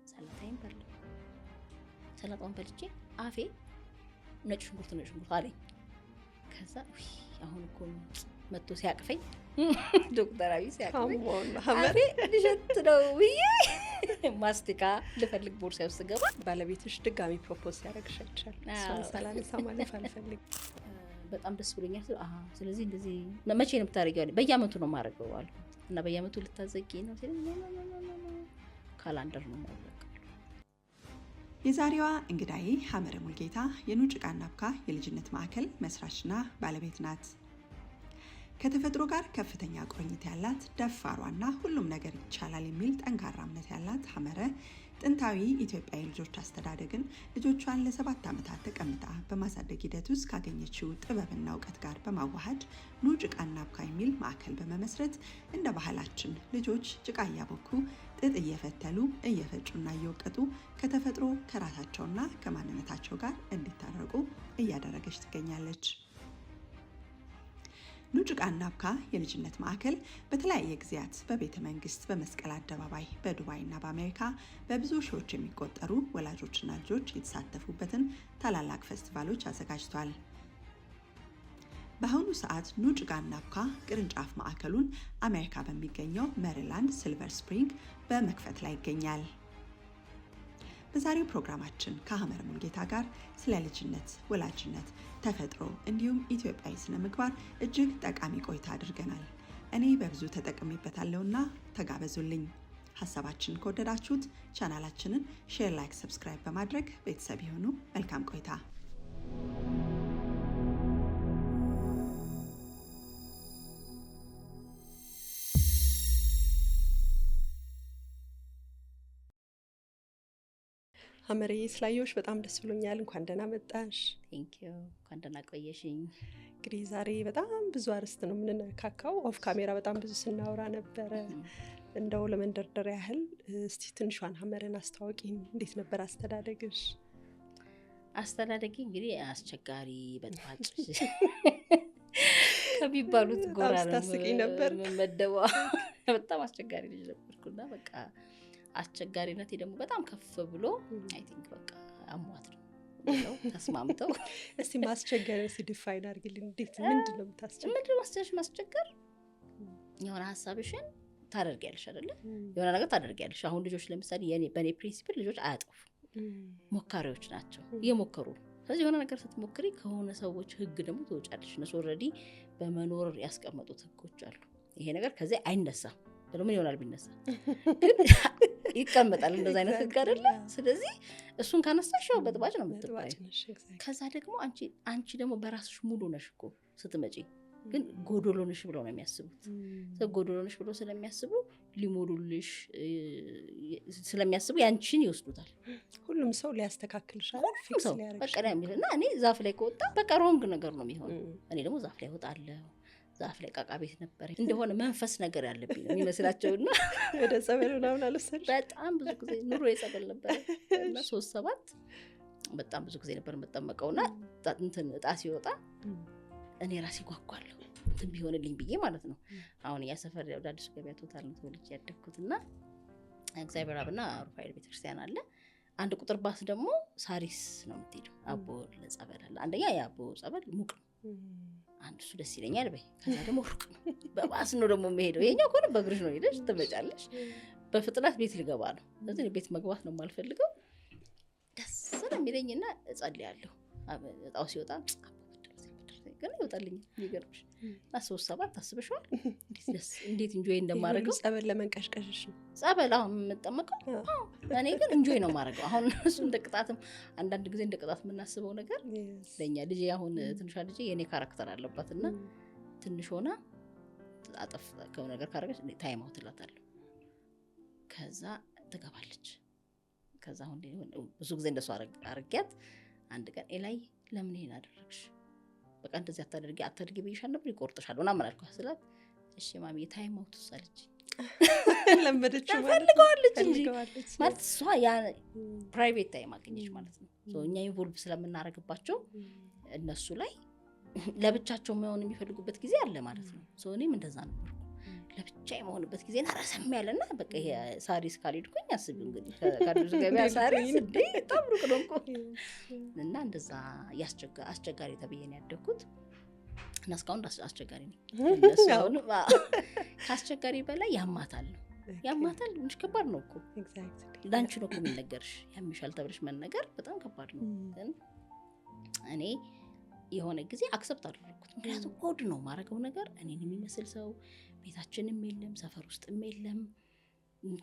ሰላጣይን በላሁ። ሰላጣውን በልቼ አፌ ነጭ ሽንኩርት አለኝ። ከዛ አሁን እኮ መጥቶ ሲያቅፈኝ ዶክተር አብይ ሲያቅፈኝ አፌ ልሸት ነው ብዬ ማስቲካ ልፈልግ ቦርሳ ውስጥ ገባ። ባለቤትሽ ድጋሚ ፕሮፖዝ ያደርግሽ አይቻል እሷን ሳላነሳ ማለፍ አልፈልግም። በጣም ደስ ብሎኛል። ስለዚህ እንደዚህ መቼ ነው የምታደርጊው? በየአመቱ ነው የማደርገው አልኩት እና በየአመቱ ልታዘጊ ነው ሲለኝ ካላንደር ነው ማለት ነው። የዛሬዋ እንግዳዬ ሐመረ ሙልጌታ የኑጭቃና አብካ የልጅነት ማዕከል መስራችና ባለቤት ናት። ከተፈጥሮ ጋር ከፍተኛ ቁርኝት ያላት ደፋሯና ሁሉም ነገር ይቻላል የሚል ጠንካራ እምነት ያላት ሐመረ ጥንታዊ ኢትዮጵያዊ ልጆች አስተዳደግን ልጆቿን ለ7 ዓመታት ተቀምጣ በማሳደግ ሂደት ውስጥ ካገኘችው ጥበብና እውቀት ጋር በማዋሃድ ኑጭቃና አብካ የሚል ማዕከል በመመስረት እንደ ባህላችን ልጆች ጭቃ እያቦኩ ጥጥ እየፈተሉ እየፈጩና እየወቀጡ ከተፈጥሮ ከራሳቸውና ከማንነታቸው ጋር እንዲታረቁ እያደረገች ትገኛለች። ኑጭቃና አብካ የልጅነት ማዕከል በተለያየ ጊዜያት በቤተ መንግስት፣ በመስቀል አደባባይ፣ በዱባይና በአሜሪካ በብዙ ሺዎች የሚቆጠሩ ወላጆችና ልጆች የተሳተፉበትን ታላላቅ ፌስቲቫሎች አዘጋጅቷል። በአሁኑ ሰዓት ኑጭቃና አብካ ቅርንጫፍ ማዕከሉን አሜሪካ በሚገኘው ሜሪላንድ ሲልቨር ስፕሪንግ በመክፈት ላይ ይገኛል። በዛሬው ፕሮግራማችን ከሐመረ ሙልጌታ ጋር ስለ ልጅነት፣ ወላጅነት፣ ተፈጥሮ እንዲሁም ኢትዮጵያዊ ስነ ምግባር እጅግ ጠቃሚ ቆይታ አድርገናል። እኔ በብዙ ተጠቅሜበታለሁና ተጋበዙልኝ። ሀሳባችንን ከወደዳችሁት ቻናላችንን ሼር፣ ላይክ፣ ሰብስክራይብ በማድረግ ቤተሰብ ይሁኑ። መልካም ቆይታ። ሐመረ ስላየሁሽ በጣም ደስ ብሎኛል። እንኳን ደህና መጣሽ። ቴንክ ዩ። እንኳን ደህና ቆየሽኝ። እንግዲህ ዛሬ በጣም ብዙ አርዕስት ነው የምንነካካው። ኦፍ ካሜራ በጣም ብዙ ስናወራ ነበረ። እንደው ለመንደርደሪያ ያህል እስቲ ትንሿን ሐመረን አስተዋውቂኝ። እንዴት ነበር አስተዳደግሽ? አስተዳደጊ እንግዲህ አስቸጋሪ በጥባጭ ከሚባሉት ጎራ ነው ታስቂኝ ነበር። መደባ በጣም አስቸጋሪ ልጅ ነበርኩና በቃ አስቸጋሪነቴ ደግሞ በጣም ከፍ ብሎ አይ ቲንክ በቃ አሟት ነው ተስማምተው። እስቲ ማስቸገር እስቲ ዲፋይን አድርጊልኝ። እንዴት ምንድነው የምታስቸግር? ምንድነው ማስቸገር? የሆነ ሀሳብሽን ታደርጊያለሽ አይደለ? የሆነ ነገር ታደርጊያለሽ። አሁን ልጆች ለምሳሌ በኔ ፕሪንሲፕል ልጆች አያጠፉ ሞካሪዎች ናቸው፣ እየሞከሩ። ስለዚህ የሆነ ነገር ስትሞክሪ ከሆነ ሰዎች ህግ ደግሞ ትወጫለሽ። እነሱ ኦልሬዲ በመኖር ያስቀመጡት ህጎች አሉ። ይሄ ነገር ከዚህ አይነሳም ብሎ ምን ይሆናል ቢነሳ ግን ይቀመጣል። እንደዛ አይነት ህግ አይደለ? ስለዚህ እሱን ካነሳሽ ያው በጥባጭ ነው የምትባይ። ከዛ ደግሞ አንቺ ደግሞ በራስሽ ሙሉ ነሽ እኮ ስትመጪ፣ ግን ጎዶሎ ነሽ ብለው ነው የሚያስቡት። ጎዶሎ ነሽ ብለው ስለሚያስቡ ሊሞሉልሽ ስለሚያስቡ ያንቺን ይወስዱታል። ሁሉም ሰው ሊያስተካክልሽ አይደል? ፊክስ ሊያደርግሽ በቃ ያሚልና እኔ ዛፍ ላይ ከወጣ በቃ ሮንግ ነገር ነው የሚሆነው። እኔ ደግሞ ዛፍ ላይ ወጣለሁ። ዛፍ ላይ ቃቃ ቤት ነበር እንደሆነ መንፈስ ነገር ያለብኝ ነው የሚመስላቸውና ወደ ጸበል ምናምን አልወሰድሽ? በጣም ብዙ ጊዜ ኑሮ የጸበል ነበር እና 3-7 በጣም ብዙ ጊዜ ነበር የምጠመቀውና እንትን እጣ ሲወጣ እኔ ራሴ ጓጓለሁ እንትን ቢሆንልኝ ብዬ ማለት ነው። አሁን ያ ሰፈር ወደ አዲሱ ገበያ ቶታል ነው ተወልጄ ያደግኩትና እግዚአብሔር አብና ሩፋኤል ቤተክርስቲያን አለ። አንድ ቁጥር ባስ ደግሞ ሳሪስ ነው የምትሄደው። አቦ ለጸበል አለ። አንደኛ የአቦ ጸበል ሙቅ ነው፣ አንዱ እሱ ደስ ይለኛል በይ። ከዛ ደግሞ ሩቅ ነው፣ በባስ ነው ደግሞ የምሄደው። የኛው ኮነ በእግርሽ ነው ሄደሽ ትመጫለሽ። በፍጥነት ቤት ልገባ ነው። ስለዚህ ቤት መግባት ነው የማልፈልገው። ደስ ስለሚለኝና እጸልያለሁ። እጣው ሲወጣ ግን ይወጣልኝ ይገርምሽ። እና 3-7 አስበሽዋል እንዴት ኢንጆይ እንደማደርገው። ጸበል ለመንቀሽቀሽሽ ነው ጸበል አሁን የምጠመቀው። እኔ ግን ኢንጆይ ነው ማድረገው። አሁን እሱ እንደ ቅጣትም አንዳንድ ጊዜ እንደ ቅጣት የምናስበው ነገር ለኛ ልጅ አሁን ትንሿ ልጅ የኔ ካራክተር አለባትና ትንሽ ሆና አጠፍ ከሆነ ነገር ካረገች ታይም አውት እላታለሁ። ከዛ ትገባለች። ከዛ አሁን ብዙ ጊዜ እንደሱ አርጊያት አንድ ቀን ላይ ለምን ይሄን አደረግሽ? በቃ እንደዚህ አታድርጊ ብዬሻል ነበር ይቆርጥሻል ምናምን አልኳት ስላት እሺ ማሚ ታይም አውት ወሰደች። ለምደች ፈልገዋለች እንጂ ማለት እሷ ያ ፕራይቬት ታይም አገኘች ማለት ነው። እኛ ኢንቮልቭ ስለምናረግባቸው እነሱ ላይ ለብቻቸው መሆን የሚፈልጉበት ጊዜ አለ ማለት ነው። እኔም እንደዛ ነበርኩ። ለብቻ የመሆንበት ጊዜና ረሰም ያለና በቃ ይሄ ሳሪስ ካልሄድኩኝ አስቢ እንግዲህ ከአዲስ ገበያ ሳሪስ እንዴ በጣም ሩቅ ነው እኮ እና እንደዛ አስቸጋሪ ተብዬ ነው ያደግኩት እና እስካሁን አስቸጋሪ ነኝ እነሱን ከአስቸጋሪ በላይ ያማታል ትንሽ ከባድ ነው እኮ ላንቺ ነው እኮ የሚነገርሽ ያምሻል ተብለሽ መነገር በጣም ከባድ ነው ግን እኔ የሆነ ጊዜ አክሰፕት አደረኩት ምክንያቱም ሆድ ነው ማረገው ነገር እኔን የሚመስል ሰው ቤታችንም የለም ሰፈር ውስጥም የለም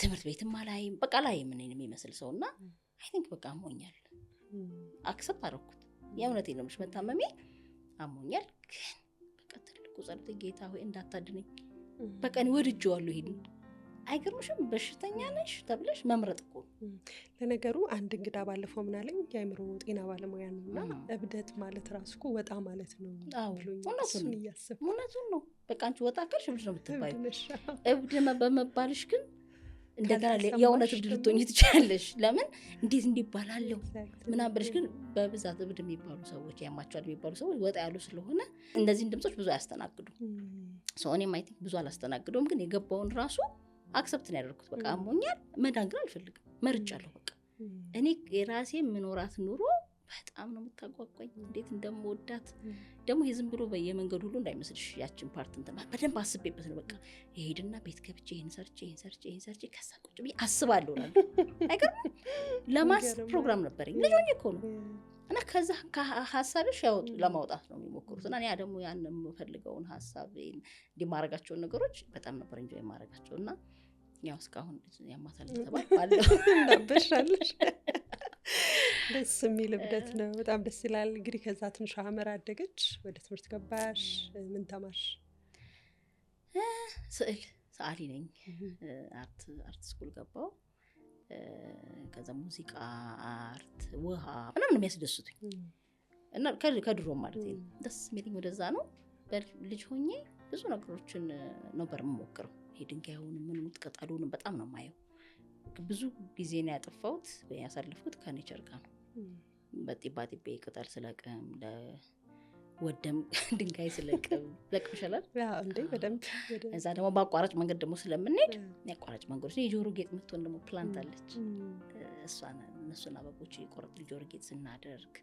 ትምህርት ቤትም አላይም በቃ ላይም እኔን የሚመስል ሰውና አይ ቲንክ በቃ አሞኛል አክሰፕት አደረኩት የእውነቴን ነው መታመሜ አሞኛል ግን በቃ ትልቁ ጸሎት ጌታ ሆይ እንዳታድነኝ በቃ እኔ ወድጄዋለሁ ይሄን አይገርምሽም በሽተኛ ነሽ ተብለሽ መምረጥ እኮ ለነገሩ አንድ እንግዳ ባለፈው ምን አለኝ የአእምሮ ጤና ባለሙያ ነውና እብደት ማለት ራሱ እኮ ወጣ ማለት ነው ብሎኛል እውነቱን ነው በቃ አንቺ ወጣ ካልሽ እብድ ነው የምትባይው እብድ በመባልሽ ግን እንደገና የእውነት እብድ ልትሆኚ ትችያለሽ ለምን እንዴት እንዲባላለሁ ምናምን ብለሽ ግን በብዛት እብድ የሚባሉ ሰዎች ያማቸዋል የሚባሉ ሰዎች ወጣ ያሉ ስለሆነ እነዚህን ድምጾች ብዙ አያስተናግዱ ሰው እኔም አይ ቲንክ ብዙ አላስተናግደውም ግን የገባውን ራሱ አክሰፕት ነው ያደረኩት በቃ አሞኛል መዳን ግን አልፈልግም መርጫለሁ በቃ እኔ የራሴ ምኖራት ኑሮ በጣም ነው የምታጓጓኝ እንዴት እንደምወዳት ደግሞ የዝም ብሎ በየመንገዱ ሁሉ እንዳይመስልሽ ያችን ፓርት እንትን በደንብ አስቤበት ነው በቃ ይሄድና ቤት ገብቼ ይሄን ሰርቼ ከዛ ቁጭ ብዬ አስባለሁ አይገርም ለማስ ፕሮግራም ነበረኝ ልጅ ሆኜ እኮ ነው እና ከዛ ሐሳብሽ ያወጡ ለማውጣት ነው የሚሞክሩት እና እኔ ደግሞ ያን የምፈልገውን ሐሳብ እንዲማረጋቸው ነገሮች በጣም ነበር እንጂ የማረጋቸው እና ያው እስካሁን ያማታል ተባባለው እንዳበሻለሽ ደስ የሚል እብደት ነው በጣም ደስ ይላል እንግዲህ ከዛ ትንሽ ሐመር አደገች ወደ ትምህርት ገባሽ ምን ተማርሽ ሰዓሊ ነኝ አርት ስኩል ገባው ከዛ ሙዚቃ አርት ውሃ ምናምን የሚያስደስቱኝ እና ከድሮም ማለት ነው ደስ የሚለኝ ወደዛ ነው ልጅ ሆኜ ብዙ ነገሮችን ነበር የምሞክረው ድንጋዩን ምንም ተቀጣሉን በጣም ነው ማየው ብዙ ጊዜ ነው ያጠፋሁት ወይ ያሳለፍኩት ከኔቸር ጋር ነው በጥባጥቤ ቅጠል ስለቀም ለወደም ድንጋይ ስለቀም ለቅምሻላል እንዴ በደንብ እዛ ደግሞ በአቋራጭ መንገድ ደግሞ ስለምንሄድ ያቋራጭ መንገዶች የጆሮ ጌጥ ምትሆን ደግሞ ፕላንት አለች እነሱን አበቦች ቆረጥ የጆሮ ጌጥ ስናደርግ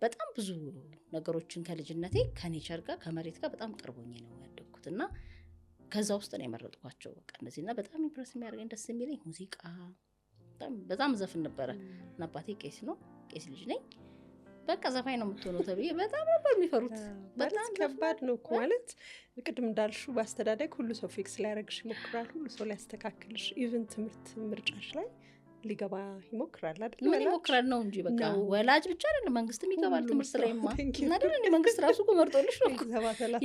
በጣም ብዙ ነገሮችን ከልጅነቴ ከኔቸር ጋር ከመሬት ጋር በጣም ቅርቦኝ ነው ያደግኩትና ከዛ ውስጥ ነው የመረጥኳቸው በቃ እንደዚህና በጣም ኢምፕረስ የሚያደርገኝ ደስ የሚለኝ ሙዚቃ በጣም ዘፍን ነበረ እና አባቴ ቄስ ነው ቄስ ልጅ ነኝ በቃ ዘፋኝ ነው የምትሆነው ተብዬ በጣም ነበር የሚፈሩት በጣም ከባድ ነው እኮ ማለት ቅድም እንዳልሽው በአስተዳደግ ሁሉ ሰው ፊክስ ሊያደርግሽ ይሞክራል ሁሉ ሰው ሊያስተካክልሽ ኢቭን ትምህርት ምርጫሽ ላይ ሊገባ ይሞክራል አይደል ምን ይሞክራል ነው እንጂ በቃ ወላጅ ብቻ አይደለም መንግስትም ይገባል ትምህርት ላይማ አይደል እንደ መንግስት ራሱ እኮ መርጦልሽ ነው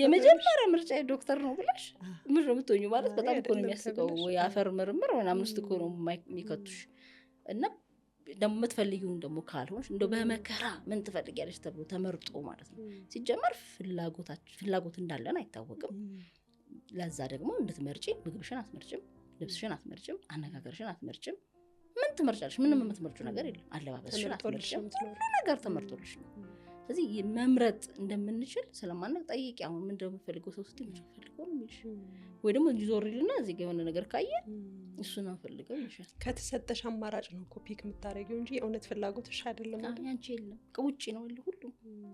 የመጀመሪያ ምርጫ ዶክተር ነው ብለሽ ምን ነው የምትሆኚው ማለት በጣም እኮ ነው የሚያስቀው ወይ አፈር ምርምር ምናምን ውስጥ እኮ ነው የሚከቱሽ እና ደግሞ የምትፈልጊውን ደግሞ ካልሆንሽ እንደው በመከራ ምን ትፈልጊያለሽ ተብሎ ተመርጦ ማለት ነው ሲጀመር ፍላጎት እንዳለን አይታወቅም ለዛ ደግሞ እንድትመርጪ ምግብሽን አትመርጭም ልብስሽን አትመርጭም አነጋገርሽን አትመርጭም ምን ትመርጫለሽ ምንም የምትመርጪው ነገር የለም አለባበስሽን አትመርጭም ሁሉ ነገር ተመርጦልሽ ነው ስለዚህ መምረጥ እንደምንችል ስለማንቅ ጠይቂ አሁን ምን እንደምፈልገው ሰው ስትይ ምን ፈልገው ነው የሚልሽ ወይ ደግሞ እንዲዞርልና እዚህ ጋር የሆነ ነገር ካየ እሱ ነው ፈልገው ይሻል ከተሰጠሽ አማራጭ ነው ኮፒክ የምታረጊው እንጂ የእውነት ፍላጎትሽ አይደለም ያንቺ የለም ከውጪ ነው ሁሉ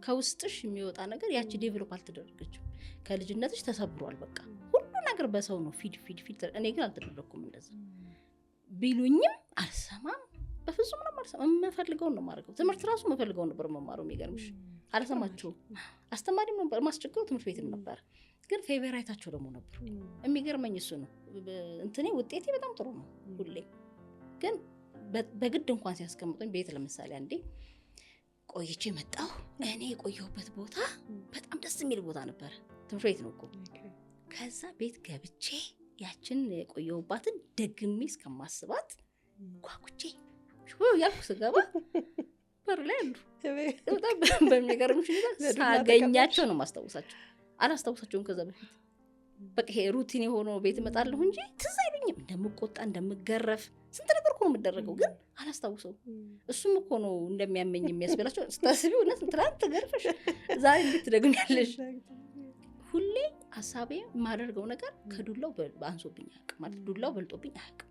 ከውስጥሽ የሚወጣ ነገር ያቺ ዴቨሎፕ አልተደረገችም ከልጅነትሽ ተሰብሯል በቃ ሁሉ ነገር በሰው ነው ፊድ እኔ ግን አልተደረኩም እንደዛ ቢሉኝም አልሰማም በፍጹም ነው አልሰማም የምፈልገውን ነው ማድረገው ትምህርት ራሱ የምፈልገውን ነበር መማሩ የሚገርምሽ አልሰማችሁም አስተማሪም ነበር ማስቸገሩ ትምህርት ቤትም ነበር ግን ፌቨራይታቸው ደግሞ ነበር የሚገርመኝ እሱ ነው እንትኔ ውጤቴ በጣም ጥሩ ነው ሁሌ ግን በግድ እንኳን ሲያስቀምጡኝ ቤት ለምሳሌ አንዴ ቆይቼ መጣሁ እኔ የቆየሁበት ቦታ በጣም ደስ የሚል ቦታ ነበር ትምህርት ቤት ነው እኮ ከዛ ቤት ገብቼ ያችን የቆየሁባትን ደግሜ እስከማስባት ጓጉቼ ያልኩ ስገባ በር ላይ አሉ በጣም በሚገርምሽ ሁኔታ ሳገኛቸው ነው ማስታወሳቸው አላስታውሳቸውም ከዛ በፊት በቃ ይሄ ሩቲን የሆነው ቤት እመጣለሁ እንጂ ትዝ አይሉኝም እንደምቆጣ እንደምገረፍ ስንት ነገር እኮ ነው የምደረገው ግን አላስታውሰው እሱም እኮ ነው እንደሚያመኝ የሚያስበላቸው ስታስቢ እውነት ትናንት ተገርፈሽ ዛሬ እንዴት ትደግሚያለሽ ሁሌ ሀሳቤ የማደርገው ነገር ከዱላው አንሶብኝ አያውቅም ማለት ዱላው በልጦብኝ አያውቅም።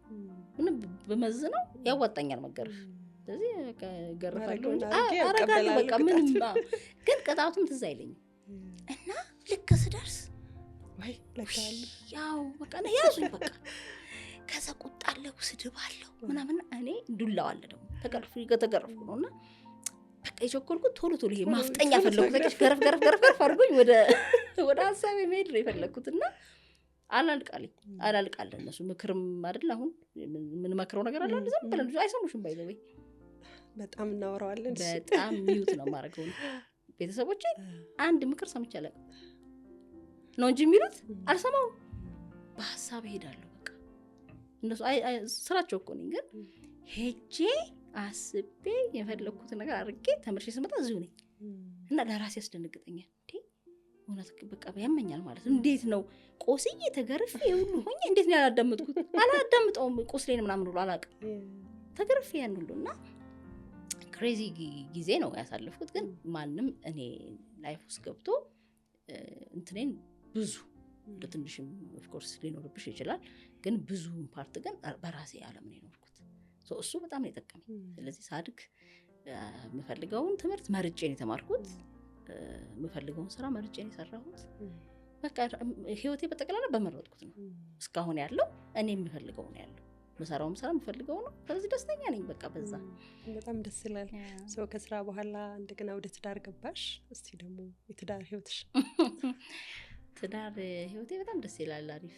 ምንም በመዝነው ያዋጣኛል መገረፍ። ስለዚህ ገርፋለሁ አረጋለሁ በቃ ምንም ግን ቅጣቱም ትዝ አይለኝም። እና ልክ ስደርስ ወይ ለካለ ያው በቃ ነው ያዙኝ በቃ ከዛ ቁጣ አለው ስድብ አለው ምናምን እኔ ዱላው አለ ደግሞ ተገረፍኩ ነውና በቃ የቸኮልኩት ቶሎ ይሄ ማፍጠኛ ፈለኩት ገረፍ አድርጎኝ ወደ ሀሳቤ መሄድ ነው የፈለኩትና አላልቃለ እነሱ ምክርም አይደል አሁን ምን መክረው ነገር አለ ዝም ብለን አይሰሙሽም ባይዘው በጣም እናወራዋለን በጣም ሚውት ነው ማረገው ቤተሰቦቼ አንድ ምክር ሰምቻለሁ ነው እንጂ የሚሉት አልሰማው በሐሳብ ሄዳለሁ በቃ እነሱ ስራቸው እኮ ነኝ ግን ሄጄ አስቤ የፈለኩት ነገር አድርጌ ተመርሼ ስመጣ እዚሁ ነኝ እና ለራሴ ያስደነግጠኛል እንዴ እውነት በቃ ያመኛል ማለት እንዴት ነው ቆስዬ ተገርፌ ሁሉ ሆኜ እንዴት ነው ያላዳምጥኩት አላዳምጠውም ቁስሌን ምናምን ሁሉ አላውቅም ተገርፌ ያን ሁሉና ክሬዚ ጊዜ ነው ያሳለፍኩት ግን ማንም እኔ ላይፍ ውስጥ ገብቶ እንትኔን ብዙ ለትንሽም ኦፍ ኮርስ ሊኖርብሽ ይችላል ግን ብዙ ፓርት ግን በራሴ ዓለም ነው የኖርኩት እሱ በጣም ነው የጠቀመኝ ስለዚህ ሳድግ የምፈልገውን ትምህርት መርጬ ነው የተማርኩት የምፈልገውን ስራ መርጬ ነው የሰራሁት በቃ ህይወቴ በጠቅላላ በመረጥኩት ነው እስካሁን ያለው እኔ የምፈልገው ነው ያለው መሰራውም ስራ የምፈልገው ነው ስለዚህ ደስተኛ ነኝ በቃ በዛ በጣም ደስ ይላል ሰው ከስራ በኋላ እንደገና ወደ ትዳር ገባሽ እስቲ ደግሞ የትዳር ህይወትሽ ትዳር ህይወቴ በጣም ደስ ይላል አሪፍ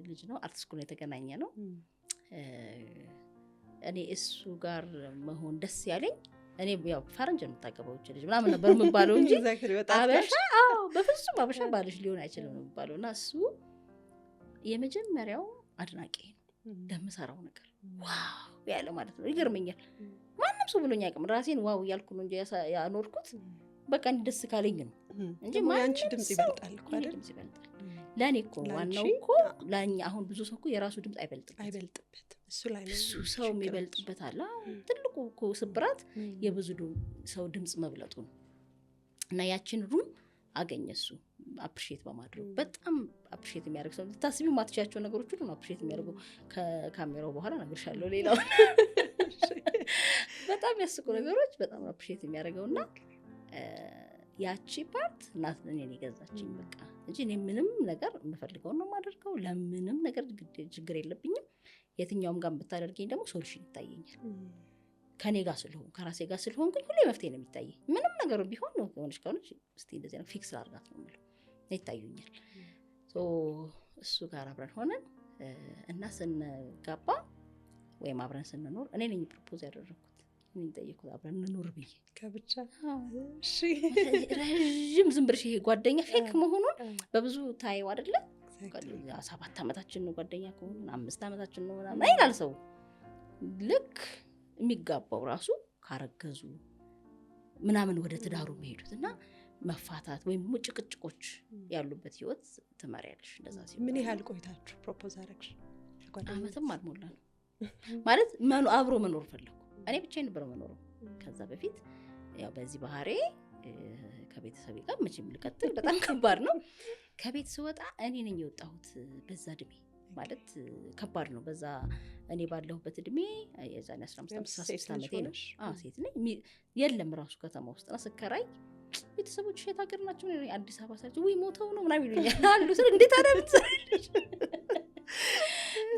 ልጅ ነው አርት ስኩል የተገናኘ ነው እኔ እሱ ጋር መሆን ደስ ያለኝ እኔ ያው ፈረንጅ የምታገባው ልጅ ምናምን ነበር የምባለው እንጂ አበሻ በፍጹም አበሻ ባልሽ ሊሆን አይችልም ነው የምባለውና እሱ የመጀመሪያው አድናቂ ነው ለምሰራው ነገር ዋው ያለ ማለት ነው ይገርመኛል ማንም ሰው ብሎኝ አያውቅም ራሴን ዋው እያልኩ ነው እንጂ ያኖርኩት በቃ ደስ ካለኝ ነው እንጂ ማንቺ ድምጽ ይበልጣል እኮ አይደል ድምጽ ይበልጣል ለኔ እኮ ዋናው እኮ ለኛ አሁን ብዙ ሰው እኮ የራሱ ድምጽ አይበልጥበት እሱ ላይ ነው እሱ ሰው የሚበልጥበት አለ ትልቁ እኮ ስብራት የብዙ ሰው ድምጽ መብለጡ ነው እና ያችን ሩም አገኘሱ አፕሪሺየት በማድረግ በጣም አፕሪሺየት የሚያደርግ ሰው ታስቢው ማትቻቸው ነገሮች ሁሉ አፕሪሺየት የሚያደርጉ ከካሜራው በኋላ ነገርሻለሁ ሌላው በጣም ያስቁ ነገሮች በጣም አፕሪሺየት የሚያደርገውና ያቺ ፓርት እናት ነኝ የገዛችኝ በቃ እንጂ እኔ ምንም ነገር የምፈልገው ነው ማደርገው ለምንም ነገር ችግር የለብኝም የትኛውም ጋር ብታደርገኝ ደግሞ ሶሉሽን ይታየኛል ከኔ ጋር ስለሆን ከራሴ ጋር ስለሆን ግን ሁሌ መፍትሄ ነው የሚታየኝ ምንም ነገር ቢሆን ነው ሆነሽ ከሆነሽ እስቲ እንደዚህ ነው ፊክስ አድርጋት ነው ማለት ይታዩኛል እሱ ጋር አብረን ሆነን እና ስንጋባ ወይም አብረን ስንኖር እኔ ነኝ ፕሮፖዝ ያደረኩት ምን ጠየቁት አብረን እንኖር ብዬ ከብቻ እሺ ረጅም ዝም ብርሽ ይሄ ጓደኛ ፌክ መሆኑን በብዙ ታይው አይደለ 7 አመታችን ነው ጓደኛ ከሆነ 5 አመታችን ነው ምናምን አይላል ሰው ልክ የሚጋባው ራሱ ካረገዙ ምናምን ወደ ትዳሩ መሄዱትና መፋታት ወይም ጭቅጭቆች ያሉበት ህይወት ትመሪያለሽ እንደዛ ሲል ምን ያህል ቆይታችሁ ፕሮፖዝ አደረግሽ አመትም አልሞላ ነው ማለት አብሮ መኖር ፈለኩ እኔ ብቻዬን ነበር መኖረው ከዛ በፊት ያው በዚህ ባህሪ ከቤተሰብ ጋር መቼም ልቀጥል በጣም ከባድ ነው ከቤት ስወጣ እኔ ነኝ የወጣሁት በዛ እድሜ ማለት ከባድ ነው በዛ እኔ ባለሁበት እድሜ የዛኔ 15 ዓመቴ ነው ሴት ነኝ የለም ራሱ ከተማ ውስጥ ነው ስከራይ ቤተሰቦች ሸታ ሀገር ናቸው አዲስ አበባ ሳይሆን ወይ ሞተው ነው ምናምን ይሉኛል አሉ ስለ እንዴት አደረግሽ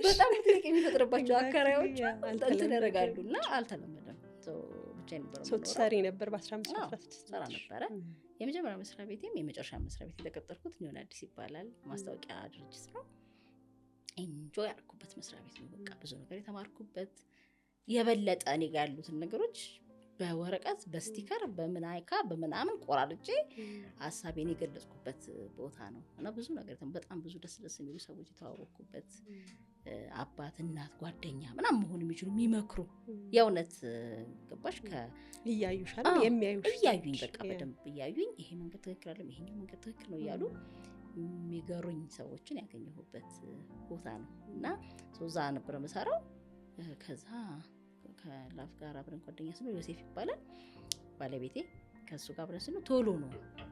በጣም ትልቅ የሚፈጥርባቸው አካራዮች እንትን ያደርጋሉና አልተለመደም ብቻዬን ነበር ሰው ትሰሪ ነበር በ15 16 ሰራ ነበረ የመጀመሪያ መስሪያ ቤቴም የመጨረሻ መስሪያ ቤት የተቀጠርኩት ኒዮን አዲስ ይባላል ማስታወቂያ ድርጅት ነው ኢንጆይ ያደረኩበት መስሪያ ቤት ነው በቃ ብዙ ነገር የተማርኩበት የበለጠ እኔ ጋር ያሉትን ነገሮች በወረቀት በስቲከር በምናይካ በምናምን ቆራርጬ ሐሳቤን የገለጽኩበት ቦታ ነው እና ብዙ ነገር በጣም ብዙ ደስ የሚሉ ሰዎች የተዋወቅኩበት አባት እናት ጓደኛ ምናምን መሆን የሚችሉ የሚመክሩ የእውነት ገባሽ ይያዩሻል የሚያዩኝ በቃ በደንብ ይያዩኝ ይሄ መንገድ ትክክል አይደለም ይሄኛው መንገድ ትክክል ነው እያሉ የሚገሩኝ ሰዎችን ያገኘሁበት ቦታ ነው እና ሶዛ ነበር መሰራው ከዛ ከላፍ ጋር አብረን ጓደኛ ስለ ዮሴፍ ይባላል ባለቤቴ ከሱ ጋር አብረን ስንሆን ቶሎ ነው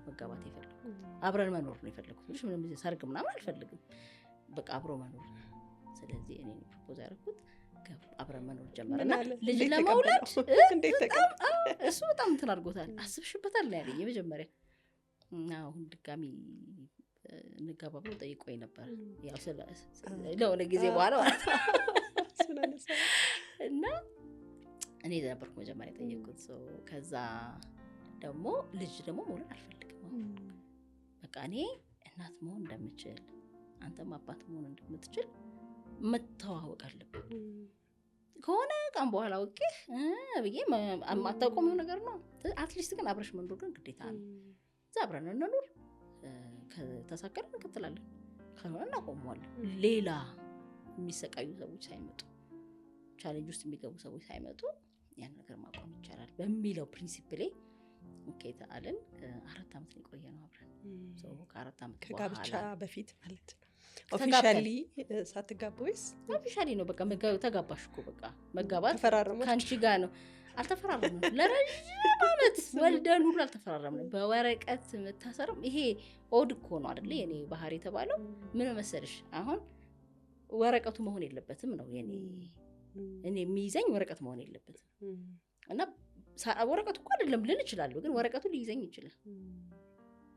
መጋባት የፈለኩት። አብረን መኖር ነው የፈለኩት። ምንም ሰርግ ምናምን አልፈልግም። በቃ አብሮ መኖር። ስለዚህ እኔ ፕሮፖዝ ያደረኩት አብረን መኖር ጀመረና ልጅ ለመውለድ እሱ በጣም እንትን አድርጎታል። አስብሽበታል ነው ያለኝ የመጀመሪያ። እና አሁን ድጋሚ እንጋባ ብሎ ጠይቆኝ ነበር። ያው ለሆነ ጊዜ በኋላ ማለት ነው። እና እኔ ነበርኩ መጀመሪያ የጠየቁት ሰው። ከዛ ደግሞ ልጅ ደግሞ መውለድ አልፈልግም። በቃ እኔ እናት መሆን እንደምችል አንተም አባት መሆን እንደምትችል መተዋወቅ አለብን። ከሆነ ቀን በኋላ አውቄ ብዬ አታውቀውም ነገር ነው። አትሊስት ግን አብረሽ መኖር ግን ግዴታ ነው። እዛ አብረን እንኖር፣ ከተሳከረ እንቀጥላለን፣ ካልሆነ እናቆመዋለን። ሌላ የሚሰቃዩ ሰዎች ሳይመጡ፣ ቻሌንጅ ውስጥ የሚገቡ ሰዎች ሳይመጡ ያን ነገር ማቆም ይቻላል በሚለው ፕሪንሲፕሌ ኦኬታ አለን። 4 ዓመት ነው የቆየነው አብረን። ከ4 ዓመት ከጋብቻ በፊት ማለት ነው። ኦፊሻሊ ሳትጋቡ ወይስ? ኦፊሻሊ ነው። በቃ ተጋባሽ እኮ በቃ መጋባት ተፈራረመ ካንቺ ጋር ነው። አልተፈራረምንም ለረጅም ዓመት ወልደን ሁሉ አልተፈራረምንም። በወረቀት መታሰርም ይሄ ኦድ እኮ ነው አይደል? የኔ ባህሪ የተባለው ምን መሰለሽ፣ አሁን ወረቀቱ መሆን የለበትም ነው የኔ። እኔ የሚይዘኝ ወረቀት መሆን የለበትም። እና ወረቀቱ እኮ አይደለም ልል እችላለሁ፣ ግን ወረቀቱ ሊይዘኝ ይችላል።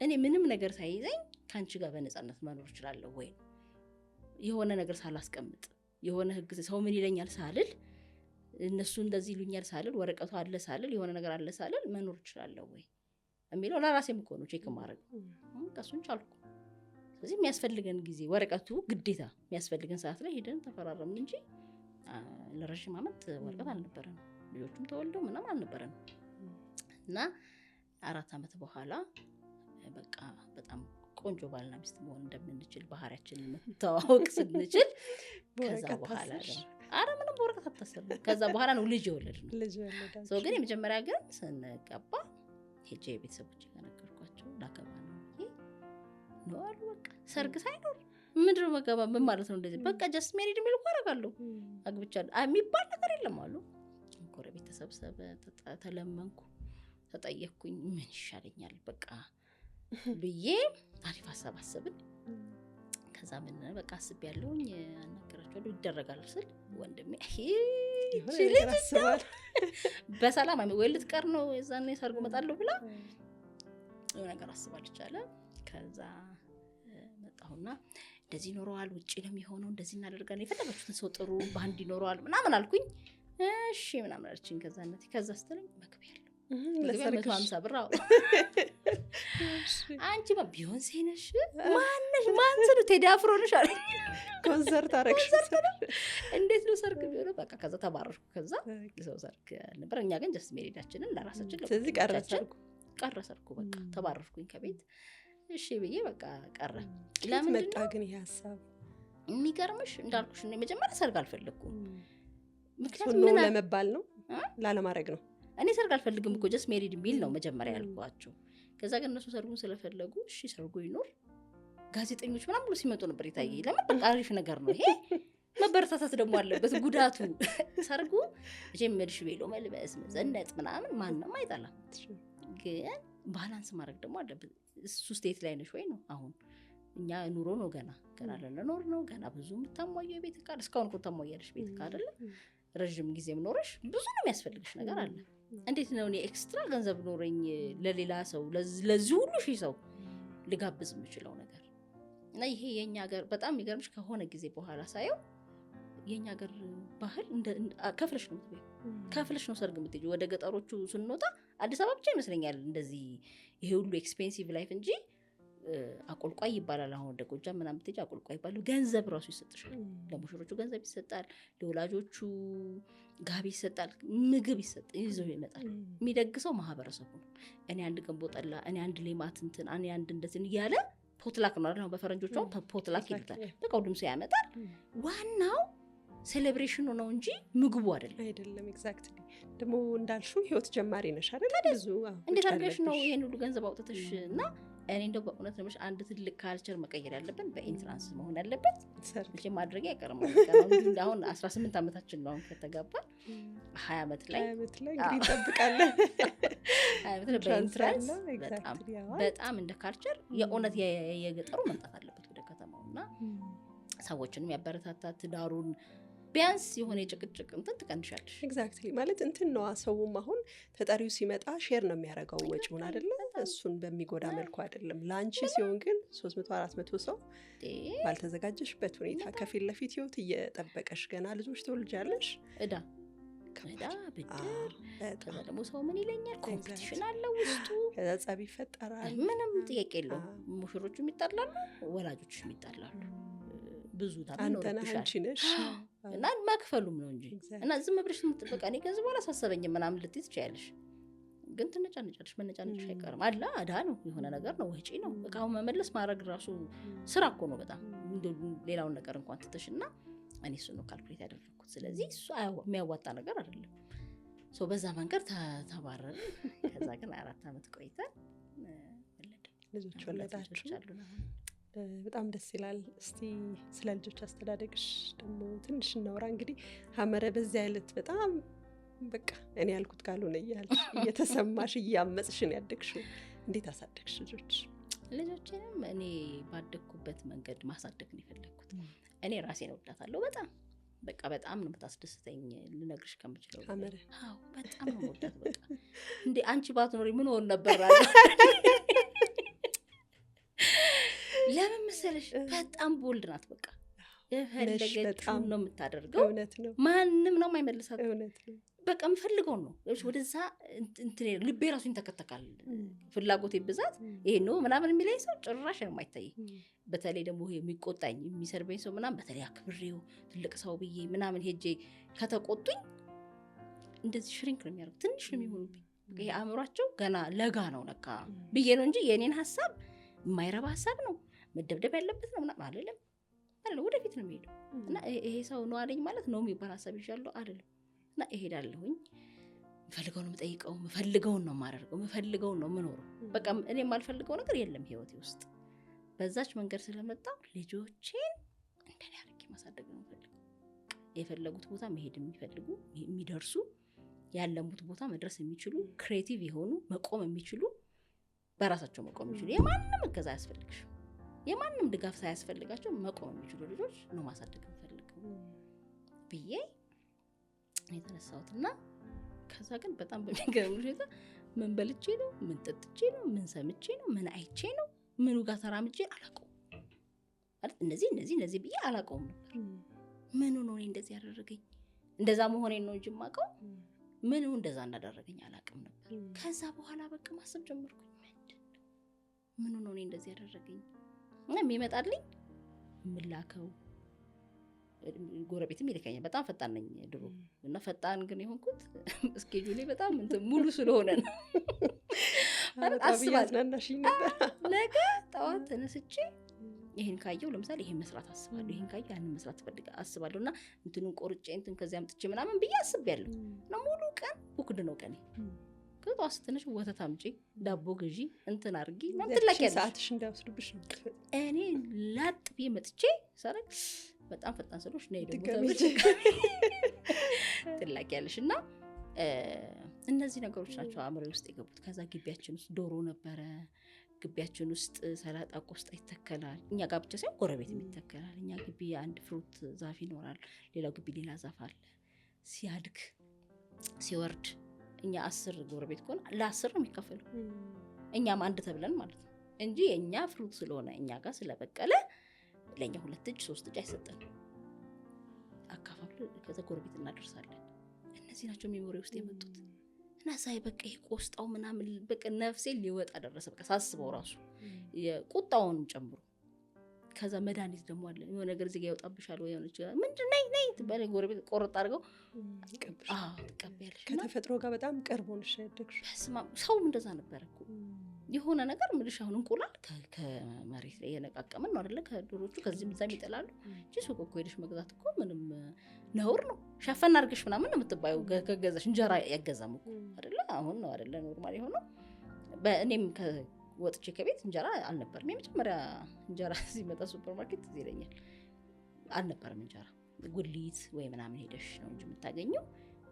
እኔ ምንም ነገር ሳይይዘኝ ካንቺ ጋር በነፃነት መኖር እችላለሁ ወይ? የሆነ ነገር ሳላስቀምጥ፣ የሆነ ህግ ሰው ምን ይለኛል ሳልል፣ እነሱ እንደዚህ ይሉኛል ሳልል፣ ወረቀቱ አለ ሳልል፣ የሆነ ነገር አለ ሳልል መኖር እችላለሁ ወይ የሚለው ለራሴም እኮ ነው ቼክ ማድረግ። ከሱን ቻልኩ። ስለዚህ የሚያስፈልገን ጊዜ ወረቀቱ ግዴታ የሚያስፈልገን ሰዓት ላይ ሄደን ተፈራረምን እንጂ ለረጅም ዓመት ወረቀት አልነበረንም። ልጆቹም ተወልደው ምናምን አልነበረንም። እና 4 ዓመት በኋላ በቃ በጣም ቆንጆ ባልና ሚስት መሆን እንደምንችል ባህሪያችንን መተዋወቅ ስንችል ከዛ በኋላ አረ ምንም ወረቀት አታሰርም። ከዛ በኋላ ነው ልጅ የወለድነው። ሰው ግን የመጀመሪያ ግን ስንጋባ ሄጄ ቤተሰቦቼ ጋር ነገርኳቸው። ላገባ ነው ነው አሉ። በቃ ሰርግ ሳይኖር ምንድነው መጋባ ምን ማለት ነው? እንደዚህ በቃ ጀስት ሜሪድ የሚል እኮ አደርጋለሁ አግብቻለሁ የሚባል ነገር የለም አሉ። ጎረቤት ተሰብሰበ፣ ተለመንኩ፣ ተጠየቅኩኝ። ምን ይሻለኛል በቃ ብዬ አሪፍ ሀሳብ አሰብን። ከዛ ምን በቃ አስቤያለሁኝ አናገራቸዋለሁ ይደረጋል ስል ወንድሜ በሰላም ወይ ልትቀር ነው የዛኔ ሰርጉ እመጣለሁ ብላ የሆነ ነገር አስባለች አለ። ከዛ መጣሁና እንደዚህ ይኖረዋል፣ ውጪ ነው የሚሆነው፣ እንደዚህ እናደርጋለን፣ የፈለጋችሁትን ሰው ጥሩ ባንድ ይኖረዋል ምናምን አልኩኝ። እሺ ምናምን አለችኝ። ከዛ ስትለኝ መግቢያ ያለው ለሰርግ 150 ብር አዎ። አንቺ ቢዮንሴ ነሽ ማነሽ ማንሰሉ ቴዲ አፍሮ ነሽ አለ። ኮንሰርት አረግሽ እንዴት ነው ሰርግ ቢሆን በቃ ከዛ ተባረርኩ። ከዛ ሰው ሰርግ ነበር። እኛ ግን ጀስት ሜሪዳችንን ለራሳችን ስለዚህ ቀረሰርኩ በቃ ተባረርኩኝ ከቤት። እሺ ብዬ በቃ ቀረ። ለምን መጣ ግን ይሄ ሐሳብ? የሚገርምሽ እንዳልኩሽ እኔ መጀመሪያ ሰርግ አልፈለኩም። ምክንያቱም ምን ለመባል ነው ላለማድረግ ነው። እኔ ሰርግ አልፈልግም እኮ ጀስት ሜሪድ የሚል ነው መጀመሪያ ያልኳቸው። ከዛ ግን እነሱ ሰርጉን ስለፈለጉ እሺ ሰርጉ ይኖር፣ ጋዜጠኞች ምናምን ብሎ ሲመጡ ነበር የታየኝ። ለምን በቃ አሪፍ ነገር ነው ይሄ፣ መበረታታት ደግሞ አለበት። ጉዳቱ ሰርጉ ጀመርሽ ቤሎ መልበስ መዘነጥ ምናምን ማንም አይጣላም፣ ግን ባላንስ ማድረግ ደግሞ አለበት። እሱ ስቴት ላይ ነሽ ወይ ነው አሁን እኛ ኑሮ ነው ገና ለኖር ነው ገና ብዙ የምታሟየው የቤት ዕቃ እስካሁን እኮ ታሟያለሽ ቤት ዕቃ አይደለ? ረጅም ጊዜም ኖረሽ ብዙ ነው የሚያስፈልግሽ ነገር አለ። እንዴት ነው እኔ ኤክስትራ ገንዘብ ኖረኝ ለሌላ ሰው ለዚህ ሁሉ ሺህ ሰው ልጋብዝ የምችለው ነገር? እና ይሄ የኛ ሀገር በጣም የሚገርምሽ ከሆነ ጊዜ በኋላ ሳየው የኛ ሀገር ባህል ከፍለሽ ነው ከፍለሽ ነው ሰርግ የምትሄጂው። ወደ ገጠሮቹ ስንወጣ አዲስ አበባ ብቻ ይመስለኛል እንደዚህ ይሄ ሁሉ ኤክስፔንሲቭ ላይፍ እንጂ አቆልቋይ ይባላል። አሁን ወደ ጎጃም ምናምን ብትሄጂ አቆልቋይ ይባላል። ገንዘብ ራሱ ይሰጥሻል። ለሙሽሮቹ ገንዘብ ይሰጣል፣ ለወላጆቹ ጋቢ ይሰጣል፣ ምግብ ይዘው ይመጣል። የሚደግሰው ማህበረሰቡ ነው። እኔ አንድ ገንቦ ጠላ፣ እኔ አንድ ሌማት እንትን፣ እኔ አንድ እንደዚህ እያለ ፖትላክ ነው አይደል? በፈረንጆቹ ፖትላክ ይሉታል። በቃ ሁሉም ሰው ያመጣል። ዋናው ሴሌብሬሽኑ ነው እንጂ ምግቡ አይደለም። ኤግዛክትሊ። ደግሞ እንዳልሽው ህይወት ጀማሪ ነሽ አይደል? ብዙ እንዴት አድርገሽ ነው ይሄን ሁሉ ገንዘብ አውጥተሽ እና እኔ እንደው በእውነት ነው አንድ ትልቅ ካልቸር መቀየር ያለብን በኢንትራንስ መሆን ያለበት እንጂ ማድረግ አይቀርም። አሁን 18 ዓመታችን ነው ከተጋባ 20 ዓመት ላይ እንግዲህ እንጠብቃለን። 20 ዓመት ላይ በኢንትራንስ በጣም እንደ ካልቸር የእውነት የገጠሩ መምጣት አለበት ወደ ከተማውና ሰዎችንም ያበረታታ ትዳሩን ቢያንስ የሆነ የጭቅጭቅ እንትን ትቀንሻለሽ። ኤግዛክትሊ ማለት እንትን ነው። ሰውም አሁን ተጠሪው ሲመጣ ሼር ነው የሚያደርገው ወጪውን አይደለ? እሱን በሚጎዳ መልኩ አይደለም። ላንቺ ሲሆን ግን 300-400 ሰው ባልተዘጋጀሽበት ሁኔታ ከፊት ለፊት ህይወት እየጠበቀሽ ገና ልጆች ትወልጃለሽ። እዳ ብድር ከዛ ደግሞ ሰው ምን ይለኛል፣ ኮምፒቲሽን አለ ውስጡ፣ ከዛ ጸብ ይፈጠራል። ምንም ጥያቄ የለውም። ሙሽሮቹ የሚጣላሉ፣ ወላጆቹ የሚጣላሉ። ብዙ ታምኖርብሻል እና መክፈሉም ነው እንጂ እና ዝም ብለሽ በቃ እኔ ከዚህ በኋላ ሳሰበኝ ምናምን ልትይ ትችያለሽ። ግን ትነጫነጫለሽ። መነጫነጭሽ አይቀርም። አላ አዳ ነው፣ የሆነ ነገር ነው፣ ወጪ ነው። እቃውን መመለስ ማድረግ ራሱ ስራ እኮ ነው በጣም ሌላውን ነገር እንኳን ትተሽና እኔ እሱ ነው ካልኩሌት ያደረኩት። ስለዚህ እሱ የሚያዋጣ ነገር አይደለም። በዛ መንገድ ተባረረ። ከዛ ግን 4 ዓመት ቆይተን ልጆች ወለዳችሁ። በጣም ደስ ይላል። እስቲ ስለ ልጆች አስተዳደግሽ ደግሞ ትንሽ እናውራ። እንግዲህ ሐመረ በዚህ አይነት በጣም በቃ እኔ ያልኩት ካልሆነ እያልሽ እየተሰማሽ እያመጽሽን ያደግሽው እንዴት አሳደግሽ ልጆች? ልጆችንም እኔ ባደግኩበት መንገድ ማሳደግ ነው የፈለግኩት። እኔ ራሴን እወዳታለሁ በጣም በቃ በጣም ነው የምታስደስተኝ ልነግርሽ ከምችለው። ሐመረ አዎ በጣም ነው የምወዳት። በቃ እንዴ አንቺ ባትኖሪ ምን ሆነ ነበር አለ። ለምን መሰለሽ በጣም ቦልድ ናት። በቃ የፈለገችው ነው የምታደርገው። እውነት ነው። ማንም ነው የማይመልሳት። እውነት ነው። በቃ የምፈልገው ነው ወደዛ እንትን ልቤ ራሱ ይንተከተካል። ፍላጎቴ ብዛት ይሄ ነው ምናምን የሚለኝ ሰው ጭራሽ ነው የማይታይ። በተለይ ደግሞ ይሄ የሚቆጣኝ የሚሰርበኝ ሰው ምናምን በተለይ አክብሬው ትልቅ ሰው ብዬ ምናምን ሄጄ ከተቆጡኝ እንደዚህ ሽሪንክ ነው የሚያደርጉት። ትንሽ ነው የሚሆኑብኝ። ይሄ አእምሯቸው ገና ለጋ ነው ለካ ብዬ ነው እንጂ የኔን ሀሳብ የማይረባ ሀሳብ ነው መደብደብ ያለበት ነው ምናምን አይደለም። ወደፊት ነው የሚሄደው እና ይሄ ሰው ነው አለኝ ማለት ነው የሚባል ሀሳብ ይዣለሁ አይደለም። እና እሄዳለሁኝ። የምፈልገውን ነው የምጠይቀው፣ የምፈልገውን ነው የማደርገው፣ የምፈልገውን ነው የምኖረው። በቃ እኔ የማልፈልገው ነገር የለም ህይወቴ ውስጥ። በዛች መንገድ ስለመጣሁ ልጆቼን እንደኔ አድርጌ ማሳደግ ነው የምፈልገው። የፈለጉት ቦታ መሄድ የሚፈልጉ የሚደርሱ፣ ያለሙት ቦታ መድረስ የሚችሉ፣ ክሬቲቭ የሆኑ መቆም የሚችሉ፣ በራሳቸው መቆም የሚችሉ፣ የማንም እገዛ አያስፈልግሽ፣ የማንም ድጋፍ ሳያስፈልጋቸው መቆም የሚችሉ ልጆች ነው ማሳደግ የምፈልገው ብዬ የተነሳሁትና ከዛ ግን በጣም በሚገርም ሁኔታ ምን በልቼ ነው፣ ምን ጠጥቼ ነው፣ ምን ሰምቼ ነው፣ ምን አይቼ ነው፣ ምኑ ጋር ተራምጄ አላውቀውም ማለት እነዚህ ብዬ አላውቀውም ነበር። ምኑ ነው እኔ እንደዚህ ያደረገኝ? እንደዛ መሆኔን ነው እንጂ የማውቀው ምኑ እንደዛ እንዳደረገኝ አላውቅም ነበር። ከዛ በኋላ በቃ ማሰብ ጀመርኩኝ። ምኑ ነው እኔ እንደዚህ ያደረገኝ? እና የሚመጣልኝ ምላከው ጎረቤትም ይልከኛል። በጣም ፈጣን ነኝ ድሮ እና ፈጣን ግን የሆንኩት ስኬጁሌ በጣም ሙሉ ስለሆነ ነው። ማለት አስባለሁ ነገ ጠዋት ተነስቼ ይሄን ካየው ለምሳሌ ይሄን መስራት አስባለሁ፣ ይሄን ካየው ያንን መስራት አስባለሁ እና እንትኑን ቆርጬ እንትን ከዚያ አምጥቼ ምናምን ብዬ አስቤያለሁ። እና ሙሉ ቀን ቡክድ ነው ቀኔ። ከጧት ስትነሽ ወተት አምጪ፣ ዳቦ ግዢ፣ እንትን አድርጊ ምንትላኪያለሽ ሰዓትሽ እንዳይወስድብሽ ነው። እኔ ላጥ ብዬ መጥቼ ሳረግ በጣም ፈጣን ሰሎች ነው ደግሞ ትላኪያለሽ። እና እነዚህ ነገሮች ናቸው አእምሮ ውስጥ የገቡት። ከዛ ግቢያችን ውስጥ ዶሮ ነበረ። ግቢያችን ውስጥ ሰላጣ፣ ቆስጣ ይተከላል። እኛ ጋር ብቻ ሳይሆን ጎረቤት ይተከላል። እኛ ግቢ አንድ ፍሩት ዛፍ ይኖራል፣ ሌላው ግቢ ሌላ ዛፍ አለ። ሲያድግ ሲወርድ እኛ 10 ጎረቤት ከሆነ ለ10 ነው የሚከፈለው። እኛም አንድ ተብለን ማለት ነው እንጂ የኛ ፍሩት ስለሆነ እኛ ጋር ስለበቀለ ለኛ 2 እጅ 3 እጅ አይሰጠንም። አካፋፍለ ከዛ ጎረቤት እናደርሳለን። እነዚህ ናቸው ሜሞሪ ውስጥ የመጡት። እና ሳይ በቃ ይሄ ቆስጣው ምናምን በቃ ነፍሴ ሊወጣ ደረሰ። በቃ ሳስበው ራሱ የቁጣውን ጨምሮ ከዛ መድኃኒት ደግሞ አለ የሆነ ነገር እዚህ ጋር ይወጣብሻል ወይ የሆነች ምንድን ነይ ትባለ ጎረቤት ቆርጥ አድርገው ትቀበያለሽ። ከተፈጥሮ ጋር በጣም ቅርብ ሆነሽ ያደግሽ። ሰውም እንደዛ ነበረ እኮ የሆነ ነገር ምልሽ አሁን እንቁላል ከመሬት ላይ የነቃቀምን ነው አይደለ? ከዶሮቹ ከዚህም እዛም ይጥላሉ እንጂ ሱቅ እኮ ሄደሽ መግዛት እኮ ምንም ነውር ነው። ሸፈን አድርገሽ ምናምን ነው የምትባየው ከገዛሽ። እንጀራ ያገዛም እኮ አይደለ? አሁን ነው አይደለ ኖርማል የሆነው። በእኔም ወጥቼ ከቤት እንጀራ አልነበረም። የመጀመሪያ እንጀራ ሲመጣ ሱፐርማርኬት እዚህ ይለኛል አልነበረም እንጀራ ጉሊት ወይ ምናምን ሄደሽ ነው እንጂ የምታገኘው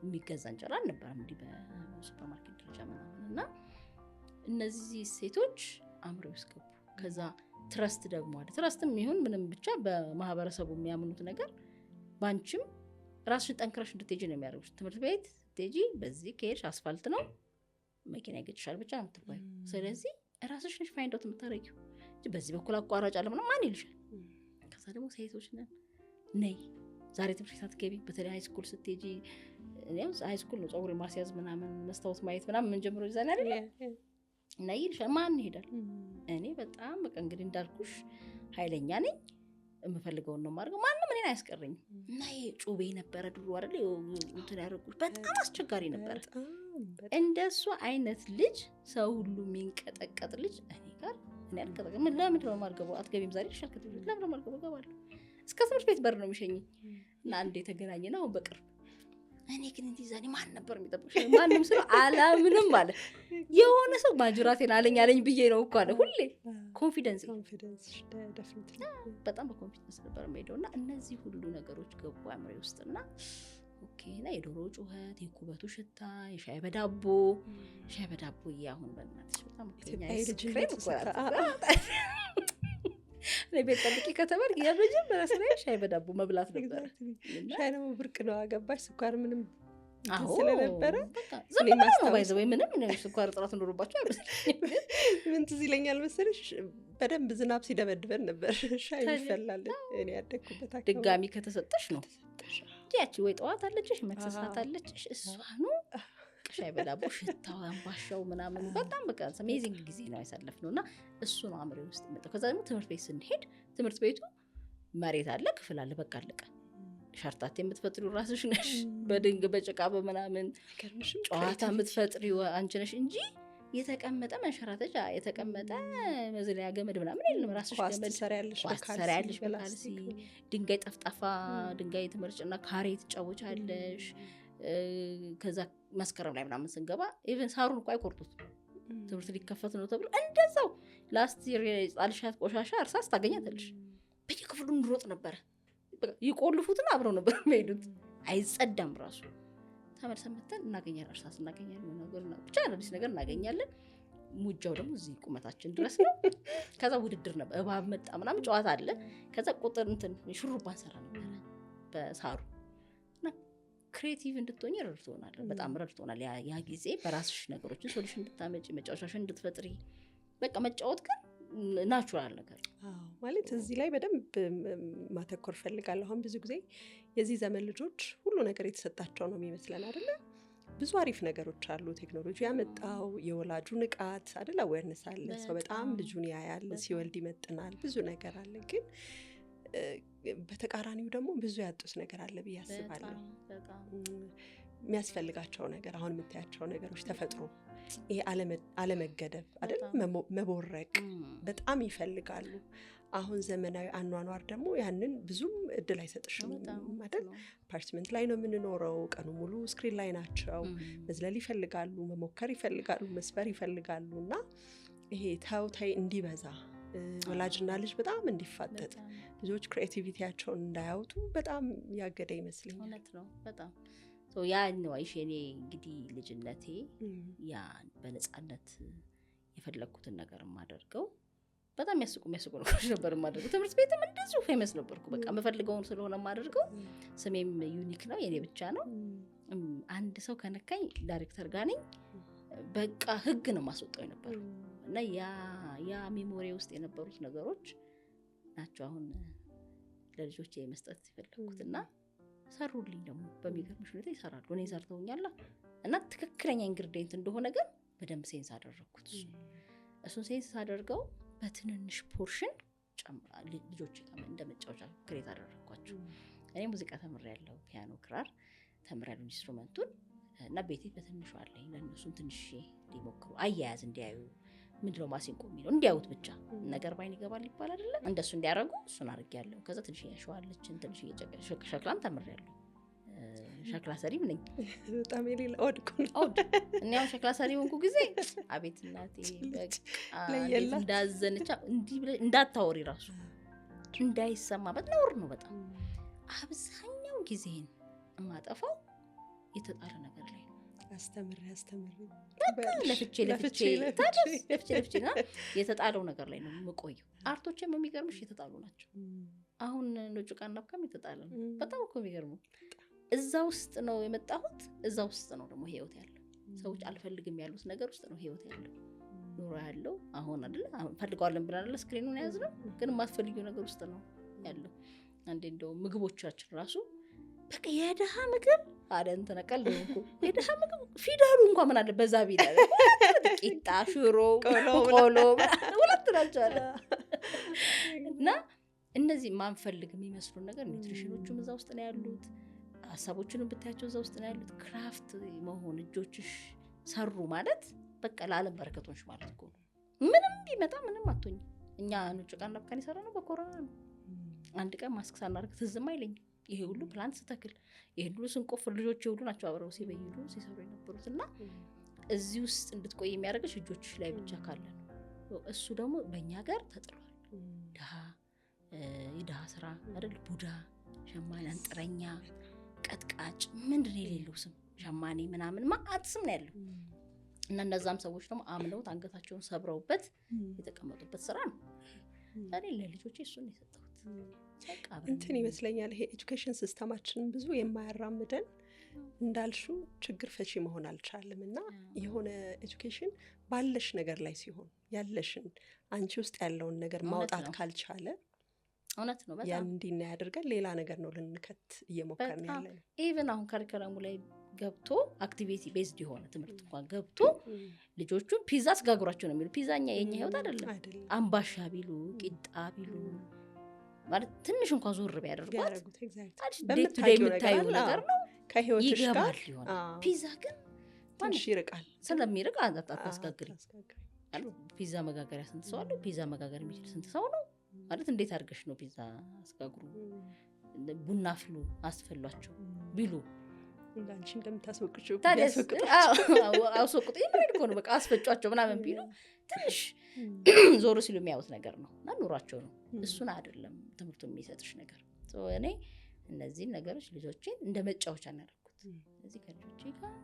የሚገዛ እንጀራ አልነበረም እንዲህ በሱፐርማርኬት ደረጃ ምናምን። እና እነዚህ ሴቶች አእምሮዬ ውስጥ ገቡ። ከዛ ትረስት ደግሞ አለ። ትረስትም ይሁን ምንም ብቻ በማህበረሰቡ የሚያምኑት ነገር ባንቺም ራስሽን ጠንክረሽ እንድትሄጂ ነው የሚያደርጉሽ። ትምህርት ቤት ስትሄጂ በዚህ ከሄድሽ አስፋልት ነው መኪና ይገጭሻል ብቻ ነው የምትባይው። ስለዚህ ራስሽ ነሽ ፋይንድ አውት የምታደርጊው እንጂ በዚህ በኩል አቋራጭ አለ ምናምን ማን ይልሻል? ከዛ ደግሞ ሴቶች ነን ነይ ዛሬ ትምህርት ቤት አትገቢ። በተለይ ሃይ ስኩል ስትሄጂ እኔም ሃይ ስኩል ነው ፀጉሬ ማስያዝ ምናምን መስታወት ማየት ምናምን ምን ጀምሮ ይዛል አይደል እና ይልሻል። ማን ይሄዳል? እኔ በጣም በቃ እንግዲህ እንዳልኩሽ ኃይለኛ ነኝ። የምፈልገውን ነው ማድረግ። ማንም እኔን አያስቀረኝም። እና ጩቤ ነበረ ድሮ አይደል እንትን ያደርጉሽ በጣም አስቸጋሪ ነበረ። እንደሱ አይነት ልጅ ሰው ሁሉ የሚንቀጠቀጥ ልጅ እኔ ጋር እኔ አልቀጠቀጥም። ለምን ነው የማልገባው? አትገቢም ዛሬ ሸልከት ለምን ነው የማልገባው? ገባለሁ እስከ ትምህርት ቤት በር ነው የሚሸኘኝ። እና አንዴ ተገናኘን አሁን በቅርብ። እኔ ግን እንዲህ ዛኔ ማን ነበር የሚጠብቅሽ? ማንም ሰው አላምንም አለ። የሆነ ሰው ማጅራቴን አለኝ ብዬ ነው እኮ አለ። ሁሌ ኮንፊደንስ በጣም በኮንፊደንስ ነበር የምሄደው። እና እነዚህ ሁሉ ነገሮች ገቡ አእምሮዬ ውስጥና ኦኬ እና የዶሮ ጩኸት፣ የኩበቱ ሽታ፣ የሻይ በዳቦ አሁን በእናትሽ በጣም ቤት ጠብቂ ከተባል የመጀመሪያ ስራዬ ሻይ በዳቦ መብላት ነበር። ሻይ ደግሞ ብርቅ ነው አገባሽ። ስኳር ምንም ስለነበረ ምንም ስኳር እጥረት ኖሮባቸው አይመስለኝም። ምን ትዝ ይለኛል መሰለሽ በደንብ ዝናብ ሲደበድበን ነበር ሻይ ይፈላል። እኔ ያደግኩበት አካባቢ ድጋሚ ከተሰጠሽ ነው ያቺ ወይ ጠዋት አለችሽ መክሰሳት አለችሽ እሷኑ ሻይ በዳቦ ሽታው አምባሻው ምናምን በጣም በቃ አሜዚንግ ጊዜ ነው ያሳለፍነው። እና እሱ ነው አእምሮዬ ውስጥ መጣ። ከዛ ደግሞ ትምህርት ቤት ስንሄድ ትምህርት ቤቱ መሬት አለ፣ ክፍል አለ፣ በቃ አለቀ። ሸርታቴ የምትፈጥሪው ራስሽ ነሽ። በድንግ በጭቃ በምናምን ጨዋታ የምትፈጥሪው አንቺ ነሽ እንጂ የተቀመጠ መንሸራተቻ የተቀመጠ መዝለያ ገመድ ምናምን የለም። ራስሽ ገመድ ሰሪያለሽ በካልሲ ድንጋይ ጠፍጣፋ ድንጋይ ትመርጭና ካሬ ትጫወቻለሽ። ከዛ መስከረም ላይ ምናምን ስንገባ ኢቭን ሳሩን እኮ አይቆርጡት ትምህርት ሊከፈት ነው ተብሎ እንደዛው ላስት ይር ጣልሻት ቆሻሻ እርሳስ ታገኛታለሽ። በየክፍሉ እንሮጥ ነበር። ይቆልፉትና አብረው ነበር የሚሄዱት። አይጸዳም ራሱ። ተመልሰን መተን እናገኛለን፣ እርሳስ እናገኛለን፣ ብቻ አዲስ ነገር እናገኛለን። ሙጃው ደግሞ እዚህ ቁመታችን ድረስ ነው። ከዛ ውድድር ነበር፣ እባብ መጣ ምናምን ጨዋታ አለ። ከዛ ቁጥር እንትን ሹሩባ እንሰራ ነበር በሳሩ። ክሬቲቭ እንድትሆኚ ረድቶናል፣ በጣም ረድቶናል። ያ ጊዜ በራስሽ ነገሮችን ሶሉሽን እንድታመጪ መጫወቻሽን እንድትፈጥሪ በቃ መጫወት ግን ናቹራል ነገር ማለት እዚህ ላይ በደንብ ማተኮር ፈልጋለሁ። አሁን ብዙ ጊዜ የዚህ ዘመን ልጆች ሁሉ ነገር የተሰጣቸው ነው የሚመስለን አይደለ? ብዙ አሪፍ ነገሮች አሉ። ቴክኖሎጂ ያመጣው የወላጁ ንቃት አይደል? አዌርነስ አለ። ሰው በጣም ልጁን ያያል፣ ሲወልድ ይመጥናል፣ ብዙ ነገር አለ። ግን በተቃራኒው ደግሞ ብዙ ያጡት ነገር አለ ብዬ አስባለሁ። የሚያስፈልጋቸው ነገር አሁን የምታያቸው ነገሮች ተፈጥሮ ይሄ አለመገደብ አይደል? መቦረቅ በጣም ይፈልጋሉ። አሁን ዘመናዊ አኗኗር ደግሞ ያንን ብዙም እድል አይሰጥሽም አይደል? አፓርትመንት ላይ ነው የምንኖረው። ቀኑ ሙሉ ስክሪን ላይ ናቸው። መዝለል ይፈልጋሉ፣ መሞከር ይፈልጋሉ፣ መስበር ይፈልጋሉ። እና ይሄ ተውታይ እንዲበዛ ወላጅና ልጅ በጣም እንዲፋጠጥ ልጆች ክሬቲቪቲያቸውን እንዳያወጡ በጣም ያገደ ይመስለኛል። እውነት ነው በጣም ያ ነው አይሽኔ እንግዲህ ልጅነቴ ያ በነፃነት የፈለኩትን ነገር ማደርገው በጣም ያስቁ ነገሮች ነበር ማደርገው። ትምህርት ቤትም እንደዚሁ ፌመስ ነበርኩ። በቃ መፈልገውን ስለሆነ ማደርገው። ስሜም ዩኒክ ነው፣ የኔ ብቻ ነው። አንድ ሰው ከነካኝ ዳይሬክተር ጋር ነኝ። በቃ ህግ ነው ማስወጣው ነበር። እና ያ ሜሞሪ ውስጥ የነበሩት ነገሮች ናቸው አሁን ለልጆቼ መስጠት የፈለኩትና ሰሩልኝ። ደግሞ በሚገርምሽ ሁኔታ ይሰራሉ። እኔ ሰርተውኛል እና ትክክለኛ ኢንግሪዲየንት እንደሆነ ግን በደንብ ሴንስ አደረኩት። እሱን ሴንስ አደርገው በትንንሽ ፖርሽን ልጆች እንደመጫወቻ ክሬት አደረኳቸው። እኔ ሙዚቃ ተምሬያለሁ፣ ፒያኖ፣ ክራር ተምሬያለሁ ኢንስትሩመንቱን እና ቤቴ በትንሹ አለኝ። ለእነሱም ትንሽ ሊሞክሩ አያያዝ እንዲያዩ ምንድነው ማሲንቆ የሚለው እንዲያዩት ብቻ ነገር ባይን ይገባል ይባል አይደለ? እንደሱ እንዲያረጉ እሱን አድርጌያለሁ። ከዛ ትንሽ ያሸዋለችን ትንሽ ሸክላም ተምሬያለሁ። ሸክላ ሰሪም ነኝ በጣም የሌላ ወድኩ እኔ ያው ሸክላ ሰሪ ሆንኩ ጊዜ አቤት እናቴ በቃ እንዳዘነቻ እንዲህ ብለ እንዳታወሪ ራሱ እንዳይሰማበት ነውር ነው በጣም አብዛኛው ጊዜን ማጠፋው የተጣለ ነገር ላይ አስተምር ለፍቼ ና የተጣለው ነገር ላይ ነው የምቆየው አርቶችም የሚገርምሽ የተጣሉ ናቸው አሁን ጭቃና ናፕካም የተጣለ ነው በጣም እኮ የሚገርመው እዛ ውስጥ ነው የመጣሁት እዛ ውስጥ ነው ደግሞ ህይወት ያለው ሰዎች አልፈልግም ያሉት ነገር ውስጥ ነው ህይወት ያለው ኑሮ ያለው አሁን አይደል ፈልገዋለን ብለናል ስክሪኑን ያዝነው ግን ማስፈልጊው ነገር ውስጥ ነው ያለው አንዴ እንደው ምግቦቻችን ራሱ በቃ የደሃ ምግብ አደን ተነቀል ነው የደሃ ምግብ ፊደሉ እንኳን ምን አለ በዛ ቢላ ቂጣ ሽሮ ቆሎ ሁለት ናቸው አለ እና እነዚህ ማንፈልግ የሚመስሉ ነገር ኒውትሪሽኖቹም እዛ ውስጥ ነው ያሉት ሀሳቦቹንም ብታያቸው እዛ ውስጥ ነው ያሉት ክራፍት መሆን እጆችሽ ሰሩ ማለት በቃ ለዓለም በረከቶች ማለት እኮ ምንም ቢመጣ ምንም አትሆኝ እኛ ጭቃና ናፕካም የሰራነው በኮሮና ነው አንድ ቀን ማስክ ሳናደርግ ትዝም አይለኝም ይሄ ሁሉ ፕላንት ስተክል ይሄ ሁሉ ስንቆፍር ልጆች ሁሉ ናቸው አብረው ሲበይዱ ሲሰሩ የነበሩት እና እዚህ ውስጥ እንድትቆይ የሚያደርግሽ እጆችሽ ላይ ብቻ ካለ ነው እሱ ደግሞ በእኛ ሀገር ተጥሏል የድሃ ስራ አይደል ቡዳ ሸማኔ አንጥረኛ ቀጥቃጭ ምንድን የሌለው ስም ሸማኔ ምናምን ማአት ስም ነው ያለው እና እነዛም ሰዎች ደግሞ አምነውት አንገታቸውን ሰብረውበት የተቀመጡበት ስራ ነው እኔ ለልጆቼ እሱን የሰጠሁት እንትን ይመስለኛል ይሄ ኤጁኬሽን ሲስተማችን ብዙ የማያራምደን እንዳልሹ ችግር ፈቺ መሆን አልቻለም እና የሆነ ኤጁኬሽን ባለሽ ነገር ላይ ሲሆን ያለሽን አንቺ ውስጥ ያለውን ነገር ማውጣት ካልቻለ እውነት ነው በጣም ያን እንዲና ያደርጋል ሌላ ነገር ነው ልንከት እየሞከርን ያለን ኢቭን አሁን ካሪኩለሙ ላይ ገብቶ አክቲቪቲ ቤዝድ የሆነ ትምህርት እንኳን ገብቶ ልጆቹን ፒዛ ስጋግሯቸው ነው የሚሉ ፒዛኛ የኛ ህይወት አይደለም አምባሻ ቢሉ ቂጣ ቢሉ ማለት ትንሽ እንኳን ዞር ቢያደርጉት በምታዩ ነገር ነው ከህይወትሽ ጋር ፒዛ ግን ትንሽ ይርቃል ስለሚርቅ አታስጋግሪ ፒዛ መጋገሪያ ስንት ሰው አለው ፒዛ መጋገር የሚችል ስንት ሰው ነው ማለት እንዴት አድርገሽ ነው ፒዛ አስጋግሩ ቡና ፍሉ አስፈሏቸው ቢሉ እንዳንቺ እንደምታስወቅጪው አስወቅጡ ይመልኮ ነው በቃ አስፈጫቸው ምናምን ቢሉ ትንሽ ዞር ሲሉ የሚያዩት ነገር ነው እና ኑሯቸው ነው እሱን አይደለም ትምህርቱ የሚሰጥሽ ነገር እኔ እነዚህ ነገሮች ልጆቼን እንደ መጫወቻ እናደርኩት እዚህ ከልጆቼ ጋር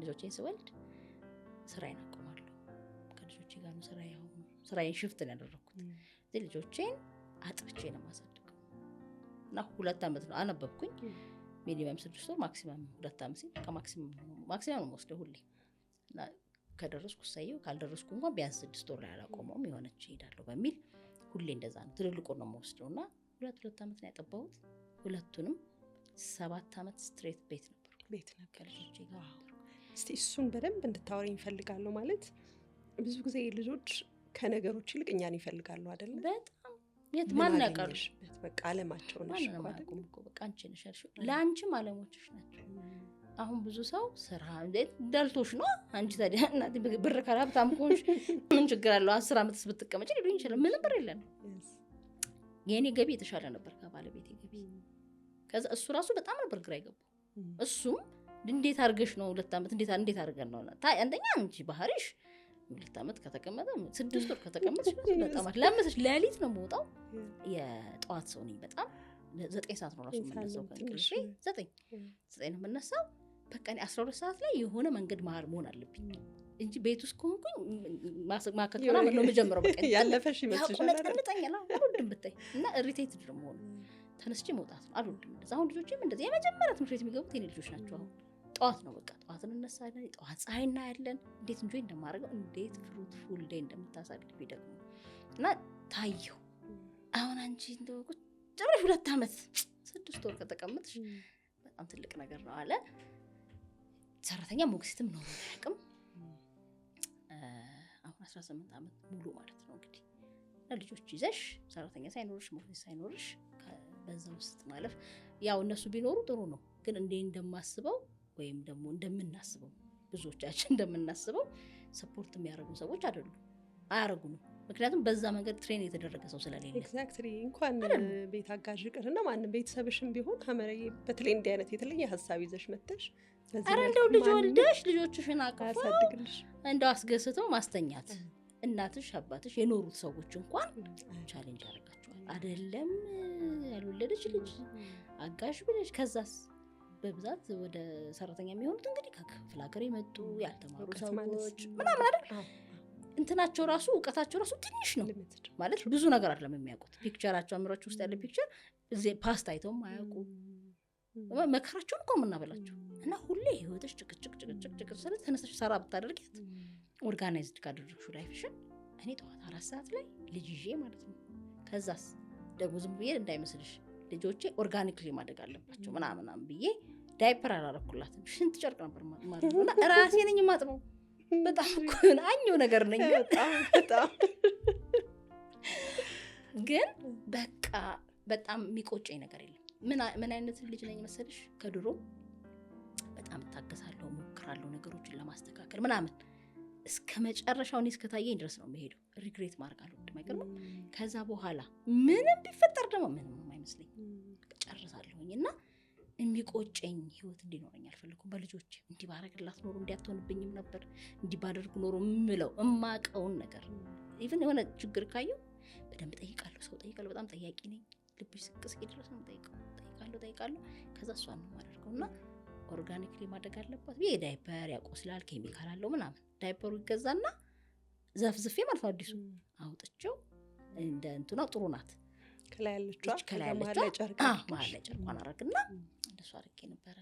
ልጆቼን ስወልድ ስራዬን አቆማለሁ ከልጆቼ ጋር ነው ስራዬን ሽፍት ነው ያደረኩት እዚህ ልጆቼን አጥብቼ ነው ማሳደገው እና 2 አመት ነው አነበብኩኝ ሚኒመም 6 ወር ማክሲመም 2 አመት ሲል ማክሲመም ነው ወስደው ሁሌ እና ከደረስኩ ሳይው ካልደረስኩ እንኳን ቢያንስ 6 ወር ላይ አላቆመውም የሆነች ሄዳለሁ በሚል ሁሌ እንደዛ ነው ትልልቁ ነው ወስደውና 2 አመት ነው ያጠባሁት ሁለቱንም 7 አመት ስትሬት ቤት ነበር ልጆቼ ጋር እስቲ እሱን በደንብ እንድታወሪ እንፈልጋለሁ ማለት ብዙ ጊዜ ልጆች ከነገሮች ይልቅ እኛን ይፈልጋሉ አይደል በጣም ማን ያቀርሽ በቃ አለማቸው ነሽ እኮ በቃ አንቺ ነሽ ለአንቺም አለሞችሽ ናቸው አሁን ብዙ ሰው ስራ እንዴት ዳልቶሽ ነው አንቺ ታዲያ እናት ብር ካላብታም ኮንሽ ምን ችግር አለው 10 አመትስ ብትቀመጪ ሊሆን ይችላል ምንም ብር የለም የኔ ገቢ የተሻለ ነበር ከባለቤቴ ገቢ ከዛ እሱ ራሱ በጣም ነበር ግራ ይገባው እሱም እንዴት አርገሽ ነው 2 አመት እንዴት አርገን ነው አንደኛ አንቺ ባህሪሽ 2 አመት ከተቀመጠ 6 ወር ከተቀመጠ በጣም ለምንስ ለሊት ነው የምወጣው የጧት ሰው ነኝ በጣም 9 ሰዓት ነው ራሱ የምነሳው ከእንቅልፌ 9 ነው የምነሳው በቃ 12 ሰዓት ላይ የሆነ መንገድ መሆን አለብኝ እንጂ ቤት ውስጥ ከሆንኩኝ ማከከና ነው የምጀምረው በቃ ያለፈሽ ይመስልሻል ተነጠነጠኛላ አልወድም ብታይ እና ኢሪቴትድ ነው የምሆነው ተነስቼ መውጣት ነው አልወድም አሁን ልጆቼም እንደዚህ የመጀመሪያ ትምህርት ቤት የሚገቡት የኔ ልጆች ናቸው አሁን ጠዋት ነው በቃ ጠዋት እንነሳለን ጠዋት ፀሐይ እናያለን እንዴት እንጆይ እንደማደርገው እንዴት ፍሩትፉል ዴይ እንደምታሳልፍ ደግሞ እና ታየው አሁን አንቺ እንደው ጭራሽ 2 አመት 6 ወር ከተቀመጥሽ በጣም ትልቅ ነገር ነው አለ ሰራተኛ ሞግዚትም ነው ያቅም አሁን 18 አመት ሙሉ ማለት ነው እንግዲህ ለልጆች ይዘሽ ሰራተኛ ሳይኖርሽ ሞግዚት ሳይኖርሽ በዛ ውስጥ ማለፍ ያው እነሱ ቢኖሩ ጥሩ ነው ግን እንዴ እንደማስበው ወይም ደግሞ እንደምናስበው ብዙዎቻችን እንደምናስበው ሰፖርት የሚያደርጉ ሰዎች አይደሉም አያረጉም ምክንያቱም በዛ መንገድ ትሬን የተደረገ ሰው ስለሌለ ኤግዛክትሊ እንኳን ቤት አጋዥ ይቅርና ማንም ቤተሰብሽም ቢሆን ሐመረ በተለይ እንዲህ አይነት የተለየ ሀሳብ ይዘሽ መጥተሽ ኧረ እንደው ልጅ ወልደሽ ልጆችሽን አቅፋ ያሳድግልሽ እንደው አስገስተው ማስተኛት እናትሽ አባትሽ የኖሩት ሰዎች እንኳን ቻሌንጅ ያደርጋቸዋል አይደለም ያልወለደች ልጅ አጋዥ ብለሽ ከዛስ በብዛት ወደ ሰራተኛ የሚሆኑት እንግዲህ ከክፍለ ሀገር የመጡ ያልተማሩ ሰዎች ምናምን አይደል እንትናቸው ራሱ እውቀታቸው ራሱ ትንሽ ነው ማለት ብዙ ነገር አይደለም የሚያውቁት ፒክቸራቸው አምራቸው ውስጥ ያለ ፒክቸር ፓስት አይተውም አያውቁ መከራቸውን እኮ የምናበላቸው እና ሁሌ ህይወትሽ ጭቅጭቅ ስለዚህ ተነስተሽ ሰራ ብታደርጊያት ኦርጋናይዝድ ካደረግሽው ላይፍሽን እኔ ጠዋት 4 ሰዓት ላይ ልጅ ይዤ ማለት ነው ከዛስ ደግሞ ዝም ብዬ እንዳይመስልሽ ልጆቼ ኦርጋኒክሊ ማደግ አለባቸው ምናምን ብዬ ዳይፐር አላረኩላትም ሽንት ጨርቅ ነበር ማለት ነው እና ራሴ ነኝ የማጥበው በጣም አኘው ነገር ነኝ በጣም ግን በቃ በጣም የሚቆጨኝ ነገር የለም ምን አይነት ልጅ ነኝ መሰለሽ ከድሮ በጣም ታገሳለሁ ሞክራለሁ ነገሮችን ለማስተካከል ምናምን እስከ መጨረሻው እኔ እስከታየኝ ድረስ ነው የምሄደው ሪግሬት ማድረግ አልወድም አይገርም ከዛ በኋላ ምንም ቢፈጠር ደግሞ ምንም አይመስለኝ ጨርሳለሁኝ እና የሚቆጨኝ ህይወት እንዲኖረኝ አልፈልኩም በልጆች እንዲህ ባረግላት ኖሮ እንዲያትሆንብኝም ነበር እንዲህ ባደርጉ ኖሮ ምለው እማቀውን ነገር ኢቭን የሆነ ችግር ካየው በደንብ ጠይቃለሁ ሰው ጠይቃለሁ በጣም ጠያቂ ነኝ ልብሽ ስቅስቅ ድረስ ነው ጠይቃለሁ ከዛ እሷን ነው ማደርገውና ኦርጋኒክሊ ማደግ አለባት ዳይፐር ያቆስላል ኬሚካል አለው ምናምን ዳይፐሩ ይገዛና ዘፍዝፌ ማለት ነው አዲሱ አውጥቼው እንደ እንትኗ ጥሩ ናት ከላይ ያለችው መሀል ላይ ጨርቋን አረግና እንደሱ አድርጌ ነበረ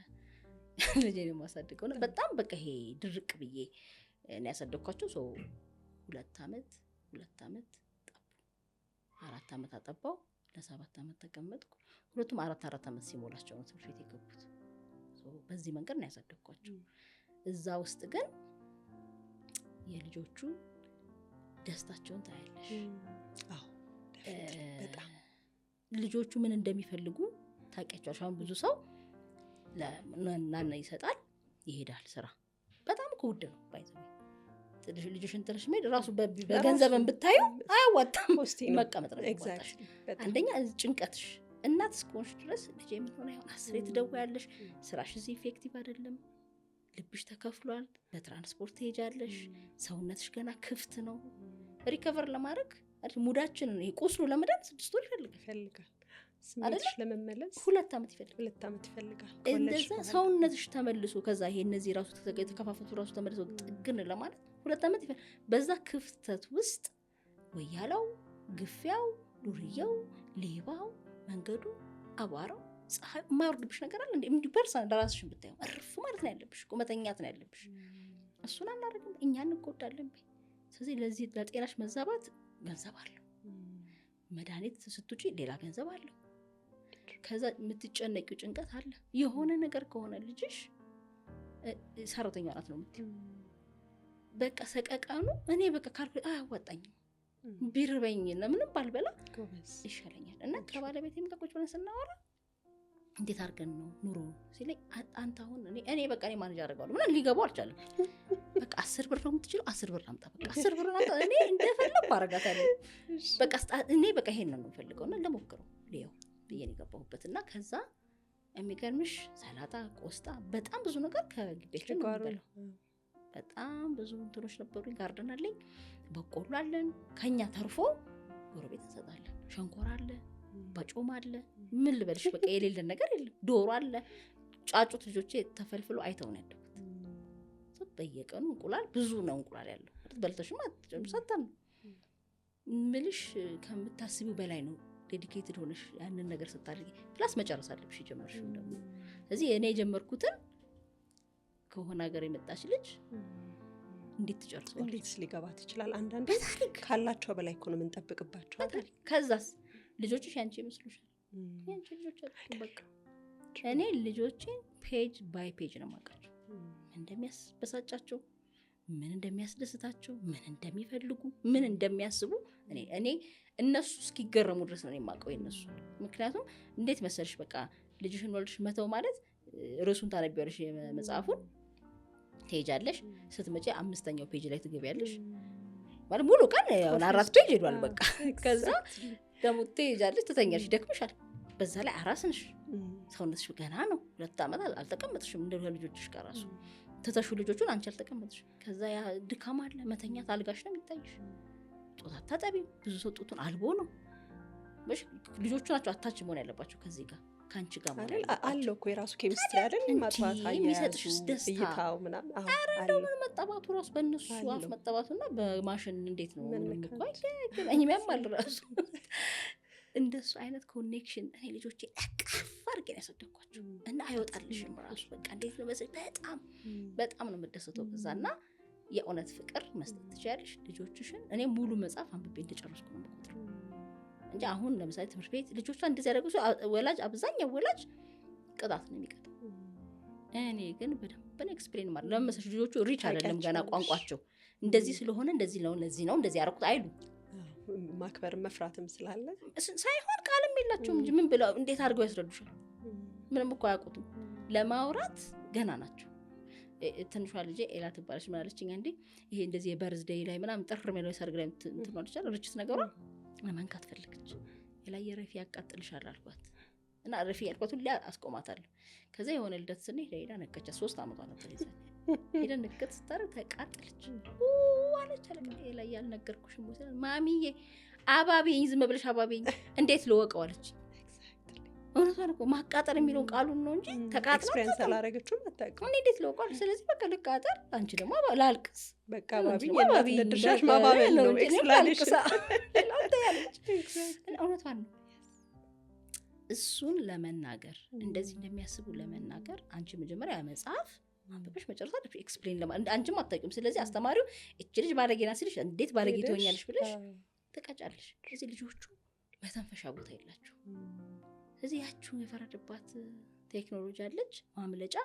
ልጄን የማሳድገው በጣም በቃ ይሄ ድርቅ ብዬ እኔ ያሳደግኳቸው ሰው 2 ዓመት ጠቡ 4 ዓመት አጠባው ለ7 ዓመት ተቀመጥኩ ሁለቱም 4 ዓመት ሲሞላቸው ነው ትምህርት ቤት የገቡት በዚህ መንገድ ነው ያሳደግኳቸው እዛ ውስጥ ግን የልጆቹ ደስታቸውን ታያለሽ በጣም ልጆቹ ምን እንደሚፈልጉ ታውቂያቸዋለሽ አሁን ብዙ ሰው ለናና ይሰጣል ይሄዳል ስራ በጣም ከውድ ነው ባይዘው ልጅሽን ትልሽ ሜድ ራሱ በገንዘብን ብታዩ አያዋጣም መቀመጥ ነው ኤግዛክትሊ አንደኛ ጭንቀትሽ እናት እስከሆንሽ ድረስ ልጅ የምትሆነ ይሆን 10 ትደውያለሽ ስራሽ እዚህ ኢፌክቲቭ አይደለም ልብሽ ተከፍሏል በትራንስፖርት ትሄጃለሽ ሰውነትሽ ገና ክፍት ነው ሪከቨር ለማድረግ ሙዳችንን ቁስሉ ለመዳን 6 ወር ይፈልጋል ስሜትሽ ለመመለስ 2 ዓመት ይፈልጋል እንደዛ ሰውነትሽ ተመልሶ ከዛ ይሄ እነዚህ ራሱ ተከፋፈቱ ራሱ ተመልሶ ጥግን ለማለት 2 ዓመት ይፈልጋል በዛ ክፍተት ውስጥ ወያላው ግፊያው ዱርያው ሌባው መንገዱ አቧራው ፀሐይ የማይወርድብሽ ነገር አለ እንዴ ፐርሰናል ለራስሽን ብታየው እርፍ ማለት ነው ያለብሽ ቁመተኛት ነው ያለብሽ እሱን አናደርግም እኛ እንጎዳለን ስለዚህ ለዚህ ለጤናሽ መዛባት ገንዘብ አለው መድኃኒት ስትውጪ ሌላ ገንዘብ አለው ከዛ የምትጨነቂው ጭንቀት አለ የሆነ ነገር ከሆነ ልጅሽ ሰራተኛ ናት ነው የምትይው በቃ ሰቀቃኑ እኔ በቃ ካልኩ አያዋጣኝም ቢርበኝ ለምንም ባልበላ ይሻለኛል እና ከባለቤቴም ጋር ቁጭ ብለን ስናወራ እንዴት አድርገን ነው ኑሮ ሲለኝ አንተ አሁን እኔ በቃ እኔ ማኔጅ አደርጋለሁ ምናምን ሊገባው አልቻለም በቃ 10 ብር ነው የምትችለው 10 ብር አምጣ በቃ 10 ብር አምጣ እኔ እንደፈለኩ አደርጋታለሁ በቃ እኔ በቃ ይሄን ነው የምፈልገውና ለሞክረው ሊያው ብዬን የገባሁበትና ከዛ የሚገርምሽ ሰላጣ ቆስጣ በጣም ብዙ ነገር ከግቤችን ነው የምበለው በጣም ብዙ እንትኖች ነበሩኝ ጋርደን አለኝ በቆሎ አለን ከኛ ተርፎ ጎረቤት እንሰጣለን ሸንኮራ አለ ባጮማ አለ ምን ልበልሽ በቃ የሌለን ነገር የለም ዶሮ አለ ጫጩት ልጆቼ ተፈልፍሎ አይተው ነው ያደጉት በየቀኑ እንቁላል ብዙ ነው እንቁላል ያለው በልተሽማ ሰጣን ምልሽ ከምታስቢው በላይ ነው ዴዲኬትድ ሆነሽ ያንን ነገር ስታደርጊ ፕላስ መጨረስ አለብሽ ጀመርሽው ደግሞ ስለዚህ እኔ የጀመርኩትን ከሆነ ሀገር የመጣች ልጅ እንዴት ትጨርሰዋለች እንዴት ሊገባት ይችላል አንዳንዴ ካላቸው በላይ እኮ ነው የምንጠብቅባቸው አይደል ከዛስ ልጆችሽ ያንቺ ይመስሉሻል ያንቺ ልጆች በቃ እኔ ልጆቼን ፔጅ ባይ ፔጅ ነው የማውቃቸው እንደሚያስበሳጫቸው ምን እንደሚያስደስታቸው ምን እንደሚፈልጉ ምን እንደሚያስቡ እኔ እነሱ እስኪገረሙ ድረስ ነው የማውቀው የነሱ ምክንያቱም እንዴት መሰልሽ በቃ ልጅሽን ወልድሽ መተው ማለት ርዕሱን ታነቢያለሽ የመጽሐፉን ትሄጃለሽ ስትመጪ 5ኛው ፔጅ ላይ ትገቢያለሽ ማለት ሙሉ ቀን 4 ፔጅ ሄዷል በቃ። ከዛ ደግሞ ትሄጃለሽ ትተኛለሽ ይደክምሻል። በዛ ላይ አራስ ነሽ ሰውነትሽ ገና ነው 2 ዓመት አልተቀመጥሽም እንደ ልጆችሽ ጋር ራሱ ተተሹ ልጆቹን አንቺ አልተቀመጥሽም። ከዛ ያ ድካም አለ መተኛት አልጋሽ ነው የሚታይሽ። ጡት አታጠቢ ብዙ ሰው ጡቱን አልቦ ነው በሽ ልጆቹ ናቸው አታች መሆን ያለባቸው ከዚህ ጋር ካንቺ ጋር ማለት አለው እኮ የራሱ ኬሚስትሪ አይደል ማጥፋት የሚሰጥሽ ደስታ ይታው ምናምን አለው ምን መጣባቱ ራሱ በእነሱ አፍ መጣባቱና በማሽን እንዴት ነው ምንም ቆይ እኛም አለ ራሱ እንደሱ አይነት ኮኔክሽን እኔ ልጆቼ አቀፍ አድርገን ያሳደግኳቸው እና አይወጣልሽም ራሱ በቃ እንዴት ነው በጣም ነው የምደሰተው በዛና የእውነት ፍቅር መስጠት ትችያለሽ ልጆችሽን። እኔ ሙሉ መጽሐፍ አንብቤ እንደጨረስኩ ነው የምቆጥረው እንጂ አሁን ለምሳሌ ትምህርት ቤት ልጆቿ እንደዚህ ያደርጉ ወላጅ አብዛኛው ወላጅ ቅጣት ነው የሚቀጣው። እኔ ግን በደንብ ኤክስፕሌን ማለት ለምሳሌ ልጆቹ ሪች አይደለም ገና ቋንቋቸው እንደዚህ ስለሆነ እንደዚህ ነው ለዚህ ነው እንደዚህ ያደርጉት አይሉ ማክበር መፍራትም ስላለ ሳይሆን ቃልም የላቸውም እንጂ ምን ብለው እንዴት አድርገው ያስረዱሻል? ምንም እኮ አያውቁትም። ለማውራት ገና ናቸው። ትንሿ ልጄ ኤላ ትባለች ማለችኝ እንዴ ይሄ እንደዚህ የበርዝዴይ ላይ ምናምን ጥር ነው ሰርግ ላይ እንትኖልቻ ርችት ነገሯ ለማንካት ፈልገች። ኤላ የረፊ ያቃጥልሻል አልኳት እና ረፊ ያልኳት ሁሉ አስቆማታለሁ። ከዛ የሆነ ልደት ስንሄድ ሄዳ ነከቻ 3 ዓመቷ ነበር ይዘ ሄዳ ነከት ስታረግ ተቃጠለች። ዋለች አለቀ ኤላ ያልነገርኩሽም ወሰለ ማሚዬ አባቢኝ ዝም ብለሽ አባቢኝ እንዴት ልወቀው አለች። እውነቷን እኮ ማቃጠል የሚለውን ቃሉን ነው እንጂ ተቃጥላ ኤክስፒሪየንስ አላረገችው አታውቅም። እኔ እንዴት ልወቀው ስለዚህ በቃ ልቃጠል አንቺ ደግሞ ላልቅስ በቃ አባቢኝ ለድርሻሽ ማባበል ነው ኤክስፕላኔሽን ያለች እውነቷን ነው። እሱን ለመናገር እንደዚህ እንደሚያስቡ ለመናገር አንቺ መጀመሪያ መጽሐፍ አንብበሽ መጨረሻ ኤክስፕሌን ለማለት አንቺም አታውቂም። ስለዚህ አስተማሪው እቺ ልጅ ባለጌና ሲልሽ እንዴት ባለጌ ትሆኛለሽ ብለሽ ተቀጫለሽ። ስለዚህ ልጆቹ መተንፈሻ ቦታ የላቸው። ስለዚህ ያቺው የፈረደባት ቴክኖሎጂ አለች ማምለጫ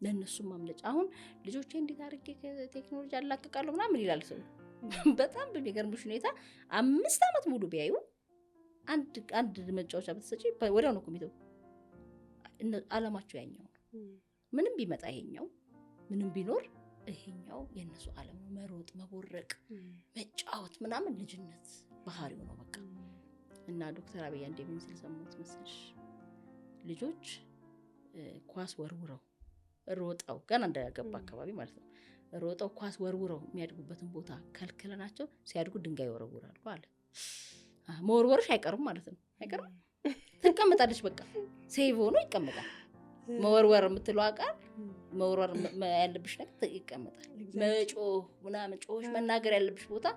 ለነሱም ማምለጫ። አሁን ልጆቼ እንዴት አድርጌ ቴክኖሎጂ አላቀቃለሁ ምናምን ይላል ሰው። በጣም በሚገርምሽ ሁኔታ 5 ዓመት ሙሉ ቢያዩ አንድ መጫወቻ በተሰጪ ወዲያው ነው ኮሚቴው ዓለማቸው ያኛው ምንም ቢመጣ ይሄኛው ምንም ቢኖር ይሄኛው የነሱ ዓለም ነው። መሮጥ መቦረቅ መጫወት ምናምን ልጅነት ባህሪው ነው በቃ። እና ዶክተር አብይ አንዴምን ስለሰሙት መሰለሽ ልጆች ኳስ ወርውረው ሮጣው ገና እንደገባ አካባቢ ማለት ነው ሮጣው ኳስ ወርውረው የሚያድጉበትን ቦታ ከልክለናቸው ሲያድጉ ድንጋይ ወረውራሉ አለ። መወርወርሽ አይቀርም ማለት ነው አይቀርም ተቀመጣለች በቃ ሴቭ ሆኖ ይቀመጣል። መወርወር የምትለው አቃል መወርወር ያለብሽ ነገር ይቀመጣል። መጮህ ምናምን ጮህሽ መናገር ያለብሽ ቦታ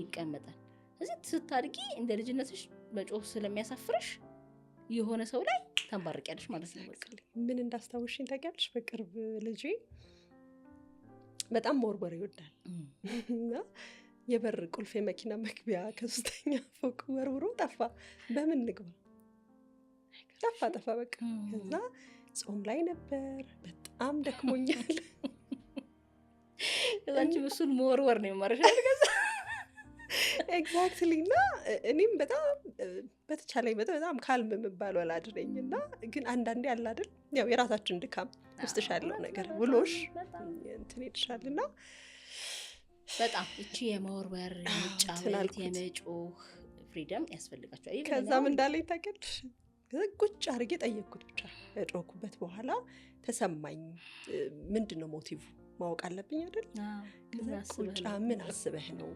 ይቀመጣል። እዚህ ስታድጊ እንደ ልጅነትሽ መጮህ ስለሚያሳፍርሽ የሆነ ሰው ላይ ተንባርቂያለሽ ማለት ነው። በቃ ምን እንዳስታውሽኝ ታውቂያለሽ? በቅርብ ልጄ በጣም መወርወር ይወዳል እና የበር ቁልፍ የመኪና መግቢያ ከ3ኛ ፎቅ ወርውሮ ጠፋ። በምን ንግባ ጠፋ በቃ። ከዛ ጾም ላይ ነበር በጣም ደክሞኛል። አንቺ እሱን መወርወር ነው የማረሻል ከዛ ኤግዛክትሊ። እና እኔም በጣም በተቻለኝ በጣም ካልም የምባል ወላጅ ነኝ እና ግን አንዳንዴ አለ አይደል ያው የራሳችን ድካም ውስጥሽ ያለው ነገር ብሎሽ እንትን ይልሻልና በጣም እቺ የመወርወር የመጫወት የመጮህ ፍሪደም ያስፈልጋቸዋል። ከዛም እንዳለኝ ታውቂያለሽ ቁጭ አድርጌ ጠየቅኩት ብቻ ጮኩበት በኋላ ተሰማኝ። ምንድነው ሞቲቭ ማወቅ አለብኝ አይደል? ቁጭ ምን አስበህ ነው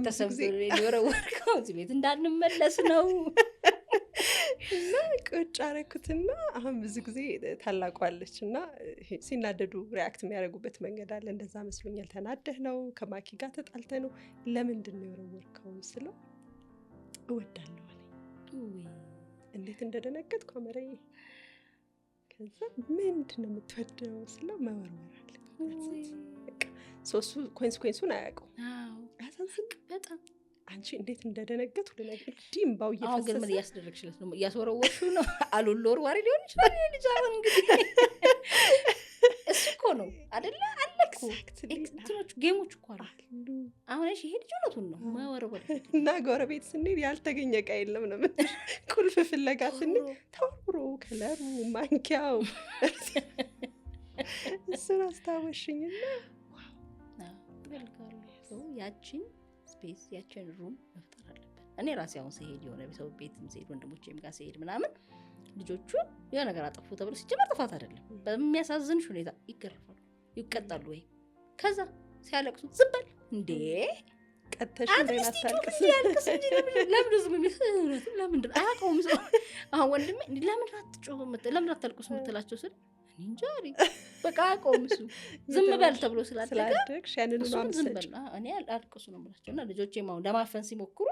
ተሰብስበ ሊወረወርከው እዚህ ቤት እንዳንመለስ ነው እና ቁጭ አደረኩትና አሁን ብዙ ጊዜ ታላቋለች እና ሲናደዱ ሪአክት የሚያደርጉበት መንገድ አለ። እንደዛ መስሎኛል ተናደህ ነው ከማኪ ጋር ተጣልተህ ነው ለምንድን ነው የወረወርከው ስለው እወዳለሁ አለኝ። እንዴት እንደደነገጥኩ አመረኝ። ከዛ ምንድን ነው የምትወደው ስለው መወርወር አለ። ሶሱ ኮንሲኩዌንሱን አያውቀው። አሳዝን በጣም አንቺ እንዴት እንደደነገጥኩ ልነግርሽ ዲምባው እየፈሰሰ። አሁን ግን ምን እያስደረግሽለት ነው? እያስወረወርሽው ነው? አሉሎር ዋሪ ሊሆን ይችላል ልጅ አሁን እንግዲህ እሱ እኮ ነው አይደለ? አለኩ እንትኖች ጌሞች እኮ አሉ። አሁን እሺ ይሄ ልጅ እውነቱን ነው መወርወር እና ጎረቤት ስንሄድ ያልተገኘ ዕቃ የለም ነው ቁልፍ ፍለጋ ስንሄድ ተወርውሮ ከለሩ ማንኪያው እሱን አስታወሽኝና ያችን ስፔስ ያችን ሩም መፍጠር አለብን። እኔ ራሴ አሁን ስሄድ የሆነ ሰው ቤትም ስሄድ ወንድሞቼም ጋር ስሄድ ምናምን ልጆቹ የሆነ ነገር አጠፉ ተብሎ ሲጀመር ጥፋት አይደለም በሚያሳዝንሽ ሁኔታ ይገርፋሉ፣ ይቀጣሉ። ወይ ከዛ ሲያለቅሱ ዝም በል እንዴ ቀጥተሽ እንደናታልቅስ ያልቅስ እንጂ ለምን ዝም የሚሉት ለምንድን አያውቀውም ሰው። አሁን ወንድሜ ለምን አትጮህ ለምን አታልቅሱ የምትላቸው ስል እንጃሪ በቃ አያውቀውም እሱ ዝም በል ተብሎ ስላደግሽ ያንን ነው ዝም በል እኔ አልቅሱ ነው የምላቸው። እና ልጆቼም አሁን ለማፈን ሲሞክሩ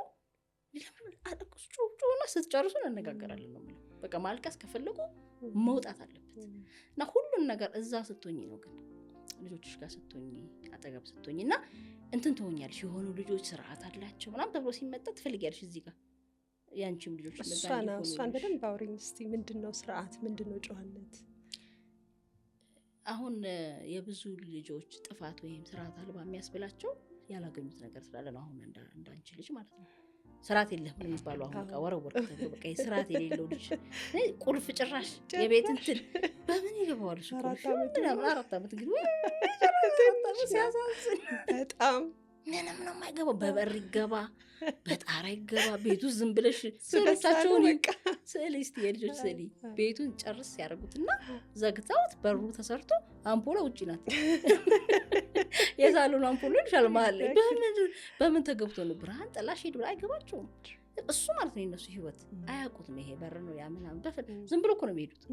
ለምን አልቅሱ ጮህና ስትጨርሱ እንነጋገራለን ነው የምለው። በቃ ማልቀስ ከፈለጉ መውጣት አለበት። እና ሁሉን ነገር እዛ ስትሆኚ ነው ግን ልጆችሽ ጋር ስትሆኚ አጠገብ ስትሆኚ እና እንትን ትሆኛለሽ። የሆኑ ልጆች ስርዓት አላቸው ምናምን ተብሎ ሲመጣ ትፈልጊያለሽ እዚህ ጋር ያንቺም ልጆች እሷን በደንብ አውሪኝ እስቲ። ምንድነው ስርዓት? ምንድነው ጨዋነት? አሁን የብዙ ልጆች ጥፋት ወይም ስርዓት አልባ የሚያስብላቸው ያላገኙት ነገር ስላለ ነው። አሁን እንዳንቺ ልጅ ማለት ነው ስርዓት የለም የሚባለው አሁን በቃ ወረወር ተብሎ በቃ ስርዓት የሌለው ልጅ ቁልፍ ጭራሽ የቤት እንትን በምን ይገባዋል እሱ ቁልፍ ምናምን 4 ዓመት እንግዲህ ሲያሳዝን በጣም ምንም ነው የማይገባው። በበር ይገባ በጣራ ይገባ ቤቱ ዝም ብለሽ ስልቻቸውን ስዕል እስቲ የልጆች ስዕል ቤቱን ጨርስ ያደርጉትና ዘግተውት በሩ ተሰርቶ አምፖላ ውጪ ናት። የሳሎን አምፖላ ይሻል ማለት በምን ተገብቶ ነው ብርሃን ጥላሽ ሄድ ብላ አይገባቸውም። እሱ ማለት ነው የነሱ ህይወት አያውቁትም። ይሄ በር ነው ያ ምናምን በፈል ዝም ብሎ እኮ ነው የሚሄዱት።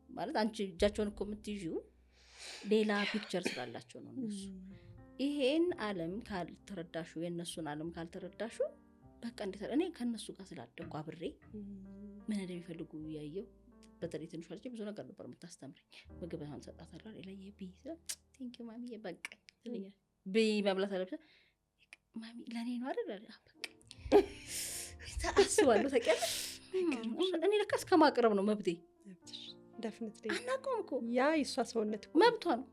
ማለት አንቺ እጃቸውን እኮ የምትይዢው ሌላ ፒክቸር ስላላቸው ነው እነሱ። ይሄን ዓለም ካልተረዳሹ የነሱን ዓለም ካልተረዳሹ በቃ እንዴት እኔ ከነሱ ጋር ስላደኩ አብሬ ምን እንደሚፈልጉ ያየው። በተለይ ትንሿ ልጅ ብዙ ነገር ነበር የምታስተምረኝ። ምግብ አሁን ሰጣታለሁ ሌላ የቢ ቴንክ ዩ ማሚ በቃ ስለኛ ቢ መብላት አለብሽ ማሚ ለኔ ነው አይደል በቃ ታስባለሁ ታውቂያለሽ። እኔ ለካ እስከማቅረብ ነው መብቴ። ዴፊኒትሊ አናውቀውም እኮ ያ የእሷ ሰውነት መብቷ ነው።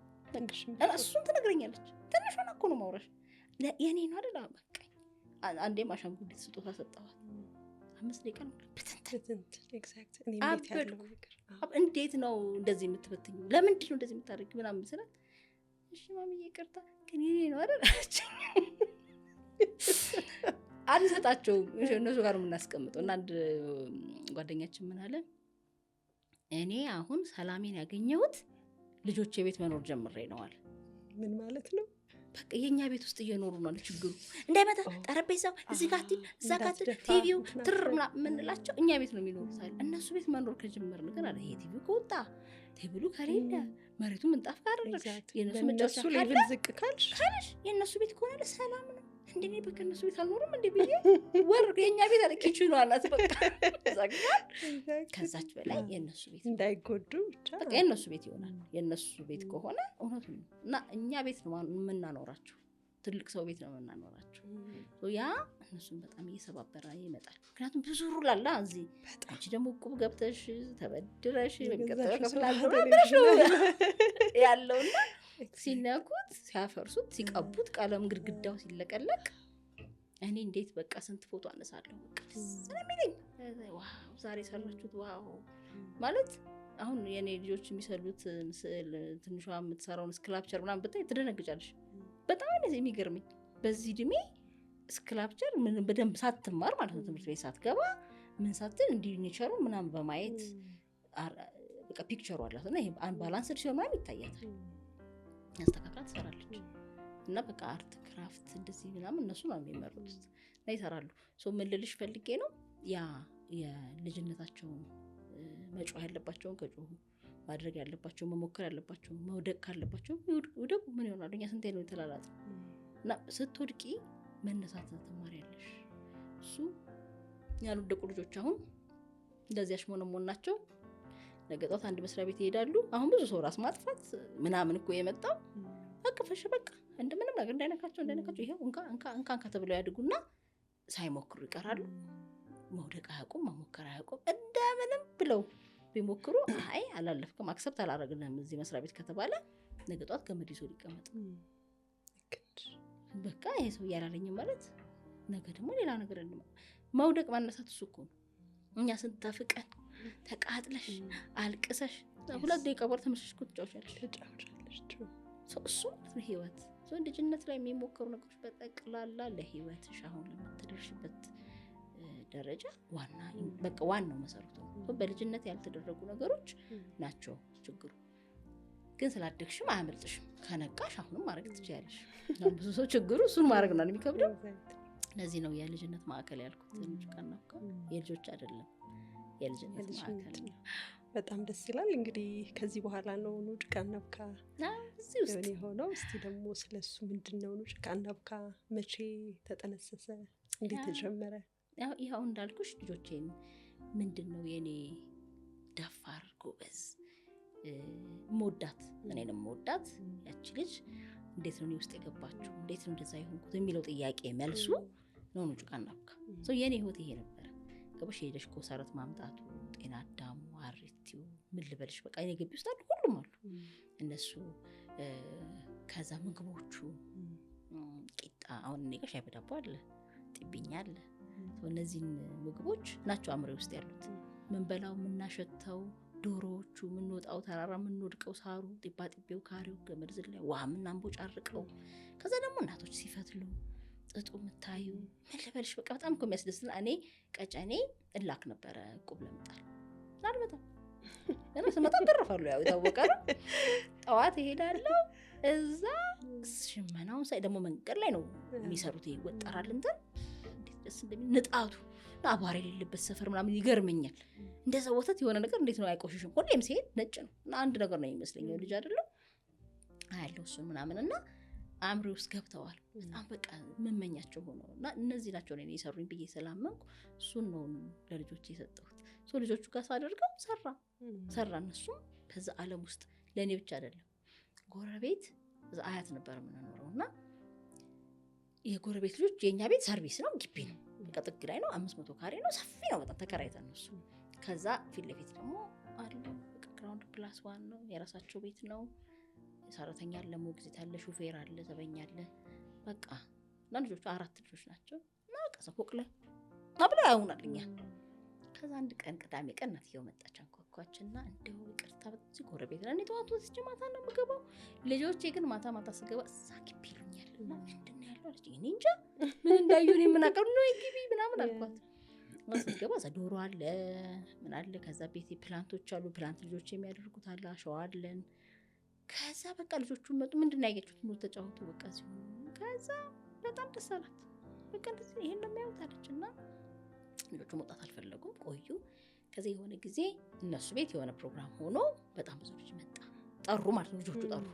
እሱን ትነግረኛለች። ትንሿን እኮ ነው ማውራሽ የኔ ነው አይደል በቃ። አንዴ አሻንጉሊት ስጦታ ሰጠኋት 5 ደቂቃ ነው በትንት ኤግዛክት። እንዴት ነው እንደዚህ የምትበትኙ? ለምንድን ነው እንደዚህ የምታደርጊው ምናምን ስላት እሺ ማሚዬ ይቅርታ ግን የኔ ነው አይደል አለችኝ። አልሰጣቸውም እነሱ ጋር የምናስቀምጠው። እና አንድ ጓደኛችን ምን አለ እኔ አሁን ሰላሜን ያገኘሁት ልጆቼ ቤት መኖር ጀምሬ ነው አለ። ምን ማለት ነው? በቃ የኛ ቤት ውስጥ እየኖሩ ነው ችግሩ እንዳይመጣ ጠረጴዛው እዚህ ጋር እዛ ጋር ቲቪው ትር ምንላቸው እኛ ቤት ነው የሚኖሩት አለ። እነሱ ቤት መኖር ከጀመርን ግን አለ ይሄ ቲቪው ከወጣ ቴብሉ ከሌለ መሬቱ ምንጣፍ ጋር አደረግሽ የነሱ መጫወቻ ሌቭል ዝቅ ካልሽ የነሱ ቤት ከሆነ ሰላም ነው። እንደኔ በቃ እነሱ ቤት አልኖርም እንዴ ብዬ ወርቅ የኛ ቤት አለ ኪችኑ አላት በቃ ዘግቷል። ከዛች በላይ የነሱ ቤት እንዳይጎዱ ብቻ በቃ የነሱ ቤት ይሆናል። የነሱ ቤት ከሆነ እውነቱን ነው። እና እኛ ቤት ነው የምናኖራቸው፣ ትልቅ ሰው ቤት ነው የምናኖራቸው። ያ እነሱን በጣም እየሰባበረ ይመጣል። ምክንያቱም ብዙ ሩል አለ እዚህ። አንቺ ደግሞ ቁብ ገብተሽ ተበድረሽ ያለውና ሲነኩት ሲያፈርሱት ሲቀቡት ቀለም ግድግዳው ሲለቀለቅ እኔ እንዴት በቃ ስንት ፎቶ አነሳለሁ በቃ ስለሚለኝ ዋው ዛሬ ሰራችሁት ዋው ማለት። አሁን የኔ ልጆች የሚሰሉት ስዕል ትንሿ የምትሰራውን ስክላፕቸር ምናምን ብታይ ትደነግጫለሽ። በጣም ነው የሚገርመኝ። በዚህ እድሜ ስክላፕቸር ምን በደንብ ሳትማር ማለት ነው ትምህርት ቤት ሳትገባ ምን ሳትል እንዲህ ኔቸሩ ምናምን በማየት በቃ ፒክቸሩ አላት እና ይሄ አንባላንስድ ሲሆን ምናምን ይታያታል። ያስተካክላ ትሰራለች። እና በቃ አርት ክራፍት እንደዚህ ምናምን እነሱ ነው የሚመሩት እና ይሰራሉ። ምን ልልሽ ፈልጌ ነው ያ የልጅነታቸውን መጮህ ያለባቸውን ከጮሁ ማድረግ ያለባቸውን መሞከር ያለባቸውን መውደቅ ካለባቸው ይውደቁ። ምን ይሆናሉ? እኛ ስንቴ ነው የተላላት እና ስትወድቂ መነሳት ትማሪያለሽ። እሱ ያልወደቁ ልጆች አሁን እንደዚህ አሽሞነሞን ናቸው። ነገ ጧት አንድ መስሪያ ቤት ይሄዳሉ። አሁን ብዙ ሰው ራስ ማጥፋት ምናምን እኮ የመጣው አቅፈሽ በቃ እንደምንም ነገር እንዳይነካቸው ይሄው እንካ ተብለው ያድጉና ሳይሞክሩ ይቀራሉ። መውደቅ አያውቁም፣ መሞከር አያውቁም። እንደምንም ብለው ቢሞክሩ አይ አላለፍክም አክሰፕት አላረግልህም እዚህ መስሪያ ቤት ከተባለ ነገ ጧት ገመድ ይዞ ሊቀመጥ በቃ ይሄ ሰው ያላለኝም ማለት ነገ ደግሞ ሌላ ነገር መውደቅ ማነሳት እሱ እኮ ነው። እኛ ስንታፍቀን ተቃጥለሽ አልቅሰሽ 2 ደቂቃ በኋላ ተመልሰሽ ትጫወቻለሽ። እሱ ህይወት ልጅነት ላይ የሚሞከሩ ነገሮች በጠቅላላ ለህይወትሽ አሁን ለምትደርሽበት ደረጃ ዋናው መሰረቱ ነው። በልጅነት ያልተደረጉ ነገሮች ናቸው ችግሩ። ግን ስላደግሽም አያመልጥሽም። ከነቃሽ አሁንም ማድረግ ትችያለሽ። ብዙ ሰው ችግሩ እሱን ማድረግ ነው የሚከብደው። ለዚህ ነው የልጅነት ማዕከል ያልኩት። ኑጭቃና አብካ የልጆች አይደለም፣ የልጅነት ማዕከል ነው። በጣም ደስ ይላል። እንግዲህ ከዚህ በኋላ ነው ኑጭቃና አብካ እዚህ ውስጥ የሆነው። እስቲ ደግሞ ስለሱ ምንድነው ኑጭቃና አብካ? መቼ ተጠነሰሰ? እንዴት ተጀመረ? ያው እንዳልኩሽ ልጆቼን ምንድነው የኔ ደፋር ጎበዝ ሞዳት እኔንም ሞዳት ያቺ ልጅ እንዴት ነው ውስጥ የገባችው እንዴት ነው እንደዛ ይሆንኩት የሚለው ጥያቄ መልሱ ነው ኑጭቃና አብካ። የኔ ህይወት ይሄ ነበር። ገባሽ? ሄደሽ ኮሰረት ማምጣቱ፣ ጤና አዳሙ፣ አሪቲው ምን ልበልሽ በቃ እኔ ግቢ ውስጥ አሉ፣ ሁሉም አሉ እነሱ። ከዛ ምግቦቹ ቂጣ፣ አሁን እኔ ጋር ሻይ በዳቦ አለ፣ ጥብኛ አለ። እነዚህን ምግቦች ናቸው አምሬ ውስጥ ያሉት። ምን በላው ምናሸተው ዶሮዎቹ ምንወጣው ተራራ ምንወድቀው ሳሩ ጢባ ጢቤው ካሪው ገመድ ዝላይ ውሃ ምናምቦ ጫርቀው ከዛ ደግሞ እናቶች ሲፈትሉ ጥጡ ምታዩ ምን ልበልሽ በቃ በጣም እኮ የሚያስደስትና እኔ ቀጨኔ እላክ ነበረ ቁብ ለምጣል አልመጣም እና ስመጣ ተረፋሉ። ያው የታወቀ ነው። ጠዋት እሄዳለሁ እዛ ሽመናውን ሳይ ደግሞ መንገድ ላይ ነው የሚሰሩት ይወጣራል እንትን እንዴት ደስ እንደሚል ንጣቱ አባሪ የሌለበት ሰፈር ምናምን ይገርመኛል። እንደዛ ወተት የሆነ ነገር እንዴት ነው አይቆሽሽም? ሁሌም ሲሄድ ነጭ ነው እና አንድ ነገር ነው የሚመስለኝ ልጅ አይደለም አያለው እሱን ምናምንና አምሬ ውስጥ ገብተዋል። በጣም በቃ መመኛቸው ሆነው እና እነዚህ ናቸው እኔ የሰሩኝ ብዬ ስላመንኩ እሱን ነው ለልጆቼ የሰጠሁት። ልጆቹ ጋር ሳደርገው ሰራ እነሱም በዛ ዓለም ውስጥ ለእኔ ብቻ አይደለም። ጎረቤት እዛ አያት ነበር የምንኖረውና የጎረቤት ልጆች የኛ ቤት ሰርቪስ ነው፣ ግቢ ነው፣ በቃ ጥግ ላይ ነው፣ 500 ካሬ ነው፣ ሰፊ ነው በጣም ተከራይተን ነው እሱ። ከዛ ፊት ለፊት ደግሞ አለ በቃ ግራውንድ ፕላስ 1 ነው፣ የራሳቸው ቤት ነው። ሰራተኛ አለ፣ ሞግዚት አለ፣ ሹፌር አለ፣ ዘበኛ አለ። በቃ ልጆቹ 4 ልጆች ናቸው እና በቃ ፎቅ ላይ አብላ ያውናልኛ። ከዛ አንድ ቀን ቅዳሜ ቀን እናትየው መጣች አንኳኳችና እንደው ይቅርታ በዚህ ጎረቤት ነን ጠዋት ወስጄ ማታ ነው የምገባው፣ ልጆቼ ግን ማታ ስገባ እዛ ግቢ ይሉኛል እና ምንድን ነው ያለው አለች። እኔ እንጃ ምን እንዳዩ እኔ ምን አውቃለሁ ነው ግቢ ምናምን አልኳት። ስገባ እዛ ዶሮ አለ ምን አለ፣ ከዛ ቤት ፕላንቶች አሉ፣ ፕላንት ልጆች የሚያደርጉት አለ፣ አሸዋ አለን። ከዛ በቃ ልጆቹ መጡ። ምንድን ነው ያያችሁት? ሙሉ ተጫወቱ በቃ ሲሆን ከዛ በጣም ደስ አላት። በቃ እንደዚህ ይሄን ነው የሚያዩት አለችና ልጆቹ መውጣት አልፈለጉም ቆዩ። ከዚህ የሆነ ጊዜ እነሱ ቤት የሆነ ፕሮግራም ሆኖ በጣም ብዙ ልጅ መጣ። ጠሩ ማለት ነው ልጆቹ ጠሩ።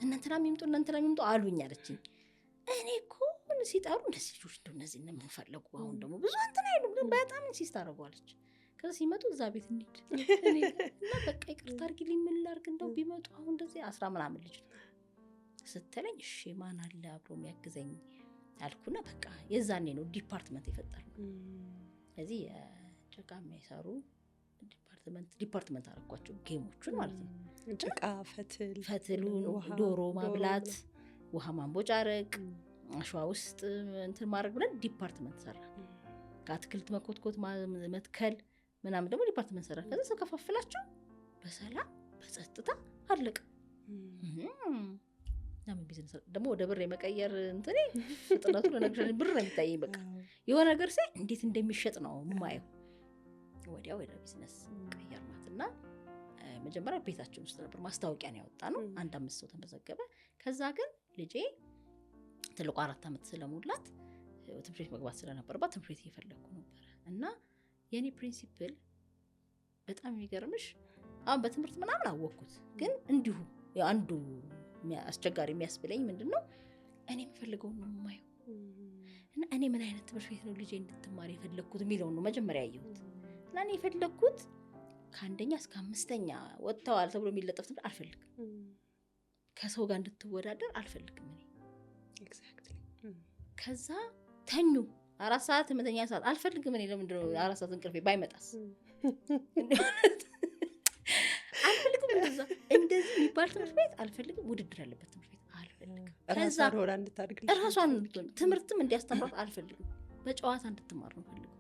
እናንተና የሚምጡ አሉኝ አለችኝ። እኔ እኮ ሲጠሩ እንደዚህ ልጆች እንደው እነዚህ ነው የምንፈልጉ አሁን ደግሞ ብዙ እንትን አይሉም በጣም ኢንሲስት አደረጓለች። ከዛ ሲመጡ እዛ ቤት እንሂድ እና በቃ ይቅርታ አድርጊልኝ ምን ላድርግ እንደው ቢመጡ አሁን እንደዚህ 10 ምናምን ልጅ ስትለኝ እሺ ማን አለ አብሮ የሚያግዘኝ አልኩና በቃ የዛኔ ነው ዲፓርትመንት የፈጠርነው። ስለዚህ ጭቃ የሚሰሩ ዲፓርትመንት አደረኳቸው ጌሞቹን ማለት ነው። ጭቃ ፈትሉን፣ ዶሮ ማብላት፣ ውሃ ማንቦጫረቅ፣ አሸዋ ውስጥ እንትን ማድረግ ብለን ዲፓርትመንት ሰራ። ከአትክልት መኮትኮት መትከል ምናምን ደግሞ ዲፓርትመንት ሰራ። ከዛ ስከፋፍላቸው በሰላም በጸጥታ አለቀ። ለምን ቢዝነስ ደግሞ ወደ ብር የመቀየር እንትኔ ፍጥነቱ ለነገር ብር ነው የሚታየኝ። በቃ የሆነ ነገር ሳይ እንዴት እንደሚሸጥ ነው የማየው። ወዲያው ወደ ቢዝነስ ቀየርናትና መጀመሪያ ቤታችን ውስጥ ነበር ማስታወቂያ ነው ያወጣነው። 5 ሰው ተመዘገበ። ከዛ ግን ልጄ ትልቁ 4 ዓመት ስለሞላት ትምህርት ቤት መግባት ስለነበረባት ትምህርት ቤት እየፈለኩ ነበር እና የኔ ፕሪንሲፕል በጣም የሚገርምሽ አሁን በትምህርት ምናምን አወቅኩት፣ ግን እንዲሁ አንዱ አስቸጋሪ የሚያስብለኝ ምንድነው እኔ የምፈልገው ነው የማየው እና እኔ ምን አይነት ትምህርት ቤት ነው ልጄ እንድትማር የፈለኩት የሚለው ነው መጀመሪያ ያየሁት። እና እኔ የፈለኩት ከአንደኛ እስከ 5ኛ ወጥተዋል ተብሎ የሚለጠፍ ትምህርት አልፈልግም። ከሰው ጋር እንድትወዳደር አልፈልግም እኔ ኤግዛክትሊ። ከዛ ተኙ 4 ሰዓት መተኛ ሰዓት አልፈልግም እኔ። ለምንድን ነው 4 ሰዓት እንቅልፌ ባይመጣስ አልፈልግም። እንደዚህ የሚባል ትምህርት ቤት አልፈልግም። ውድድር ያለበት ትምህርት ቤት አልፈልግም። ከዛ ራሷን ትምህርትም እንዲያስተምራት አልፈልግም። በጨዋታ እንድትማር ነው ፈልገው።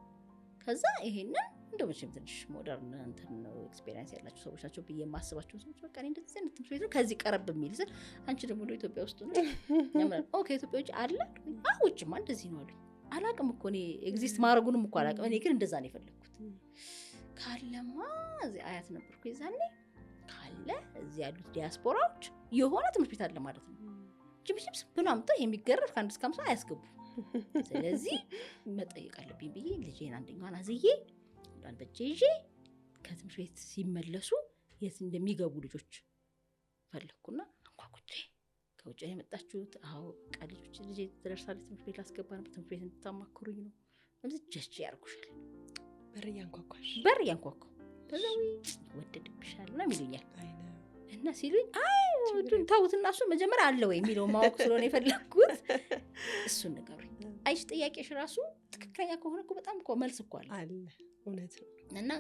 ከዛ ይሄንን እንደው መቼም ትንሽ ሞደርን እንትን ነው ኤክስፒሪየንስ ያላችሁ ሰዎች ናቸው ብዬ የማስባቸው ሰዎች በቃ እኔ እንደዚህ አይነት ትምህርት ቤት ነው ከዚህ ቀረብ የሚል ስል አንቺ ደግሞ ወደ ኢትዮጵያ ውስጥ ነው ኦኬ ኢትዮጵያ ውጭ አለ ውጭማ እንደዚህ ነው አሉኝ። አላቅም እኮ እኔ ኤግዚስት ማድረጉንም እኮ አላቅም። እኔ ግን እንደዛ ነው የፈለግኩት። ካለማ እዚህ አያት ነበርኩ የዛኔ ካለ እዚህ ያሉት ዲያስፖራዎች የሆነ ትምህርት ቤት አለ ማለት ነው። ጅምጅም ብሎ አምጥተው የሚገረፍ ከ1 እስከ 50 አያስገቡ። ስለዚህ መጠየቅ አለብኝ ብዬ ልጄን አንደኛዋን አዝዬ አንዷን በእጄ ይዤ ከትምህርት ቤት ሲመለሱ የት እንደሚገቡ ልጆች ፈለኩና አንኳኩቼ ከውጭ የመጣችሁት አዎ ቃልጆች ልጄ ትደርሳለች ትምህርት ቤት ላስገባ ነበር ትምህርት ቤት እንድታማክሩኝ ነው ማለት ጀስት ያርኩሻል በር ያንኳኳ ተዘዊ ወደድብሻል ነው የሚሉኛል እና ሲሉኝ አይ ታውትና እሱ መጀመሪያ አለ ወይ የሚለው ማወቅ ስለሆነ የፈለኩት እሱን ንገሩኝ። አይሽ ጥያቄሽ ራሱ ትክክለኛ ከሆነ እኮ በጣም እኮ መልስ እኮ አለ እውነት ነው። እና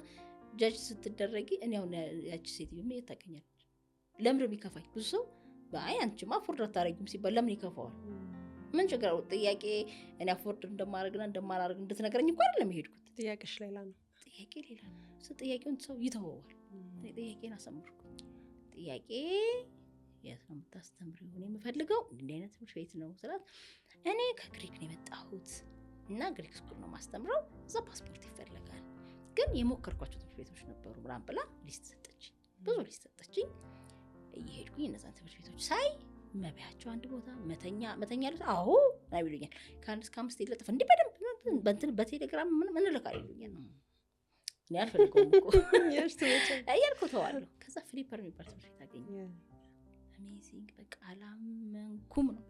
ጃጅ ስትደረጊ እኔ አሁን ያቺ ሴትዮ ምን ታገኛለች ለምን ቢከፋኝ ብዙ ሰው በአይ አንቺማ አፎርድ አታረጊም ሲባል ለምን ይከፋዋል? ምን ችግር አለው? ጥያቄ እኔ አፎርድ እንደማረግና እንደማላረግ እንድትነግረኝ እኮ አይደለም የሄድኩት። ጥያቄሽ ሌላ ነው፣ ጥያቄ ሌላ ነው። ጥያቄውን ሰው ይተወዋል። እኔ ጥያቄን አሰምርኩ። ጥያቄ የት ነው የምታስተምሪው? እኔ የምፈልገው እንዲህ አይነት ትምህርት ቤት ነው ስላት እኔ ከግሪክ ነው የመጣሁት እና ግሪክ ስኩል ነው ማስተምረው፣ እዛ ፓስፖርት ይፈልጋል ግን የሞከርኳቸው ትምህርት ቤቶች ነበሩ ምናምን ብላ ሊስት ሰጠችኝ። ብዙ ሊስት ሰጠችኝ። እየሄድኩኝ እነዛን ትምህርት ቤቶች ሳይ መብያቸው አንድ ቦታ መተኛ ያሉት አዎ ነው ይሉኛል። ከ1 እስከ 5 ይለጥፍ እንዲህ በደንብ በእንትን በቴሌግራም ምን ልካል ይሉኛል። እኔ አልፈልገውም እኮ እያልኩ ተዋለሁ። ከዛ ፍሊፐር የሚባል ትምህርት ቤት አገኘሁ። አሜዚንግ በቃ አላመንኩም ነው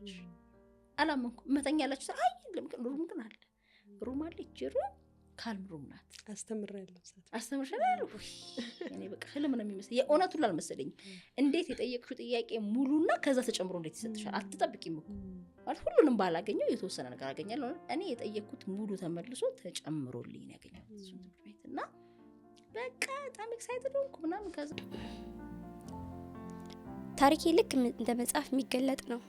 አላመንኩም። መተኛ ያላችሁ አይ ሩም ግን አለ ሩም አለ ይችሩ ካልም ሩም ናት። አስተምርሻለሁ እኔ በቃ ህልም ነው የሚመስለው። የእውነቱን አልመሰለኝም። እንዴት የጠየቅሽው ጥያቄ ሙሉና ከዛ ተጨምሮ እንዴት ይሰጥሻል? አትጠብቂም እኮ ማለት ሁሉንም ባላገኘው የተወሰነ ነገር አገኛለሁ። እኔ የጠየቅኩት ሙሉ ተመልሶ ተጨምሮልኝ ነው ያገኘሁት እሱን ትምህርት ቤት እና በቃ በጣም ኤክሳይትድ ሆንኩ ምናምን። ከዛ ታሪኬ ልክ እንደ መጽሐፍ የሚገለጥ ነው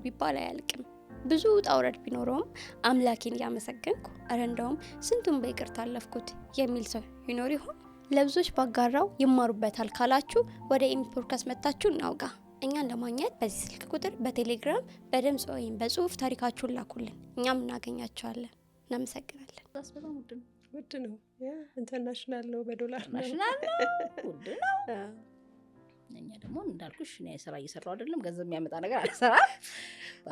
ቢባል አያልቅም። ብዙ ውጣ ውረድ ቢኖረውም አምላኬን እያመሰገንኩ አረ እንደውም ስንቱን በይቅርታ አለፍኩት የሚል ሰው ይኖር ይሆን? ለብዙዎች ባጋራው ይማሩበታል ካላችሁ ወደ ኤሚ ፖድካስት መጣችሁ እናውጋ። እኛን ለማግኘት በዚህ ስልክ ቁጥር በቴሌግራም በድምጽ ወይም በጽሁፍ ታሪካችሁን ላኩልን፣ እኛም እናገኛቸዋለን። እናመሰግናለን። በጣም ውድ ነው ኢንተርናሽናል ነው፣ በዶላር ነው፣ ውድ ነው። እኛ ደግሞ እንዳልኩሽ እኔ ስራ እየሰራው አይደለም፣ ገንዘብ የሚያመጣ ነገር አልሰራም።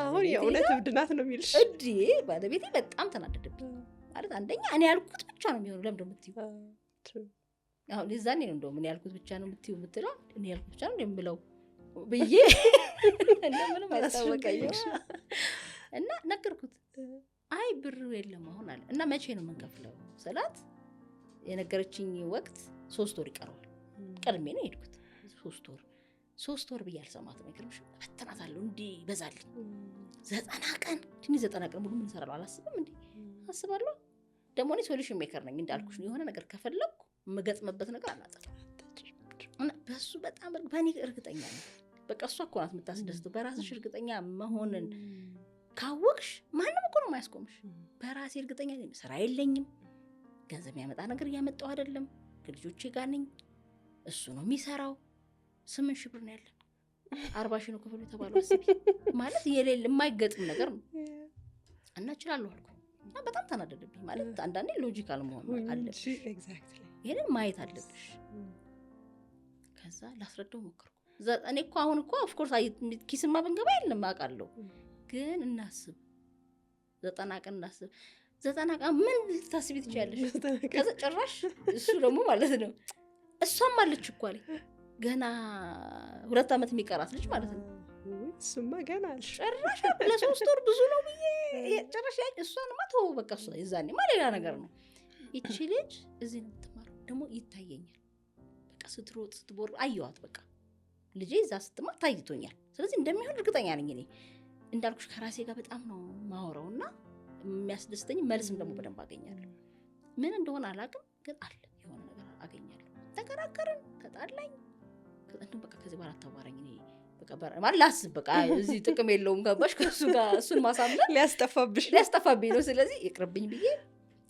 አሁን የእውነት እብድናት ነው የሚልሽ እዲ ባለቤቴ በጣም ተናደደብኝ። ማለት አንደኛ እኔ ያልኩት ብቻ ነው የሚሆነው። ለምን እንደምትይው አሁን የዛኔ ነው እንደውም እኔ ያልኩት ብቻ ነው የምትለው እኔ ያልኩት ብቻ ነው የምለው ብዬ እንደምንም አይታወቀኝም እና ነገርኩት። አይ ብር የለም አሁን አለ እና መቼ ነው የምንከፍለው ስላት የነገረችኝ ወቅት 3 ወር ይቀረዋል። ቀድሜ ነው የሄድኩት 3 ወር ብዬ አልሰማትም። አይገርምሽ? ፈተናታለሁ እንዲህ በዛልኝ 90 ቀን ትንሽ 90 ቀን ሙሉ ምን እሰራለሁ አላስብም እንዴ? አስባለሁ። ደግሞ እኔ ሶሉሽን ሜከር ነኝ እንዳልኩሽ ነው። የሆነ ነገር ከፈለኩ የምገጥምበት ነገር አላጣም እና በሱ በጣም በእኔ እርግጠኛ ነኝ። በቃ እሷ እኮ ናት የምታስደስተው። በራስሽ እርግጠኛ መሆንን ካወቅሽ ማንም እኮ ነው የማያስቆምሽ። በራሴ እርግጠኛ ነኝ። ስራ የለኝም፣ ገንዘብ ያመጣ ነገር እያመጣው አይደለም፣ ከልጆቼ ጋር ነኝ፣ እሱ ነው የሚሰራው። 8 ሺህ ብር ነው ያለን፣ 40 ሺህ ነው ክፍሉ የተባለው። አስቢ ማለት የሌለ የማይገጥም ነገር ነው እና እችላለሁ አልኩ እና በጣም ተናደደብኝ። ማለት አንዳንዴ ሎጂካል መሆን አለብሽ፣ ይሄንን ማየት አለብሽ። ከዛ ላስረዳው ሞከርኩ። እኔ እኮ አሁን እኮ ኦፍ ኮርስ ኪስማ ብንገባ የለም አውቃለሁ፣ ግን እናስብ 90 ቀን እናስብ። 90 ቀን ምን ልታስቢ ትችያለሽ? ከዛ ጭራሽ እሱ ደግሞ ማለት ነው እሷም አለች እኮ አለኝ ገና 2 ዓመት የሚቀራት ልጅ ማለት ነው። እሱማ ገና አልሽ ጭራሽ ለ3 ወር ብዙ ነው ብዬ ጭራሽ እሷንማ ተወው በቃ እሷ የዛኔማ ሌላ ነገር ነው። ይቺ ልጅ እዚህ ነው የምትማረው ደግሞ ይታየኛል። በቃ ስትሮጥ ስትቦር አየዋት። በቃ ልጄ እዛ ስትማር ታይቶኛል። ስለዚህ እንደሚሆን እርግጠኛ ነኝ። እኔ እንዳልኩሽ ከራሴ ጋር በጣም ነው ማወራውና የሚያስደስተኝ መልስም ደግሞ በደንብ አገኛለሁ። ምን እንደሆነ አላውቅም፣ ግን አለ የሆነ ነገር አገኛለሁ። ተከራከርን፣ ተጣላኝ። ከዛም በቃ ከዚህ በኋላ አታዋራኝ እኔ በቃ ማለት ላስብ በቃ እዚህ ጥቅም የለውም ገባሽ? ከሱ ጋር እሱን ማሳመን ሊያስጠፋብኝ ነው። ስለዚህ ይቅርብኝ ብዬ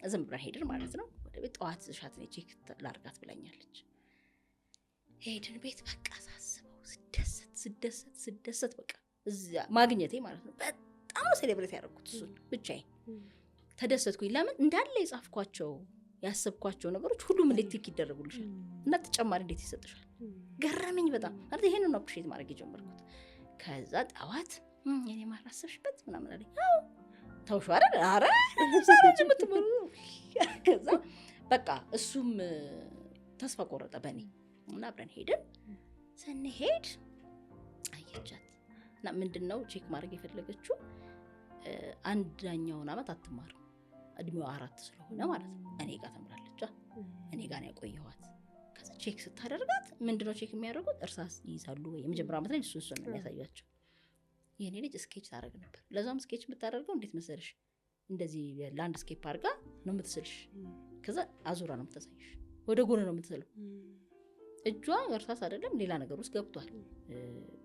ዝም ብለን ሄድን ማለት ነው። ወደ ቤት ጠዋት ሻት ነው ቼክ ላርጋት ብላኛለች። ሄድን ቤት በቃ ሳስበው ስደሰት በቃ እዛ ማግኘቴ ማለት ነው በጣም ሴሌብሬት ያደረኩት እሱን ብቻዬን ተደሰትኩኝ። ለምን እንዳለ የጻፍኳቸው ያሰብኳቸው ነገሮች ሁሉም እንዴት ቲክ ይደረጉልሻል እና ተጨማሪ እንዴት ይሰጥሻል ገረመኝ በጣም ማለት ይሄንን ነው አፕሪሺየት ማድረግ የጀመርኩት። ከዛ ጠዋት የኔ ማራሰብሽበት ምናምን አለኝ። አዎ ተውሽ አይደል አረ ሳራጅ ምትመሩ ከዛ በቃ እሱም ተስፋ ቆረጠ በኔ እና አብረን ሄድን። ስንሄድ አየቻት እና ምንድነው ቼክ ማድረግ የፈለገችው አንደኛውን አመት አትማርም እድሜዋ 4 ስለሆነ ማለት ነው እኔ ጋር ተምራለች እኔ ጋር ነው ያቆየኋት። ከዛ ቼክ ስታደርጋት ምንድነው ቼክ የሚያደርጉት እርሳስ ይይዛሉ ወይ የመጀመሪያ አመት ላይ እሱን ነው ያሳያቸው። የኔ ልጅ ስኬች ታደርግ ነበር። ለዛም ስኬች የምታደርገው እንዴት መሰለሽ እንደዚህ ላንድስኬፕ አድርጋ ነው የምትስልሽ። ከዛ አዙራ ነው የምታሳይሽ ወደ ጎን ነው የምትስለው። እጇ እርሳስ አይደለም ሌላ ነገር ውስጥ ገብቷል።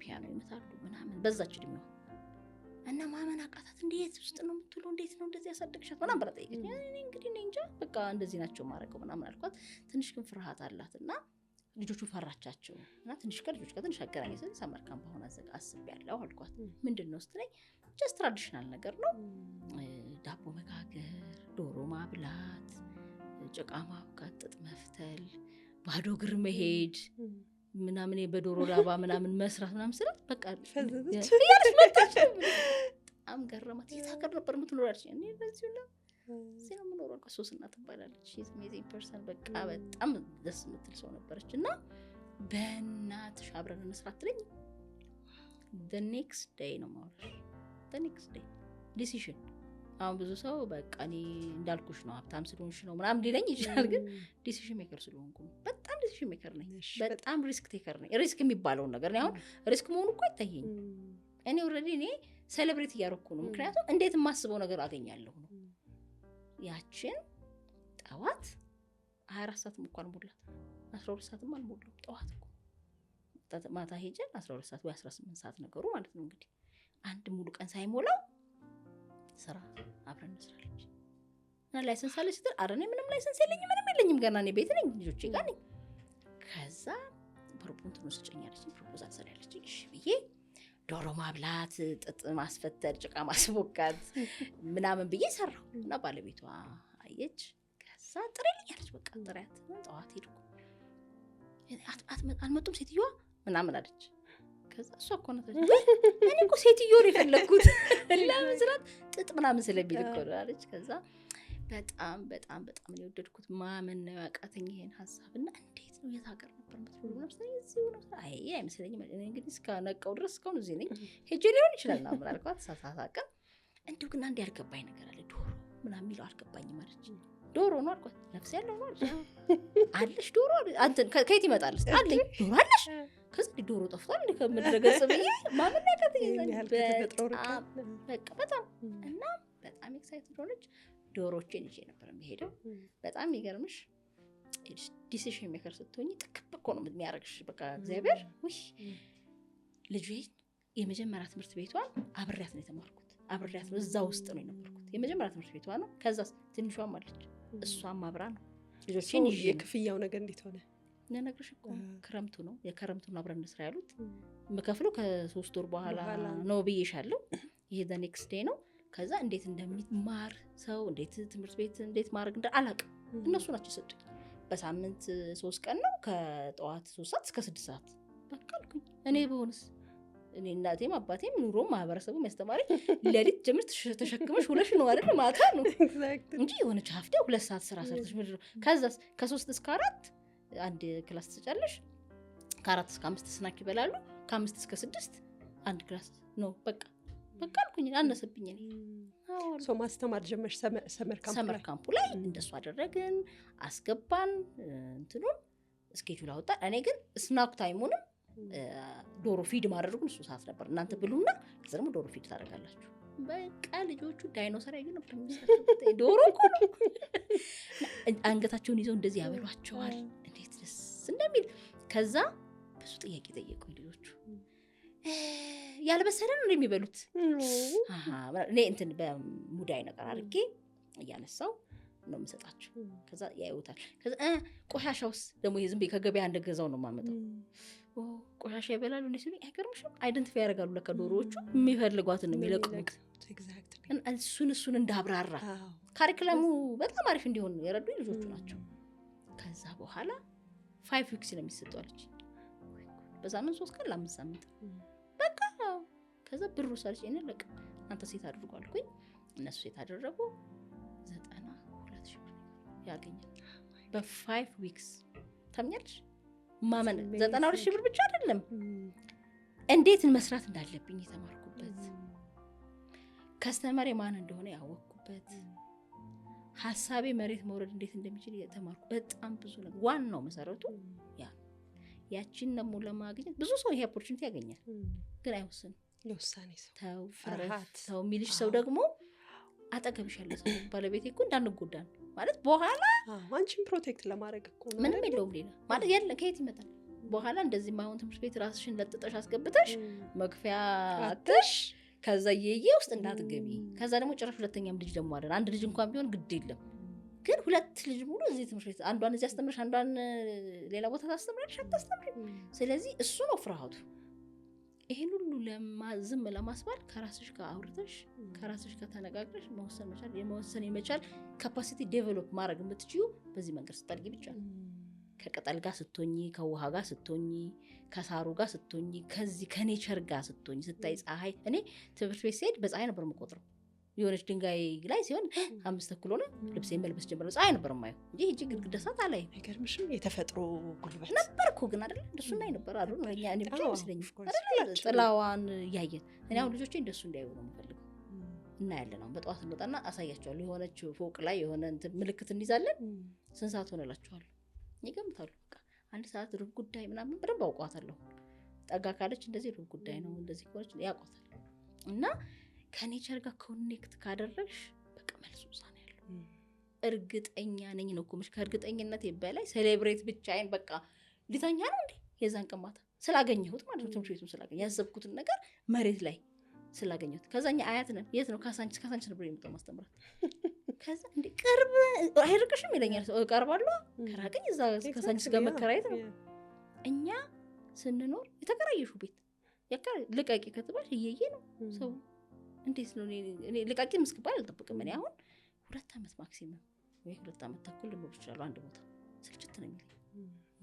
ፒያኖ ይመታሉ ምናምን በዛች እድሜዋ እና ማመን አቃታት። እንዴት ውስጥ ነው የምትውለው እንዴት ነው እንደዚህ ያሳደግሻት ምናምን ብላ ጠየቀኝ። እኔ እንግዲህ እኔ እንጃ በቃ እንደዚህ ናቸው ማረቀው ምናምን አልኳት። ትንሽ ግን ፍርሃት አላትና ልጆቹ ፈራቻቸው እና ትንሽ ከልጆች ጋር ትንሽ አገናኝ ስለዚህ ሰመር ካምፕ አሁን አስቤያለሁ አልኳት። ምንድነው ስትለኝ ጀስት ትራዲሽናል ነገር ነው ዳቦ መጋገር፣ ዶሮ ማብላት፣ ጭቃ ማብካት፣ ጥጥ መፍተል፣ ባዶ እግር መሄድ ምናምን በዶሮ ዳባ ምናምን መስራት ምናምን ስለ በቃ ፈዘዘች ያርመጣች በጣም ገረማት። የታገር ነበር የምትኖራለች እኔ በዚህ ነው ሲና ምኖር ሶስና ትባላለች። she's amazing person በቃ በጣም ደስ የምትል ሰው ነበረች እና በእናትሽ አብረን እንስራት ትለኝ። the next day ነው ማለት the next day decision አሁን ብዙ ሰው በቃ እኔ እንዳልኩሽ ነው ሀብታም ስለሆንሽ ነው ምናምን ሊለኝ ይችላል። ግን ዲሲሽን ሜከር ስለሆንኩ በጣም ዲሲሽን ሜከር ነኝ። በጣም ሪስክ ቴከር ነኝ። ሪስክ የሚባለውን ነገር ነው አሁን ሪስክ መሆኑ እኮ አይታየኝም። እኔ ኦልሬዲ እኔ ሴሌብሬት እያደረኩ ነው። ምክንያቱም እንዴት የማስበው ነገር አገኛለሁ ነው። ያችን ጠዋት 24 ሰዓት እንኳን ሞላት 12 ሰዓትም አልሞላም። ጠዋት እኮ ማታ ሄጀን 12 ሰዓት ወይ 18 ሰዓት ነገሩ ማለት ነው እንግዲህ አንድ ሙሉ ቀን ሳይሞላው ስራ አብረን እንስራለች እና ላይሰንስ አለች ስትል አረ እኔ ምንም ላይሰንስ የለኝም ምንም የለኝም ገና እኔ ቤት ነኝ ልጆቼ ጋር ነኝ። ከዛ ፕሮፖንት ነው ስጨኛለች ፕሮፖዛል ሰራለች። እሺ ብዬ ዶሮ ማብላት፣ ጥጥ ማስፈተል፣ ጭቃ ማስቦካት ምናምን ብዬ ሰራው እና ባለቤቷ አየች። ከዛ ጥሬልኝ አለች። በቃ ጥሪያት ጠዋት ሄድኩ አልመጡም ሴትዮዋ ምናምን አለች። ከዛ እሷ እኮ ነው ታዲያ እኔ እኮ ሴትዮ ነው የፈለኩት ለምስራት ጥጥ ምናምን ስለሚል እኮ ነው አለች። ከዛ በጣም በጣም በጣም ነው የወደድኩት። ማመን ነው ያቃተኝ ይሄን ሐሳብና እንዴት ነው የታገር ነበር ምትሉ ለምሳሌ እዚሁ ነው አይ አይመስለኝም እኔ እንግዲህ እስከነቀው ድረስ እስካሁን እዚህ ነኝ ሄጄ ሊሆን ይችላል ነው አልኳት። ሳሳሳቀ እንዴው ግን አንድ ያልገባኝ ነገር አለ ዶሮ ምናምን የሚለው አልገባኝም አለች። ዶሮ ነው አልኳት። ነፍስ ያለው ነው አለሽ ዶሮ አንተ ከየት ይመጣል አለኝ ዶሮ አለሽ። ከዛ ዶሮ ጠፍቷል እንደ ከምድረገጽ ብዬ ማመን ያቃተኝ በቃ በጣም እና በጣም ኤክሳይትድ ሆነች። ዶሮዎችን ይዤ ነበር የምሄደው። በጣም የሚገርምሽ ዲሲሽን ሜከር ስትሆኚ ጥቅብ እኮ ነው የሚያደርግሽ። በቃ እግዚአብሔር ውይ ልጄ የመጀመሪያ ትምህርት ቤቷን አብሬያት ነው የተማርኩት። አብሬያት ነው እዛ ውስጥ ነው የነበርኩት። የመጀመሪያ ትምህርት ቤቷ ነው። ከዛ ትንሿም አለች እሷም አብራ ነው ልጆችን ይዤ። የክፍያው ነገር እንዴት ሆነ? ነነግርሽ እኮ ክረምቱ ነው የክረምቱን አብረን እንስራ ያሉት። መከፍለው ከ3 ወር በኋላ ነው ብዬሻለሁ። ይሄ the next day ነው። ከዛ እንዴት እንደሚማር ሰው እንዴት ትምህርት ቤት እንዴት ማድረግ አላውቅም። እነሱ ናቸው የሰጡኝ። በሳምንት 3 ቀን ነው ከጠዋት 3 ሰዓት እስከ 6 ሰዓት በቃ አልኩኝ። እኔ በሆነስ እኔ እናቴም አባቴም ኑሮም ማህበረሰቡም ያስተማረኝ ለሊት ጀምር ተሸክመሽ ሁለሽ ነው አይደል ማታ ነው እንጂ የሆነች ሀፍታ 2 ሰዓት ስራ ሰርተሽ ምድር ከዛ ከ3 እስከ 4 አንድ ክላስ ተጫለሽ ከ4 እስከ 5 ስናክ ይበላሉ ከ5 እስከ 6 አንድ ክላስ ነው በቃ አልኩኝ። አነሰብኝ እኔ ሶ ማስተማር ጀመርሽ ሰመር ካምፑ ላይ እንደሱ አደረግን። አስገባን እንትኑን ስኬጁል አወጣን። እኔ ግን ስናክ ታይሙንም ዶሮ ፊድ ማድረጉን እሱ ሰዓት ነበር። እናንተ ብሉና ከዛ ደግሞ ዶሮ ፊድ ታደርጋላችሁ። በቃ ልጆቹ ዳይኖሰር ያዩ ነበር የሚሰሩት። ዶሮ እኮ ነው አንገታቸውን ይዘው እንደዚህ ያበሏቸዋል። እንዴት ደስ እንደሚል። ከዛ ብዙ ጥያቄ ጠየቁኝ ልጆቹ። ያልበሰለ ነው የሚበሉት። እኔ እንትን በሙዳይ ነገር አድርጌ እያነሳው ነው የምሰጣቸው። ከዛ ያዩታል። ከዛ ቆሻሻውስ ደግሞ ይሄ ዝም ብዬ ከገበያ እንደገዛው ነው የማመጣው። ቆሻሻ ይበላሉ እንዴ ሲሉኝ አይገርምሽም? አይደንቲፋይ ያደርጋሉ ለካ ዶሮዎቹ የሚፈልጓትን ነው የሚለቅሙት። እሱን እንዳብራራ ካሪክለሙ በጣም አሪፍ እንዲሆን የረዱኝ ልጆቹ ናቸው። ከዛ በኋላ 5 ዊክስ ነው የሚሰጠው አለች። በሳምንት 3 ቀን ለ5 ሳምንት በቃ። ከዛ ብሩ ሳልሽ ለቅ አንተ ሴት አድርጎ አልኩኝ። እነሱ ሴት አደረጉ። 92,000 ብር ያገኛል በ5 ዊክስ። ታምኛለሽ? ማመን 92,000 ብር ብቻ አይደለም እንዴት መስራት እንዳለብኝ የተማርኩበት፣ ከስተመር ማን እንደሆነ ያወቅኩበት፣ ሐሳቤ መሬት መውረድ እንዴት እንደሚችል የተማርኩ በጣም ብዙ ነገር። ዋናው መሰረቱ ያቺን ደግሞ ለማግኘት ብዙ ሰው ይሄ ኦፖርቹኒቲ ያገኛል፣ ግን አይወስንም። ለውሳኔ ሰው ተው ፍርሃት ሰው የሚልሽ ሰው ደግሞ አጠገብሽ ያለ ሰው ባለቤቴ እኮ እንዳንጎዳ ነው ማለት በኋላ አንቺን ፕሮቴክት ለማድረግ እኮ ነው። ምንም የለውም ሌላ ማለት ያለ ከየት ይመጣል? በኋላ እንደዚህ ማይሆን ትምህርት ቤት ራስሽን ለጥጠሽ አስገብተሽ መግፊያ አጥተሽ ከዛ የየ ውስጥ እንዳትገቢ። ከዛ ደግሞ ጭራሽ ሁለተኛም ልጅ ደግሞ አይደል አንድ ልጅ እንኳን ቢሆን ግድ የለም ግን 2 ልጅ ሙሉ እዚህ ትምህርት ቤት አንዷን እዚህ አስተምረሽ አንዷን ሌላ ቦታ ታስተምራለሽ አታስተምሪ። ስለዚህ እሱ ነው ፍርሃቱ። ይሄን ሁሉ ዝም ለማስባል ከራስሽ ጋር አውርተሽ ከራስሽ ጋር ተነጋግረሽ መወሰን መቻል የመቻል ካፓሲቲ ዴቨሎፕ ማድረግ የምትችይው በዚህ መንገድ ስታድጊ ብቻ ነው። ከቅጠል ጋር ስትሆኚ፣ ከውሃ ጋር ስትሆኚ፣ ከሳሩ ጋር ስትሆኚ፣ ከዚህ ከኔቸር ጋር ስትሆኚ ስታይ ፀሐይ እኔ ትምህርት ቤት ስሄድ በፀሐይ ነበር የምቆጥረው። የሆነች ድንጋይ ላይ ሲሆን 5 ሆነ ልብሴን መልበስ ጀመረ። ፀሐይ ነበር የማየው እንጂ ሂጂ ግድግዳ ሰዓት አላይ። አይገርምሽም? የተፈጥሮ ጉልበት ነበር እኮ ግን አይደል እንደሱ ላይ ነበር አይደል? እኔ ብቻ ይመስለኛል አይደል? ጥላዋን ያየን እኔ አሁን ልጆቼ እንደሱ እንዲያዩ ነው የምፈልገው። እና ያለን አሁን በጠዋት እንወጣና አሳያቸዋለሁ። የሆነች ፎቅ ላይ የሆነ እንትን ምልክት እንይዛለን። ስንት ሰዓት ሆነላችኋል ይገምታሉ። በቃ 1 ሰዓት ሩብ ጉዳይ ምናምን በደንብ አውቋታለሁ። ጠጋ ካለች እንደዚህ ሩብ ጉዳይ ነው እንደዚህ ኮርች ያውቋታል። እና ከኔቸር ጋር ኮኔክት ካደረግሽ በቃ መልሱ ዛኔ ያለው እርግጠኛ ነኝ ነው እኮ ከእርግጠኝነት በላይ ሴሌብሬት ብቻዬን በቃ ሊተኛ ነው እንዴ የዛን ቀማታ ስላገኘሁት ማለት ነው። ትምህርት ቤቱን ስላገኘ ያሰብኩትን ነገር መሬት ላይ ስላገኘሁት። ከዛኛ አያት ነን የት ነው ካሳንቺስ ነበር የመጣው ማስተምራት። ከዛ እንዴ ቅርብ አይርቅሽም ይለኛል ሰው ቀርባለሁ። ከራቀኝ እዛ ካሳንቺስ ጋር መከራየት ነው። እኛ ስንኖር የተከራየሽው ቤት ልቃቂ ከተባልሽ እየየ ነው ሰው እንዴት ነው እኔ ልቃቂ ምስክባል አልጠብቅም። እኔ አሁን 2 ዓመት ማክሲመም ወይ 2 ዓመት ተኩል ልኖር ይችላል አንድ ቦታ ስልችት ነው የሚለኝ።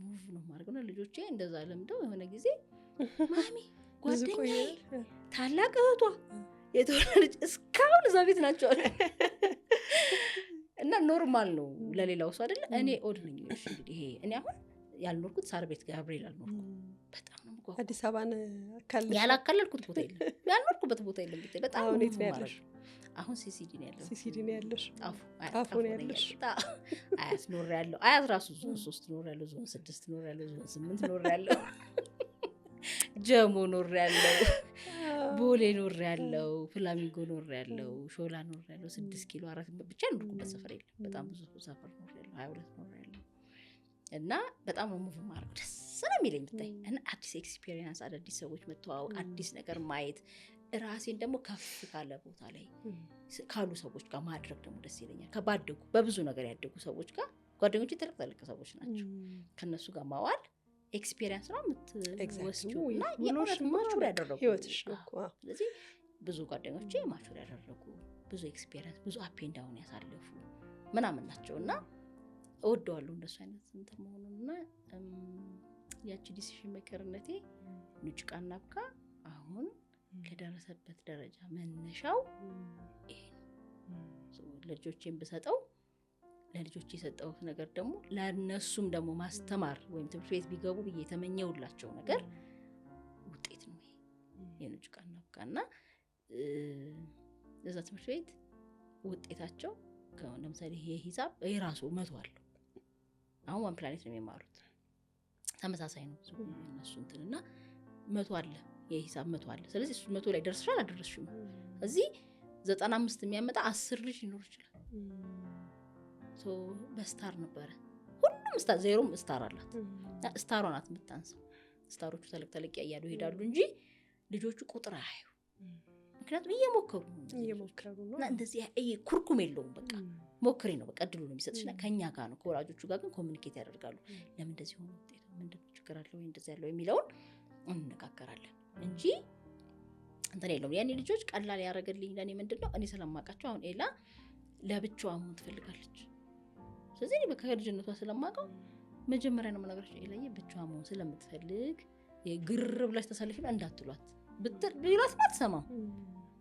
ሙቭ ነው ማድረግ ነው። ልጆቼ እንደዛ ለምደው የሆነ ጊዜ ማሚ ጓደኛዬ ታላቅ እህቷ የተወለደች እስካሁን እዛ ቤት ናቸው እና ኖርማል ነው ለሌላው ሰው አይደለ። እኔ ኦድ ነኝ እሺ። እንግዲህ ይሄ እኔ አሁን ያልኖርኩት ሳር ቤት ገብርኤል አልኖርኩም። በጣም ነው የምጓጓው። አዲስ አበባን ያላካለልኩት ቦታ የለም ያልኖርኩበት ቦታ የለም። ብታይ በጣም ነው ያለሽ። አሁን ሲሲዲ ነው ያለው። ሲሲዲ ነው ያለሽ? ጣፉ ነው ያለሽ? አያት ኖር ያለው አያት ራሱ ዞን 3 ኖር ያለው ዞን 6 ኖር ያለው ዞን 8 ኖር ያለው ጀሞ ኖር ያለው ቦሌ ኖር ያለው ፍላሚንጎ ኖር ያለው ሾላ ኖር ያለው 6 ኪሎ 4 ብቻ ኖርኩበት ሰፈር የለም። በጣም ብዙ ሰፈር ኖር ያለው 22 ኖር ያለው እና በጣም ነው ሙቭ ማድረግ ደስ ነው የሚለኝ ብታይ። እና አዲስ ኤክስፒሪየንስ አዳዲስ ሰዎች መተዋወቅ አዲስ ነገር ማየት ራሴን ደግሞ ከፍ ካለ ቦታ ላይ ካሉ ሰዎች ጋር ማድረግ ደግሞ ደስ ይለኛል። ከባደጉ በብዙ ነገር ያደጉ ሰዎች ጋር ጓደኞቼ ተለቅ ሰዎች ናቸው። ከነሱ ጋር ማዋል ኤክስፒሪየንስ ነው የምትወስጂው እና ማቹር ያደረጉ ህይወትሽ ነው እኮ። ስለዚህ ብዙ ጓደኞቼ ማቹር ያደረጉ ብዙ ኤክስፒሪየንስ ብዙ አፕ ኤንድ ዳውን ያሳለፉ ምናምን ናቸው እና እወደዋለሁ እንደሱ አይነት እንትን መሆኑንና ያቺ ዲሲሽን ሜከርነቴ ኑጭቃና አብካ አሁን ለደረሰበት ደረጃ መነሻው ይሄ ነው። ልጆቼን ብሰጠው ለልጆቼ የሰጠሁት ነገር ደግሞ ለነሱም ደግሞ ማስተማር ወይም ትምህርት ቤት ቢገቡ ብዬ የተመኘውላቸው ነገር ውጤት ነው ይሄ የኑጭቃና አብካና እዛ ትምህርት ቤት ውጤታቸው ለምሳሌ ይሄ ሂሳብ የራሱ 100 አለው። አሁን ዋን ፕላኔት ነው የሚማሩት ተመሳሳይ ነው እነሱ እንትንና 100 አለ የሂሳብ 100 አለ። ስለዚህ እሱ 100 ላይ ደርሰሻል አደረስሽም። እዚህ 95 የሚያመጣ 10 ልጅ ይኖር ይችላል። ሶ በስታር ነበረ ሁሉም ስታር ዜሮም ስታር አላት። ስታሯ ናት የምታንሰው። ስታሮቹ ተለቅ ያያሉ ይሄዳሉ እንጂ ልጆቹ ቁጥር አያዩ። ምክንያቱም እየሞከሩ ነው እና እንደዚህ ኩርኩም የለውም። በቃ ሞክሪ ነው በቃ እድሉ ነው የሚሰጥሽና ከኛ ጋር ነው ከወላጆቹ ጋር ግን ኮሚኒኬት ያደርጋሉ። ለምን እንደዚህ ሆነ ውጤት ምንድነው ችግር አለው ወይ እንደዚህ ያለው የሚለውን እንነጋገራለን እንጂ እንትን የለውም። ያኔ ልጆች ቀላል ያደረገልኝ ለኔ ምንድነው እኔ ስለማውቃቸው አሁን ኤላ ለብቻዋ መሆን ትፈልጋለች። ስለዚህ እኔ በቃ ከልጅነቷ ስለማውቀው መጀመሪያ ነው የምነግራቸው ኤላዬ ብቻዋ መሆን ስለምትፈልግ ግር ብላሽ ተሰልፊና እንዳትሏት ቢሏት አትሰማም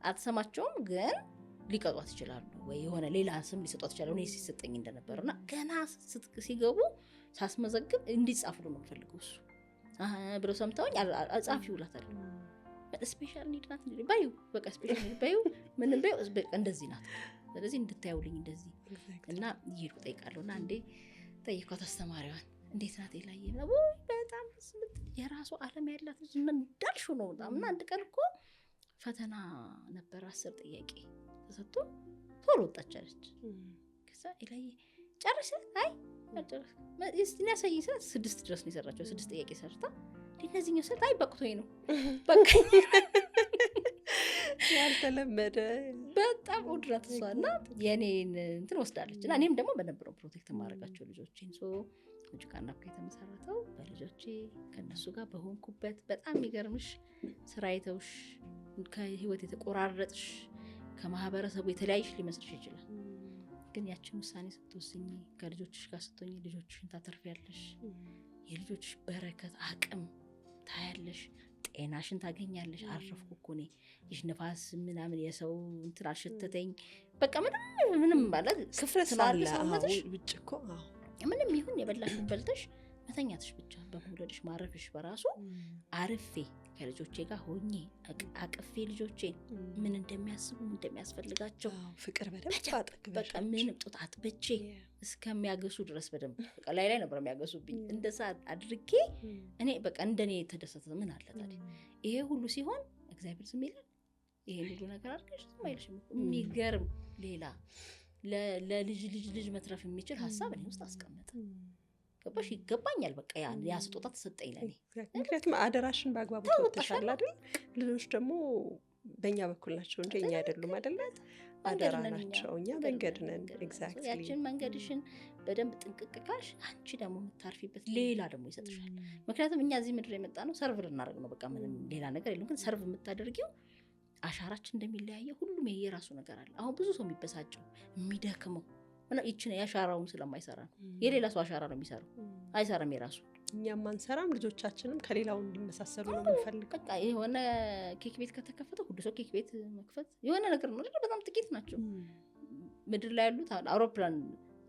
አትሰማቸውም ግን ሊቀጧት ይችላሉ ወይ የሆነ ሌላ ስም ሊሰጧት ይችላሉ። እኔ ሲሰጠኝ እንደነበረውና ገና ሲገቡ ሳስመዘግብ እንዲጻፍሉ ነው የምፈልገው እሱ ብለው ሰምተውኝ አጻፊው እላታለሁ። ስፔሻል ኒድ ናት እንዴ ባዩ በቃ ስፔሻል ኒድ ባዩ ምን ባዩ በቃ እንደዚህ ናት ስለዚህ እንድታዩልኝ እንደዚህ እና ይሄዱ ጠይቃለሁና አንዴ ጠይቋት አስተማሪዋን እንዴት ናት ኤላዬ ነው በጣም ስምት የራሱ ዓለም ያላት ልጅ ምን ዳልሹ ነው በጣምና አንድ ቀን እኮ ፈተና ነበር 10 ጥያቄ ተሰጥቶ ቶሎ ወጣች አለች። ከዛ ኤላዬ ጨርሽ አይ ጨርሽ እስቲ ያሳይኝ 6 ድረስ ነው የሰራቸው 6 ጥያቄ ሰርታ እነዚህኛው ሰጥ አይ በቅቶኝ ነው በቃ ያልተለመደ በጣም ወድራት እሷና የኔን እንትን ወስዳለች እና እኔም ደግሞ በነበረው ፕሮቴክት ማድረጋቸው ልጆቼን ሙዚቃና ናፕካ የተመሰረተው በልጆቼ ከነሱ ጋር በሆንኩበት በጣም የሚገርምሽ ስራ አይተውሽ ከህይወት የተቆራረጥሽ ከማህበረሰቡ የተለያይሽ ሊመስልሽ ይችላል። ግን ያችን ውሳኔ ስትወስኚ ከልጆችሽ ጋር ስትሆኚ ልጆችሽን ታተርፊያለሽ። የልጆችሽ በረከት አቅም ታያለሽ። ጤናሽን ታገኛለሽ። አረፍኩ እኮ እኔ ይሽ ነፋስ ምናምን የሰው እንትን አልሸተተኝ በቃ ምንም ማለት ክፍረት ስላለ ሰውነትሽ ውጭ እኮ ምንም ይሁን የበላሽን በልተሽ መተኛትሽ ብቻ በመውለድሽ ማረፍሽ በራሱ አርፌ ከልጆቼ ጋር ሆኜ አቅፌ ልጆቼ ምን እንደሚያስቡ እንደሚያስፈልጋቸው ፍቅር በደንብ አጠግበሽ በቃ ምንም ጡት አጥብቼ እስከሚያገሱ ድረስ በደንብ በቃ ላይ ነበር የሚያገሱብኝ እንደዛ አድርጌ እኔ በቃ እንደኔ ተደሰተ ምን አለ ታዲያ ይሄ ሁሉ ሲሆን እግዚአብሔር ዝም ይላል? ይሄ ሁሉ ነገር አድርገሽ ዝም አይልሽም። የሚገርም ሌላ ለልጅ መትረፍ የሚችል ሐሳብ እኔ ውስጥ አስቀመጠ። ገባሽ? ይገባኛል በቃ ያ ስጦታ ተሰጠኝ ለኔ። ምክንያቱም አደራሽን በአግባቡ ተወጥተሻል አይደል? ልጆች ደግሞ በእኛ በኩል ናቸው እንጂ እኛ አይደሉም አይደል? አደራ ናቸው። እኛ መንገድ ነን። ኤግዛክትሊ ያችን መንገድሽን በደንብ ጥንቅቅ ካልሽ አንቺ ደግሞ የምታርፊበት ሌላ ደግሞ ይሰጥሻል። ምክንያቱም እኛ እዚህ ምድር የመጣ ነው ሰርቭ ልናደርግ ነው በቃ ምንም ሌላ ነገር የለም። ግን ሰርቭ የምታደርጊው አሻራችን እንደሚለያየ ሁሉም የየራሱ ነገር አለ። አሁን ብዙ ሰው የሚበሳጨው የሚደክመው እና ይችን ያሻራውን ስለማይሰራ ነው። የሌላ ሰው አሻራ ነው የሚሰራው አይሰራም የራሱ። እኛም አንሰራም ልጆቻችንም ከሌላው እንዲመሳሰሉ ነው የምንፈልገው። በቃ የሆነ ኬክ ቤት ከተከፈተ ሁሉ ሰው ኬክ ቤት መክፈት የሆነ ነገር ነው። በጣም ጥቂት ናቸው ምድር ላይ ያሉት። አውሮፕላን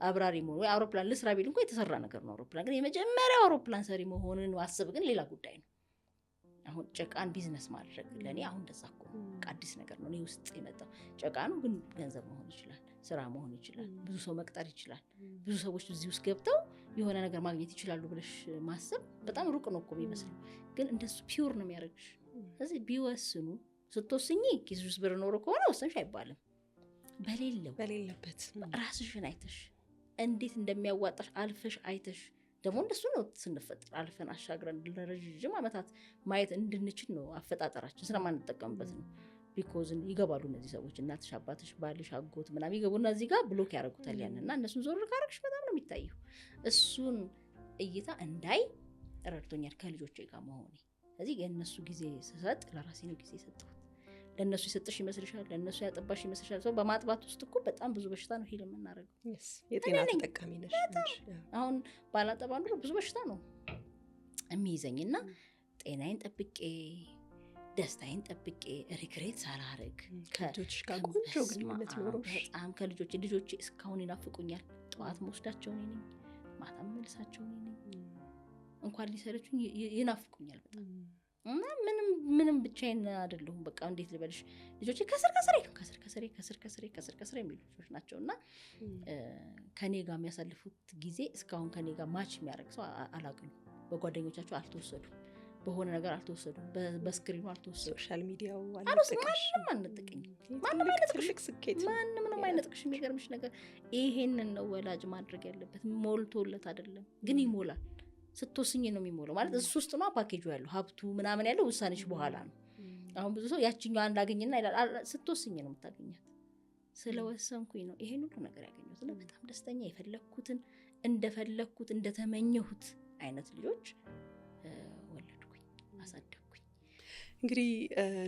አብራሪ መሆን ወይ አውሮፕላን ልስራ ቢል እንኳን የተሰራ ነገር ነው አውሮፕላን። ግን የመጀመሪያው አውሮፕላን ሰሪ መሆንን ማሰብ ግን ሌላ ጉዳይ ነው። አሁን ጨቃን ቢዝነስ ማድረግ ለኔ አሁን እንደዛ እኮ አዲስ ነገር ነው እኔ ውስጥ የመጣው። ጨቃኑ ግን ገንዘብ መሆን ይችላል፣ ስራ መሆን ይችላል፣ ብዙ ሰው መቅጠር ይችላል፣ ብዙ ሰዎች እዚህ ውስጥ ገብተው የሆነ ነገር ማግኘት ይችላሉ ብለሽ ማሰብ በጣም ሩቅ ነው እኮ የሚመስለው። ግን እንደሱ ፒውር ነው የሚያደርግሽ። ስለዚህ ቢወስኑ ስትወስኚ ኪስሽ ውስጥ ብር ኖሮ ከሆነ ወሰንሽ አይባልም። በሌለበት ራስሽን አይተሽ እንዴት እንደሚያዋጣሽ አልፈሽ አይተሽ ደግሞ እንደሱ ነው ስንፈጥር አልፈን አሻግረን ለረጅም ዓመታት ማየት እንድንችል ነው አፈጣጠራችን። ስለማንጠቀምበት ነው። ቢኮዝ ይገባሉ እነዚህ ሰዎች እናትሽ፣ አባትሽ፣ ባልሽ፣ አጎት ምናምን ይገቡና እዚህ ጋር ብሎክ ያደርጉታል ያንን እና እነሱን ዞር ካረግሽ በጣም ነው የሚታየው። እሱን እይታ እንዳይ ረድቶኛል ከልጆቼ ጋር መሆኔ። ስለዚህ የእነሱ ጊዜ ስሰጥ ለራሴ ነው ጊዜ የሰጠሁት። ለእነሱ የሰጥሽ ይመስልሻል? ለእነሱ ያጠባሽ ይመስልሻል? ሰው በማጥባት ውስጥ እኮ በጣም ብዙ በሽታ ነው ሂል የምናደርገው። የጤና ተጠቃሚ ነሽ። አሁን ባላጠባ ኑሮ ብዙ በሽታ ነው የሚይዘኝ እና ጤናዬን ጠብቄ ደስታዬን ጠብቄ ሪግሬት ሳላረግ ከልጆች ጋር ቆንጆ ግንኙነት ኖሮሽ በጣም ልጆቼ እስካሁን ይናፍቁኛል። ጠዋት መወስዳቸው እኔ ነኝ፣ ማታ መልሳቸው እኔ ነኝ። እንኳን ሊሰለቹኝ ይናፍቁኛል በጣም እና ምንም ብቻዬን አይደለሁም። በቃ እንዴት ልበልሽ ልጆቼ ከስር የሚሉ ልጆች ናቸው እና ከኔ ጋር የሚያሳልፉት ጊዜ እስካሁን ከኔ ጋር ማች የሚያደርግ ሰው አላውቅም። በጓደኞቻቸው አልተወሰዱም፣ በሆነ ነገር አልተወሰዱም፣ በስክሪኑ አልተወሰዱም። ሶሻል ሚዲያው ማንም አይነጥቅሽ። የሚገርምሽ ነገር ይሄንን ነው ወላጅ ማድረግ ያለበት። ሞልቶለት አይደለም ግን ይሞላል። ስትወስኝ ነው የሚሞላው። ማለት እሱ ውስጥ ነው ፓኬጁ ያለው ሀብቱ ምናምን ያለው ውሳኔሽ በኋላ ነው። አሁን ብዙ ሰው ያቺኛው አንድ አገኝና ይላል። ስትወስኝ ነው የምታገኛት። ስለወሰንኩኝ ነው ይሄን ሁሉ ነገር ያገኘሁት እና በጣም ደስተኛ የፈለኩትን እንደፈለኩት እንደተመኘሁት አይነት ልጆች ወለድኩኝ አሳደግኩኝ። እንግዲህ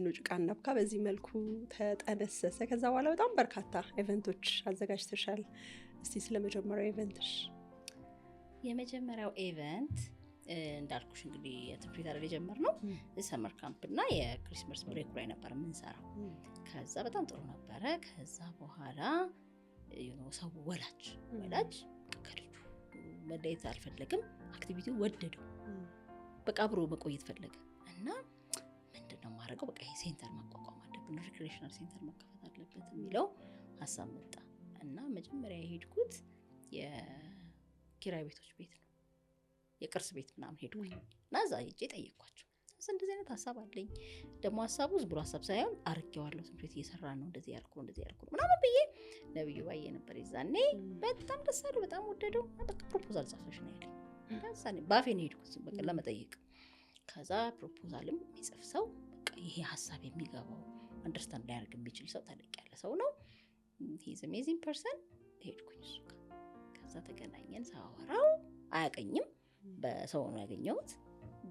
ኑጭቃና ነብካ በዚህ መልኩ ተጠነሰሰ። ከዛ በኋላ በጣም በርካታ ኢቨንቶች አዘጋጅተሻል። እስቲ ስለመጀመሪያው ኢቨንትሽ። የመጀመሪያው ኢቨንት እንዳልኩሽ እንግዲህ የትምህርት አይደል የጀመርነው ሰመር ካምፕ እና የክሪስማስ ብሬክ ላይ ነበር የምንሰራው። ከዛ በጣም ጥሩ ነበረ። ከዛ በኋላ ሰው ወላጅ ከልጁ መለየት አልፈለግም። አክቲቪቲው ወደደው፣ በቃ አብሮ መቆየት ፈለገ እና ምንድነው ማድረገው፣ በቃ ይሄ ሴንተር ማቋቋም አለብን፣ ሪክሬሽናል ሴንተር መከፈት አለበት የሚለው ሀሳብ መጣ እና መጀመሪያ የሄድኩት የኪራይ ቤቶች ቤት ነው፣ የቅርስ ቤት ምናምን ሄድኩኝ እና እዛ ሄጄ ጠየቅኳቸው። እንደዚህ አይነት ሀሳብ አለኝ፣ ደግሞ ሀሳቡ ዝም ብሎ ሀሳብ ሳይሆን አርጌዋለሁ፣ ትምህርት ቤት እየሰራ ነው፣ እንደዚህ ያልኩ ነው ምናምን ብዬ ነብዩ ባየ ነበር ይዛኔ። በጣም ደስ አለው፣ በጣም ወደደው። በቃ ፕሮፖዛል ጻፈሽ ነው ያለኝ። ያሳኔ ባፌ ነው ሄድኩት በቃ ለመጠየቅ። ከዛ ፕሮፖዛልም የሚጽፍ ሰው በቃ ይሄ ሀሳብ የሚገባው አንደርስታንድ ሊያደርግ የሚችል ሰው ተለቅ ያለ ሰው ነው። ሂዝ አሜዚንግ ፐርሰን። ሄድኩኝ እሱ ጋር። ከዛ ተገናኘን። ሳወራው አያቀኝም፣ በሰው ነው ያገኘሁት።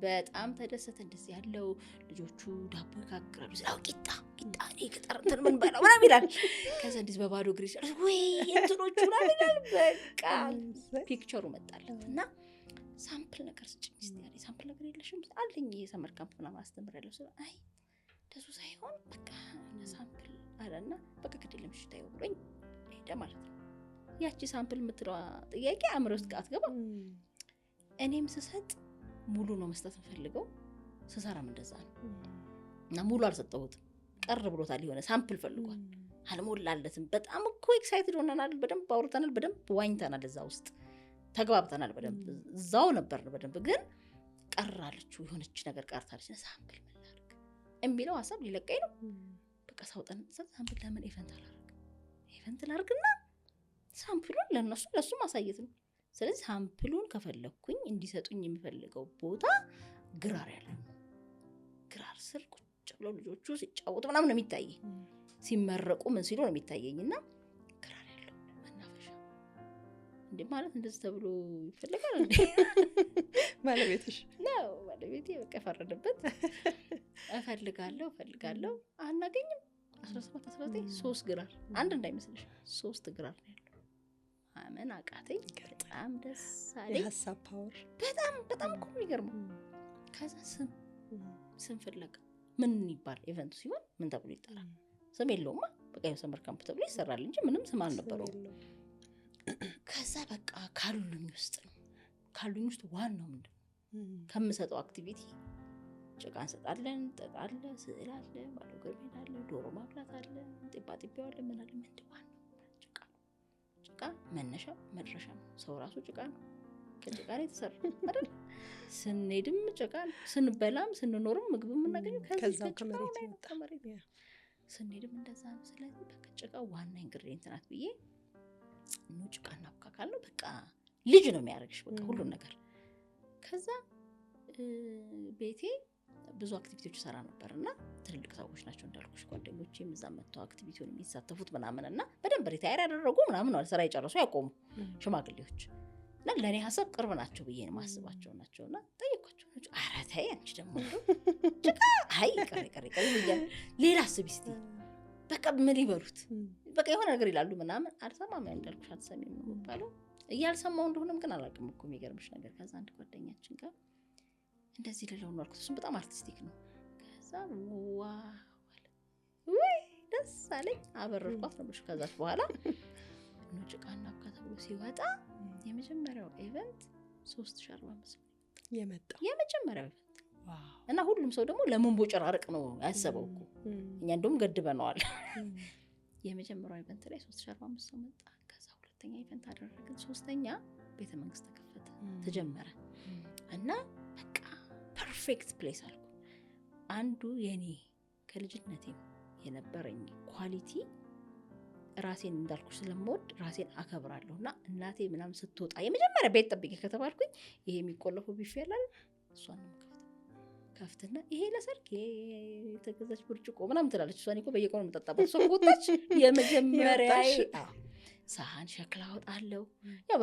በጣም ተደሰተ። እንደዚህ ያለው ልጆቹ ዳቦ ይጋግራሉ፣ ስራው ቂጣ እኔ ገጠር እንትን ምን በላው ምናምን ይላል። ከዛ እንደዚህ በባዶ እግር ይችላል ወይ እንትኖቹ ምናምን ይላል። በቃ ፒክቸሩ መጣለት እና ሳምፕል ነገር ስጭኝ እስቲ ያለኝ። ሳምፕል ነገር የለሽም አለኝ። የሰመር ካምፕ ምናምን አስተምራለሁ ስለ አይ እንደሱ ሳይሆን በቃ ሳምፕል አለና በቃ ግዴለም እሺ ታየው ብሎኝ ሄደ ማለት ነው። ያቺ ሳምፕል የምትለዋ ጥያቄ አእምሮ ውስጥ አትገባም። እኔም ስሰጥ ሙሉ ነው መስጠት ፈልገው ስሰራም እንደዛ ነው እና ሙሉ አልሰጠሁትም። ቀር ብሎታል፣ የሆነ ሳምፕል ፈልጓል፣ አልሞላለትም። በጣም እኮ ኤክሳይትድ ሆነናል፣ በደንብ አውርተናል፣ በደንብ ዋኝተናል፣ እዛ ውስጥ ተግባብተናል፣ በደንብ እዛው ነበር በደንብ። ግን ቀራለችው የሆነች ነገር ቀርታለች። ሳምፕል ምን ላድርግ የሚለው ሀሳብ ሊለቀኝ ነው። በቃ ሳውጠን ሳምፕል ለምን ኢቨንት ላድርግና ሳምፕሉን ለሱ ማሳየት ነው። ስለዚህ ሳምፕሉን ከፈለኩኝ እንዲሰጡኝ የሚፈልገው ቦታ ግራር ያለ ግራር ስር ቁጭ ብለው ልጆቹ ሲጫወቱ ምናምን ነው የሚታየኝ፣ ሲመረቁ ምን ሲሉ ነው የሚታየኝና ግራር ያለው መናፈሻ እንዴ ማለት እንደዚህ ተብሎ ይፈልጋል እንዴ? ባለቤትሽ ነው ባለቤቴ በቃ ፈረደበት። እፈልጋለሁ አናገኝም። 17 19 3 ግራር አንድ እንዳይመስልሽ 3 ግራር ነው ያለው። አመን አቃተኝ። በጣም ደስ አለኝ። የሀሳብ ፓወር በጣም እኮ የሚገርመው። ከዛ ስም ፍለጋ ምን ይባል ኢቨንቱ ሲሆን ምን ተብሎ ይጠራል? ስም የለውማ። በቃ የሰመር ካምፕ ተብሎ ይሰራል እንጂ ምንም ስም አልነበረውም። ከዛ በቃ ካሉኝ ውስጥ ዋናው ምንድን ነው ከምሰጠው አክቲቪቲ ጭቃ እንሰጣለን፣ ጥጥ አለ፣ ስዕል አለ፣ ባዶ እግር መሄድ አለ፣ ዶሮ ማብላት አለ፣ ጢባጢቤው አለ፣ ምን አለ። ምንድን ዋናው ጭቃ መነሻ መድረሻ ነው። ሰው ራሱ ጭቃ ነው፣ ከጭቃ ነው የተሰራው አይደል? ስንሄድም ጭቃ ነው፣ ስንበላም ስንኖርም ምግብ የምናገኘው ከዛው ከመሬት ነው። ስንሄድም እንደዛ ነው። ስለዚህ በቃ ጭቃ ዋና ኢንግሪዲየንት ናት ብዬ ጭቃና ነብካ ካልነው በቃ ልጅ ነው የሚያደርግሽ በቃ ሁሉን ነገር። ከዛ ቤቴ ብዙ አክቲቪቲዎች ሰራ ነበርና ትልልቅ ሰዎች ናቸው እንዳልኩሽ ጓደኞቼም እዛ መጥተው አክቲቪቲውን የሚሳተፉት ምናምን እና በደንብ ሪታየር ያደረጉ ምናምን ነው ስራ የጨረሱ ያቆሙ ሽማግሌዎች እና ለእኔ ሀሳብ ቅርብ ናቸው ብዬ ነው ማስባቸው ናቸውና ጠየኳቸው። ኧረ ተይ አንቺ ደግሞ ጭቃ አይ ቀሪ ይላል። ሌላ አስቢ እስቲ በቃ ምን ይበሉት በቃ የሆነ ነገር ይላሉ ምናምን። አልሰማም እንዳልኩሽ አትሰሚም ነው የሚባለው። እያልሰማው እንደሆነም ግን አላውቅም እኮ የሚገርምሽ ነገር። ከዛ አንድ ጓደኛችን ጋር እንደዚህ ልለው ነው አልኩት። እሱም በጣም አርቲስቲክ ነው። ከዛ ወይ ደስ አለኝ። አበረርኳት ነው ብሽ። ከዛች በኋላ ጭቃና ነብካ ተብሎ ሲወጣ የመጀመሪያው ኢቨንት 3400 የመጣው የመጀመሪያው ኢቨንት እና ሁሉም ሰው ደግሞ ለመንቦጨራረቅ ነው ያሰበው እኮ። እኛ እንደውም ገድበነዋል። የመጀመሪያው ኢቨንት ላይ 3400 ሰው መጣ። ከዛ ሁለተኛ ኢቨንት አደረግን። ሶስተኛ ቤተ መንግስት ተከፈተ ተጀመረ እና በቃ ፐርፌክት ፕሌስ አልኩ። አንዱ የኔ ከልጅነቴ የነበረኝ ኳሊቲ ራሴን እንዳልኩሽ ስለምወድ ራሴን አከብራለሁና እናቴ ምናምን ስትወጣ የመጀመሪያ ቤት ጠብቄ ከተባልኩኝ ይሄ የሚቆለፈው ቢፌ ያላል እሷን ነው የምከፍተው። ከፍትና ይሄ ለሰርግ የተገዛች ብርጭቆ ምናምን ትላለች። እሷ እኮ በየቀኑ የምጠጣበት እሷ ወጣች። የመጀመሪያ ሳህን ሸክላ አወጣለሁ። ያው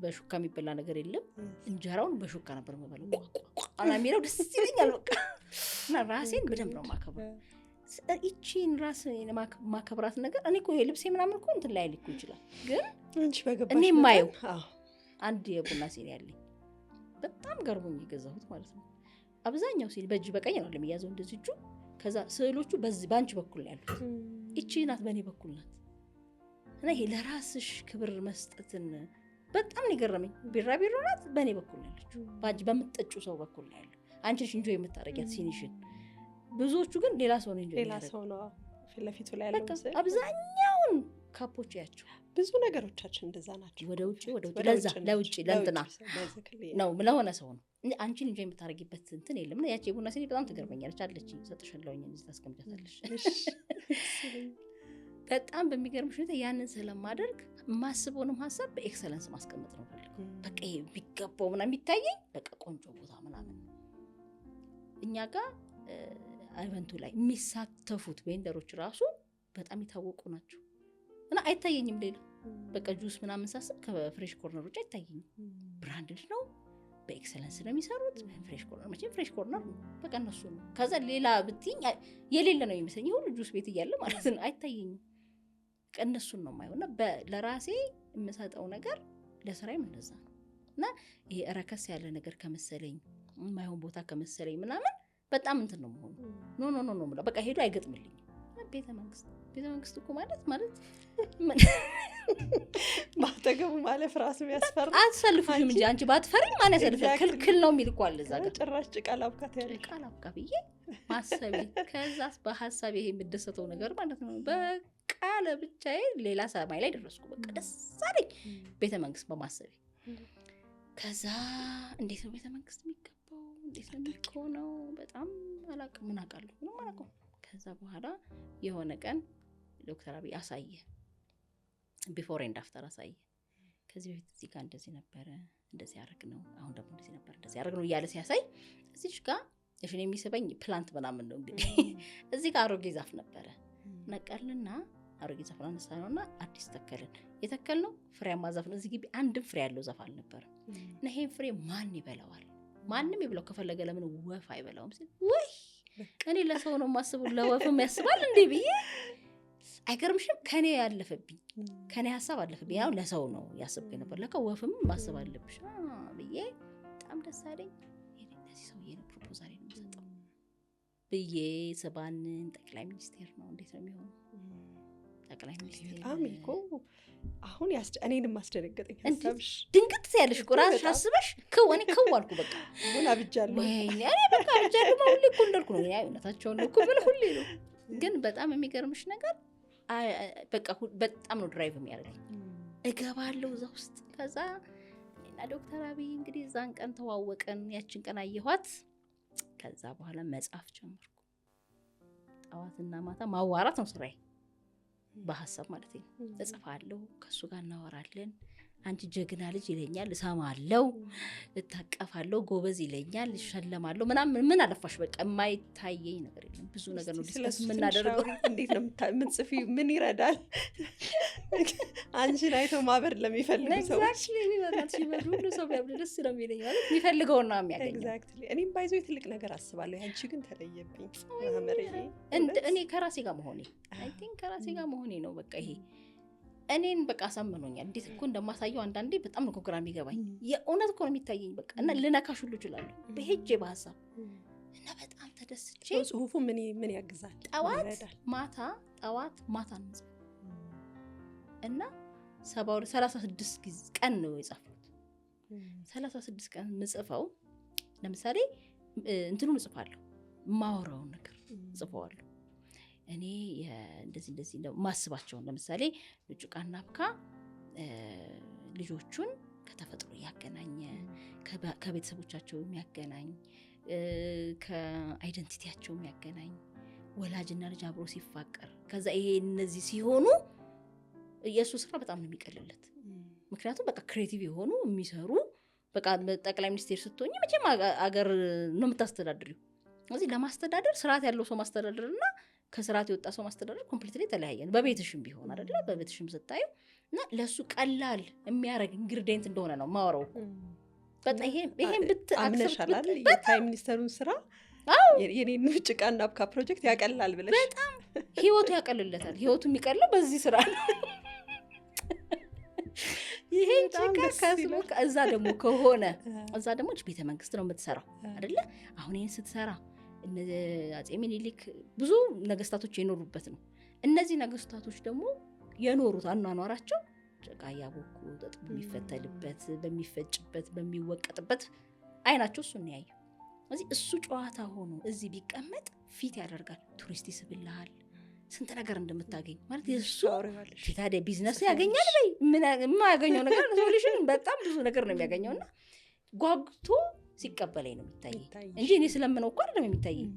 በሹካ የሚበላ ነገር የለም። እንጀራውን በሹካ ነበር የምበለው። ቋቋ የሚለው ደስ ይለኛል። በቃ እና ራሴን በደንብ ነው የማከብረው። እቺን ራሴን ማከብራት ነገር እኔ እኮ የልብሴ ምናምን እኮ እንትን ላይ ሊኩ ይችላል። ግን እኔ የማየው አንድ የቡና ሲኒ ያለኝ በጣም ገርሞኝ የገዛሁት ማለት ነው። አብዛኛው ሲኒ በእጅ በቀኝ ነው ለሚያዘው እንደዚህ እጁ። ከዛ ስዕሎቹ በዚህ ባንቺ በኩል ነው ያሉት። እቺ ናት በእኔ በኩል ናት። እና ይሄ ለራስሽ ክብር መስጠትን በጣም ነው የገረመኝ። ቢራቢሮ ናት በእኔ በኩል ነው ያለችው። ባንቺ በምትጠጩ ሰው በኩል ነው ያለው። አንቺ ነሽ እንጆይ የምታረጊያት ሲኒሽን። ብዙዎቹ ግን ሌላ ሰው ነው እንጆይ ሌላ ሰው ነው ፊት ለፊቱ ላይ ያለው ምስል። አብዛኛውን ካፖች ያቸው ብዙ ነገሮቻችን እንደዛ ናቸው። ወደ ውጪ ለውጪ ለእንትና ነው ለሆነ ሰው ነው። አንቺን እንጆይ የምታረጊበት እንትን የለም። ያቺ የቡና ሲኒ በጣም ትገርመኛለች። አለች ሰጥሻለሁኝ እዚህ ታስቀምጫታለሽ። በጣም በሚገርምሽ ሁኔታ ያንን ስለማደርግ ማስበውንም ሀሳብ በኤክሰለንስ ማስቀመጥ ነው ፈልገው። በቃ ይሄ ቢገባው ምናምን የሚታየኝ በቃ ቆንጆ ቦታ ምናምን። እኛ ጋር ኢቨንቱ ላይ የሚሳተፉት ቬንደሮች ራሱ በጣም የታወቁ ናቸው እና አይታየኝም ሌላ። በቃ ጁስ ምናምን ሳስብ ከፍሬሽ ኮርነር ውጭ አይታየኝም። ብራንድድ ነው፣ በኤክሰለንስ ስለሚሰሩት ፍሬሽ ኮርነር መቼም ፍሬሽ ኮርነር ነው። በቃ እነሱ ነው። ከዛ ሌላ ብትይኝ የሌለ ነው የሚመስለኝ ሁሉ ጁስ ቤት እያለ ማለት ነው። አይታየኝም። እነሱን ነው የማየው እና ለራሴ የምሰጠው ነገር ለስራዬም እንደዛ ነው። እና ይሄ ረከስ ያለ ነገር ከመሰለኝ የማይሆን ቦታ ከመሰለኝ ምናምን በጣም እንትን ነው መሆኑ ኖ በቃ ሄዶ አይገጥምልኝም። ቤተ መንግስት እኮ ማለት ማጠገቡ ማለፍ ራሱ ያስፈራ። አትሰልፉም እንጂ አንቺ ባትፈሪ ማን ያሰልፋል? ክልክል ነው የሚል እኮ አለ እዛ ጋር። ጭራሽ ጭቃ ላብካት ያለ ጭቃ ላብካ ብዬ ማሰቤ። ከዛስ በሐሳቤ ይሄ የምደሰተው ነገር ማለት ነው። በቃ ለብቻዬ ሌላ ሰማይ ላይ ደረስኩ። በቃ ደስ አለኝ ቤተ መንግስት በማሰቤ። ከዛ እንዴት ነው ቤተ መንግስት የሚገባው? እንዴት ነው የሚሆነው? በጣም አላውቅም። ምን አውቃለሁ? ምንም አላውቅም። ከዛ በኋላ የሆነ ቀን ዶክተር አብይ አሳየ፣ ቢፎር ኤንድ አፍተር አሳየ። ከዚህ በፊት እዚህ ጋር እንደዚህ ነበረ፣ እንደዚህ ያደርግ ነው፣ አሁን ደግሞ እንደዚህ ነበር፣ እንደዚህ ያደርግ ነው እያለ ሲያሳይ እዚህ ጋር እሺን የሚስበኝ ፕላንት ምናምን ነው እንግዲህ። እዚህ ጋር አሮጌ ዛፍ ነበረ፣ ነቀልና አሮጌ ዛፍ አነሳነውና አዲስ ተከልን። የተከልነው ፍሬያማ ዛፍ ነው። እዚህ ግቢ አንድም ፍሬ ያለው ዛፍ አልነበረም። እና ይሄን ፍሬ ማን ይበላዋል? ማንም ይብላው ከፈለገ ለምን ወፍ አይበላውም ሲል ወይ እኔ ለሰው ነው የማስበው ለወፍም ያስባል እንዴ ብዬ አይገርምሽም? ከኔ ያለፈብኝ ከኔ ሀሳብ አለፈብኝ። ያው ለሰው ነው ያስብኩ ነበር። ለካ ወፍም ማሰብ አለብሽ ብዬ በጣም ደስ አለኝ። ለዚህ ሰውዬ ነው ፕሮፖዛል የምሰጠው ብዬ ሰባንን ጠቅላይ ሚኒስቴር ነው እንዴት ነው የሚሆነው? ጠቅላይ ሚኒስቴር በጣም እኮ አሁን እኔንም ማስደነገጠኝ ሀሳብሽ። ድንገት ያለሽ እኮ ራስሽ አስበሽ እኔ አልኩ በቃ ምን አብጃለሁ ወይኔ እኔ በቃ አብጃለሁ ነው ሁሌ እኮ እንዳልኩ ነው። ያው እውነታቸውን ነው እኮ ብል ሁሌ ነው። ግን በጣም የሚገርምሽ ነገር በቃ በጣም ነው ድራይቭ የሚያደርገኝ። እገባለሁ እዛ ውስጥ። ከዛ እኔና ዶክተር አብይ እንግዲህ እዛን ቀን ተዋወቀን፣ ያችን ቀን አየኋት። ከዛ በኋላ መጻፍ ጀመርኩ። ጠዋትና ማታ ማዋራት ነው ስራዬ፣ በሐሳብ ማለት ነው። እጽፋለሁ፣ ከሱ ጋር እናወራለን። አንቺ ጀግና ልጅ ይለኛል፣ እሰማለሁ፣ እታቀፋለሁ፣ ጎበዝ ይለኛል፣ እሸለማለሁ ምናምን። ምን አለፋሽ በቃ የማይታየኝ ነገር የለም። ብዙ ነገር ነው ዲስከስ የምናደርገው። እንዴት ነው የምትጽፊ? ምን ይረዳል? አንቺን አይቶ ማበር ለሚፈልጉ ሰዎች ኤግዛክትሊ ይወጣል። ሲመዱ ሁሉ ሰው ቢያብድ ደስ ነው የሚለኝ ማለት የሚፈልገው ነው የሚያገኘው። ኤግዛክትሊ እኔም ባይዞ ትልቅ ነገር አስባለሁ። አንቺ ግን ተለየብኝ ማህመሬ። እኔ ከራሴ ጋር መሆኔ አይ ቲንክ ከራሴ ጋር መሆኔ ነው በቃ ይሄ እኔን በቃ አሳምኖኛል። እንዴት እኮ እንደማሳየው አንዳንዴ በጣም ነው ፕሮግራም ይገባኝ። የእውነት እኮ ነው የሚታየኝ በቃ እና ልነካሽ ሁሉ እችላለሁ በሄጄ በሐሳብ እና በጣም ተደስቼ። ጽሁፉ ምን ያግዛል? ጠዋት ማታ ነው የምጽፈው እና 36 ቀን ነው የጻፍኩት። 36 ቀን የምጽፈው ለምሳሌ እንትኑን እጽፋለሁ፣ የማወራውን ነገር እጽፈዋለሁ። እኔ እንደዚህ ማስባቸውን ለምሳሌ ጭቃና አብካ ልጆቹን ከተፈጥሮ ያገናኘ ከቤተሰቦቻቸው የሚያገናኝ ከአይደንቲቲያቸው የሚያገናኝ ወላጅና ልጅ አብሮ ሲፋቀር ከዛ ይሄ እነዚህ ሲሆኑ የሱ ስራ በጣም ነው የሚቀልለት። ምክንያቱም በቃ ክሬቲቭ የሆኑ የሚሰሩ በቃ ጠቅላይ ሚኒስቴር ስትሆኚ መቼም አገር ነው የምታስተዳድሪው። ስለዚህ ለማስተዳደር ስርዓት ያለው ሰው ማስተዳደርና ከስርዓት የወጣ ሰው ማስተዳደር ኮምፕሊትሊ የተለያየ ነው። በቤትሽም ቢሆን አይደለ በቤትሽም ስታዩ እና ለሱ ቀላል የሚያደርግ ኢንግሪዲየንት እንደሆነ ነው ማወራው። በጣም ይሄን አምነሻል አይደል? የፕራይም ሚኒስተሩን ስራ የኔን ጭቃና አብካ ፕሮጀክት ያቀላል ብለሽ በጣም ህይወቱ ያቀልለታል። ህይወቱ የሚቀለው በዚህ ስራ ነው። ይሄን ጭቃ ከስሙ እዛ ደግሞ ከሆነ እዛ ደግሞ ቤተ መንግስት ነው የምትሰራው አይደለ? አሁን ይሄን ስትሰራ አፄ ምኒልክ ብዙ ነገስታቶች የኖሩበት ነው። እነዚህ ነገስታቶች ደግሞ የኖሩት አኗኗራቸው ጭቃ ያቦኩ ተጥቦ የሚፈተልበት በሚፈጭበት በሚወቀጥበት አይናቸው እሱን ያየው። ስለዚህ እሱ ጨዋታ ሆኖ እዚህ ቢቀመጥ ፊት ያደርጋል። ቱሪስት ይስብልሃል። ስንት ነገር እንደምታገኝ ማለት የሱ ታዲያ ቢዝነስ ያገኛል ወይ ምን የማያገኘው ነገር ሶሉሽን በጣም ብዙ ነገር ነው የሚያገኘውና ጓጉቶ ሲቀበለኝ ነው የሚታየኝ እንጂ እኔ ስለምነው እኮ አይደለም የሚታየኝ።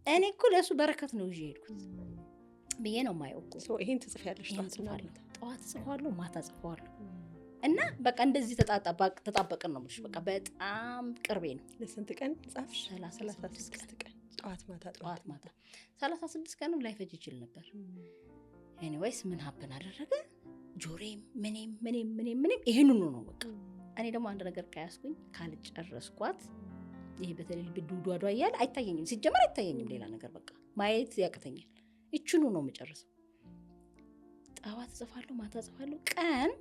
እኔ እኮ ለሱ በረከት ነው ይዤ ሄድኩት ብዬ ነው የማየው እኮ። ይሄን ትጽፊያለሽ? ጠዋት ጽፏለሁ፣ ማታ ጽፏለሁ እና በቃ እንደዚህ ተጣበቅን ነው የምልሽ። በቃ በጣም ቅርቤ ነው። ለስንት ቀን ጻፍሽ? 36 ቀን ጠዋት ማታ 36 ቀንም ላይፈጅ ይችል ነበር። ኤኒዌይስ ምን ሀፕን አደረገ? ጆሬም ምንም ይሄንኑ ነው በቃ። እኔ ደግሞ አንድ ነገር ከያዝኩኝ ካልጨረስኳት ይሄ በተለይ ብዱዷዷ እያለ አይታየኝም፣ ሲጀመር አይታየኝም ሌላ ነገር በቃ ማየት ያቅተኛል። ይችኑ ነው የምጨርሰው። ጠዋት ጽፋለሁ፣ ማታ ጽፋለሁ። ቀን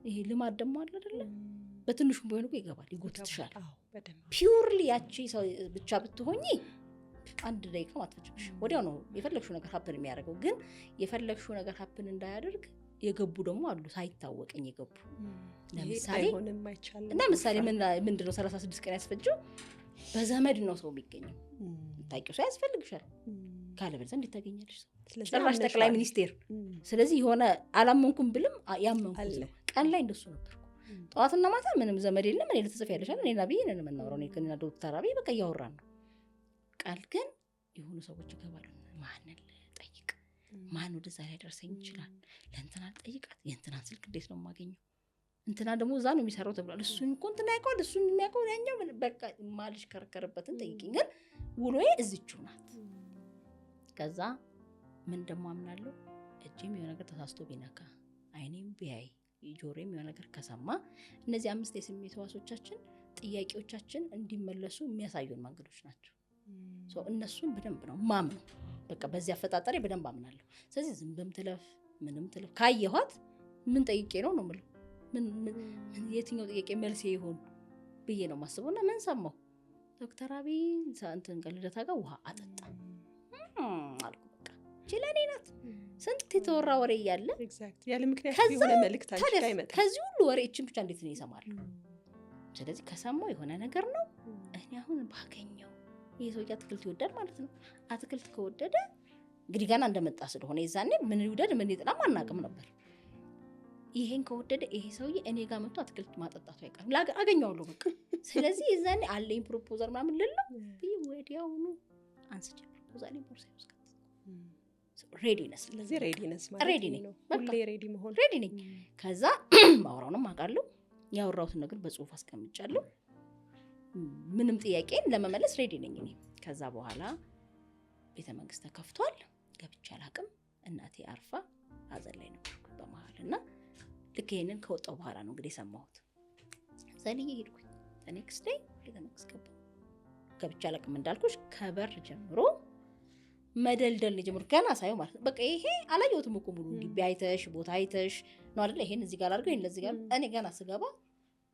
ይሄ ልማድ ደግሞ አለ አይደለ? በትንሹ ቢሆን እኮ ይገባል፣ ይጎትትሻል። ፒውርሊ ያቺ ሰው ብቻ ብትሆኚ አንድ ደቂቃ ማትፈጅብሽ፣ ወዲያው ነው የፈለግሽው ነገር ሀፕን የሚያደርገው። ግን የፈለግሽው ነገር ሀፕን እንዳያደርግ የገቡ ደግሞ አሉ፣ ሳይታወቀኝ የገቡ። ለምሳሌ ምንድነው 36 ቀን ያስፈጀው? በዘመድ ነው ሰው የሚገኘው። ታውቂው ሰው ያስፈልግሻል፣ ካለበለዚያ እንዴት ታገኛለሽ ሰው? ጭራሽ ጠቅላይ ሚኒስቴር። ስለዚህ የሆነ አላመንኩም ብልም ያመንኩት ነው። ቀን ላይ እንደሱ ነበር። ጠዋትና ማታ ምንም ዘመድ የለም። እኔ ልትጽፍ ያለሻል እኔና ብዬ ነን የምናወራው፣ እኔ ከእኔና ዶክተር አብይ በቃ እያወራን ነው። ቃል ግን የሆኑ ሰዎች ይገባሉ። ማንን ልጠይቅ? ማን ወደዛ ላይ ደርሰኝ ይችላል? ለእንትና ልጠይቃት፣ የእንትናን ስልክ እንዴት ነው የማገኘው? እንትና ደግሞ እዛ ነው የሚሰራው ተብሏል። እሱን እኮ እንትና ያውቀዋል፣ እሱን የሚያውቀው ያኛው። በቃ ማልሽ ከረከረበትን ጠይቂኝ። ግን ውሎዬ እዚችው ናት። ከዛ ምን ደግሞ አምናለሁ፣ እጄም የሆነ ነገር ተሳስቶ ቢነካ፣ አይኔም ቢያይ፣ ጆሮም የሆነ ነገር ከሰማ፣ እነዚህ 5 የስሜት ህዋሶቻችን ጥያቄዎቻችን እንዲመለሱ የሚያሳዩን መንገዶች ናቸው። እነሱን በደንብ ነው ማምነው። በቃ በዚህ አፈጣጠሬ በደንብ አምናለሁ። ስለዚህ ዝምብም ትለፍ ምንም ትለፍ ካየኋት ምን ጠይቄ ነው የምለው፣ የትኛው ጥያቄ መልሴ ይሆን ብዬ ነው የማስበው። እና ምን ሰማሁ? ዶክተር አብይ እንትን ከልደታ ጋር ውሃ አጠጣ አልኩ። በቃ ችለኔ ናት። ስንት የተወራ ወሬ እያለ ያለ ምክንያት የሆነ መልእክት አይመጣም። ከዚህ ሁሉ ወሬ እችን ብቻ እንዴት ነው ይሰማል? ስለዚህ ከሰማው የሆነ ነገር ነው። እኔ አሁን ባገኘው ይሄ ሰውዬ አትክልት ይወዳል ማለት ነው። አትክልት ከወደደ እንግዲህ ገና እንደመጣ ስለሆነ የዛኔ ምን ይወደድ ምን ይጥላም አናውቅም ነበር። ይሄን ከወደደ ይሄ ሰውዬ እኔ ጋር መጥቶ አትክልት ማጠጣቱ አይቀርም፣ አገኘዋለሁ በቃ። ስለዚህ የዛኔ አለኝ ፕሮፖዛል ምናምን ልለው ወዲያውኑ አንስቼ ፕሮፖዛል ቦርሳዬ ውስጥ ሬዲነስ። ስለዚህ ሬዲነስ ማለት ነው ሁሌ ሬዲ መሆን። ሬዲ ነኝ። ከዛ ማውራውንም አውቃለሁ፣ ያወራሁትን ነገር በጽሁፍ አስቀምጫለሁ። ምንም ጥያቄን ለመመለስ ሬዲ ነኝ እኔ። ከዛ በኋላ ቤተ መንግስት ተከፍቷል። ገብቼ አላውቅም። እናቴ አርፋ ሀዘን ላይ ነበርኩ በመሀል እና ልክ ይሄንን ከወጣሁ በኋላ ነው እንግዲህ የሰማሁት። ዘልዬ ሄድኩኝ። ኔክስት ዴይ ቤተ መንግስት ገባሁ። ገብቼ አላውቅም እንዳልኩሽ ከበር ጀምሮ መደልደል ነው ጀምሮ ገና ሳየው ማለት ነው። በቃ ይሄ አላየሁትም እኮ ሙሉ ግቢ አይተሽ ቦታ አይተሽ ነው አይደል? ይሄን እዚህ ጋር አድርገው ይሄን ለዚህ ጋር እኔ ገና ስገባ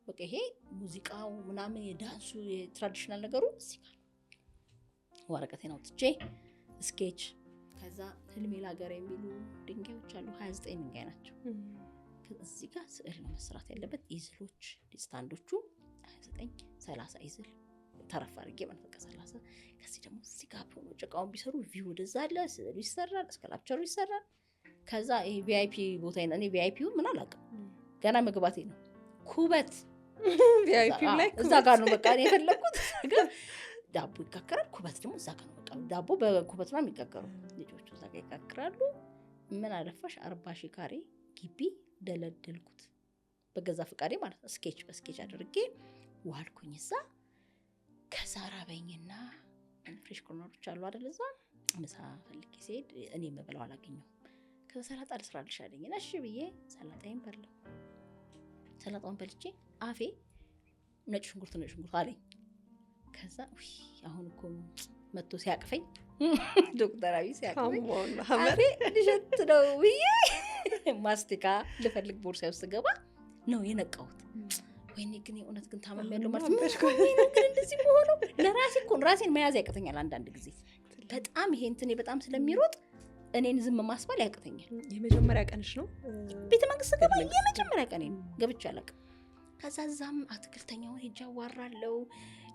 በቃ ይሄ ሙዚቃው ምናምን የዳንሱ የትራዲሽናል ነገሩ እዚህ ጋር ወረቀቴን አውጥቼ ስኬች። ከዛ ህልሜ ለሀገር የሚሉ ድንጋዮች አሉ፣ 29 ድንጋይ ናቸው። እዚህ ጋር ስዕል ነው መስራት ያለበት። ይዝሎች ስታንዶቹ 29 30 ይዝል ተረፍ አድርጌ ማለት በቃ 30። ከዚህ ደግሞ እዚህ ጋር ሆኖ ጭቃውን ቢሰሩ ቪው ወደዛ አለ፣ ስዕሉ ይሰራል፣ እስከላፕቸሩ ይሰራል። ከዛ ይሄ ቪአይፒ ቦታ ነው። እኔ ቪአይፒው ምን አላውቅም ገና መግባቴ ነው። ኩበት ቪአይፒ ላይ እዛ ጋር ነው በቃ እኔ የፈለኩት። ዳቦ ይጋገራል፣ ኩበት ደግሞ እዛ ጋር ነው በቃ ዳቦ በኩበት ነው የሚጋገረው። ልጆቹ እዛ ጋር ይጋገራሉ። ምን አለፋሽ 40 ሺህ ካሬ ግቢ ደለደልኩት በገዛ ፈቃዴ ማለት ነው። ስኬች በስኬች አድርጌ ዋልኩኝ እዛ። ከዛ ራበኝና ፍሬሽ ኮርነሮች አሉ አይደል እዛ ምሳ ፈልጌ ሲሄድ እኔ መበላው አላገኘሁም። ከዛ ሰላጣ ልስራልሽ አለኝ። እሺ ብዬ ሰላጣዬን በላሁ። ሰላጣውን በልቼ አፌ ነጭ ሽንኩርት አለኝ። ከዛ አሁን እኮ መጥቶ ሲያቅፈኝ ዶክተር አብይ ሲያቅፈኝ አፌ ልሸት ነው ብዬ ማስቲካ ልፈልግ ቦርሳዬ ውስጥ ገባ ነው የነቃሁት። ወይኔ ግን የእውነት ግን ታመሚያለሁ ማለት ነው ግን እንደዚህ ሆኖ ለራሴ እኮ ራሴን መያዝ ያቅተኛል አንዳንድ ጊዜ በጣም ይሄ እንትኔ በጣም ስለሚሮጥ እኔን ዝም ማስባል ያቅተኛል። የመጀመሪያ ቀንሽ ነው ቤተ መንግስት ገባ የመጀመሪያ ቀኔ ነው ገብቼ አላውቅም። ከዛ እዛም አትክልተኛውን ሄጄ አዋራለሁ።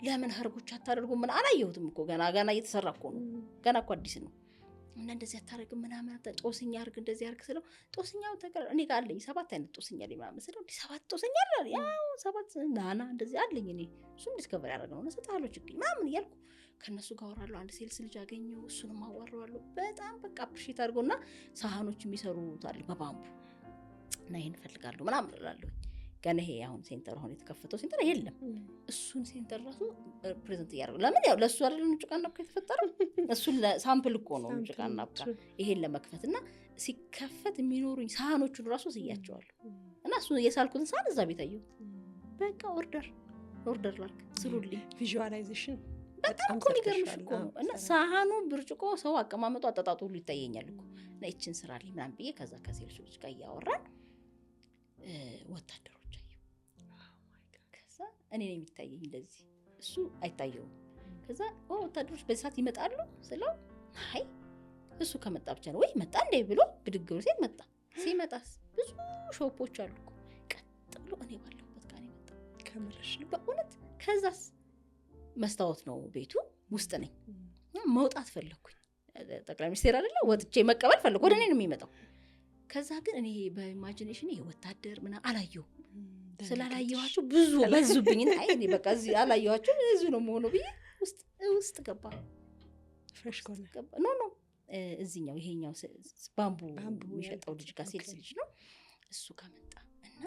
ለምን ህርጎች አታደርጉም ምን አላየሁትም እኮ ገና እየተሰራ እኮ ነው ገና እኮ አዲስ ነው እና እንደዚህ አታረግም ምናምን ጦስኛ አርግ እንደዚህ አርግ ስለው ጦስኛው እኔ ጋር አለኝ 7 አይነት ጦስኛ ላይ ምናምን ስለው 7 ጦስኛ አለ ያው 7 ናና እንደዚህ አለኝ እኔ እሱም ዲስከቨር ያደረግነው ነው ሰጣሎች ይገኝ ምናምን እያልኩ ከነሱ ጋር አወራለሁ። አንድ ሴልስ ልጅ አገኘሁ እሱንም አዋራዋለሁ። በጣም በቃ አፕሪሺየት አድርጎና ሳህኖች የሚሰሩት አለ በባምቡ እና ይሄን ፈልጋለሁ ምናምን እላለሁ። ገና ይሄ አሁን ሴንተር አሁን የተከፈተው ሴንተር የለም። እሱን ሴንተር ራሱ ፕሬዘንት እያደረገ ለምን ያው ለሱ አይደለም ጭቃና ብካ የተፈጠረው እሱን ሳምፕል እኮ ነው ጭቃና ብካ ይሄን ለመክፈትና ሲከፈት የሚኖሩኝ ሳህኖቹን ራሱ ስያቸዋለሁ እና እሱ የሳልኩትን ሳህን እዛ ቤት አየሁት። በቃ ኦርደር ላልክ ስሩልኝ ቪዥዋላይዜሽን በጣም እኮ የሚገርምሽ እኮ ነው። እና ሳህኑ ብርጭቆ ሰው አቀማመጡ አጠጣጡ ሁሉ ይታየኛል እኮ እና ይችን ስራልኝ ምናምን ብዬ ከዛ ከሴልሶች ጋር እያወራን ወታደሮች እኔ ነኝ የሚታየኝ እንደዚህ እሱ አይታየውም። ከዛ ወታደሮች በሰዓት ይመጣሉ ስለው አይ እሱ ከመጣ ብቻ ነው ወይ መጣ እንዴ ብሎ ብድግ ብሎ መጣ። ሲመጣስ ብዙ ሾፖች አሉ እኮ ቀጥ ብሎ እኔ ባለሁበት ጋር ይመጣ ከምርሽ በእውነት። ከዛስ መስታወት ነው ቤቱ ውስጥ ነኝ። መውጣት ፈለኩኝ ጠቅላይ ሚኒስቴር አይደለ ወጥቼ መቀበል ፈለኩ ወደ እኔ ነው የሚመጣው። ከዛ ግን እኔ በኢማጂኔሽን ይሄ ወታደር ምናምን አላየሁም። ስላላየኋቸው ብዙ በዙብኝ እና እኔ በቃ እዚህ አላየኋቸው እዚህ ነው መሆኑ ብዬ ውስጥ ገባ። ፍሬሽ ኮርነር ገባ ኖ እዚህኛው ይሄኛው ባምቡ የሚሸጠው ልጅ ጋር ሴልስ ልጅ ነው እሱ ጋር መጣ እና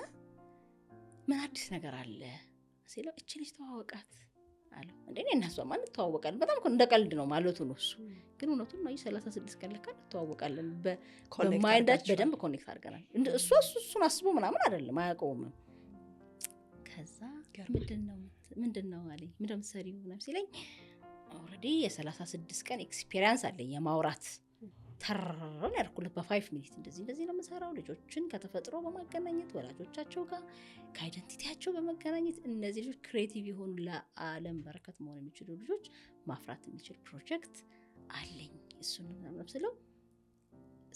ምን አዲስ ነገር አለ ሲለው እቺ ልጅ ተዋወቃት አለው። እንዴ እኔና እሷ ማለት ተዋወቃለን በጣም እንደ ቀልድ ነው ማለቱ ነው እሱ ግን እውነቱን ነው 36 ቀን ለካ ተዋወቃለን በማይንዳች በደንብ ኮኔክት አድርገናል። እሱን አስቦ ምናምን አይደለም አያውቀውም። ከዛ ምንድነው አለኝ ምንድነው የምትሰሪው ምናምን ሲለኝ ኦልሬዲ የ36 ቀን ኤክስፒሪየንስ አለኝ የማውራት ተረን ያልኩለት በ5 ሚኒት እንደዚህ ነው የምሰራው። ልጆችን ከተፈጥሮ በማገናኘት ወላጆቻቸው ጋር ከአይደንቲቲያቸው በመገናኘት እነዚህ ልጆች ክሬቲቭ የሆኑ ለዓለም በረከት መሆን የሚችሉ ልጆች ማፍራት የሚችል ፕሮጀክት አለኝ። እሱን ምናምን ስለው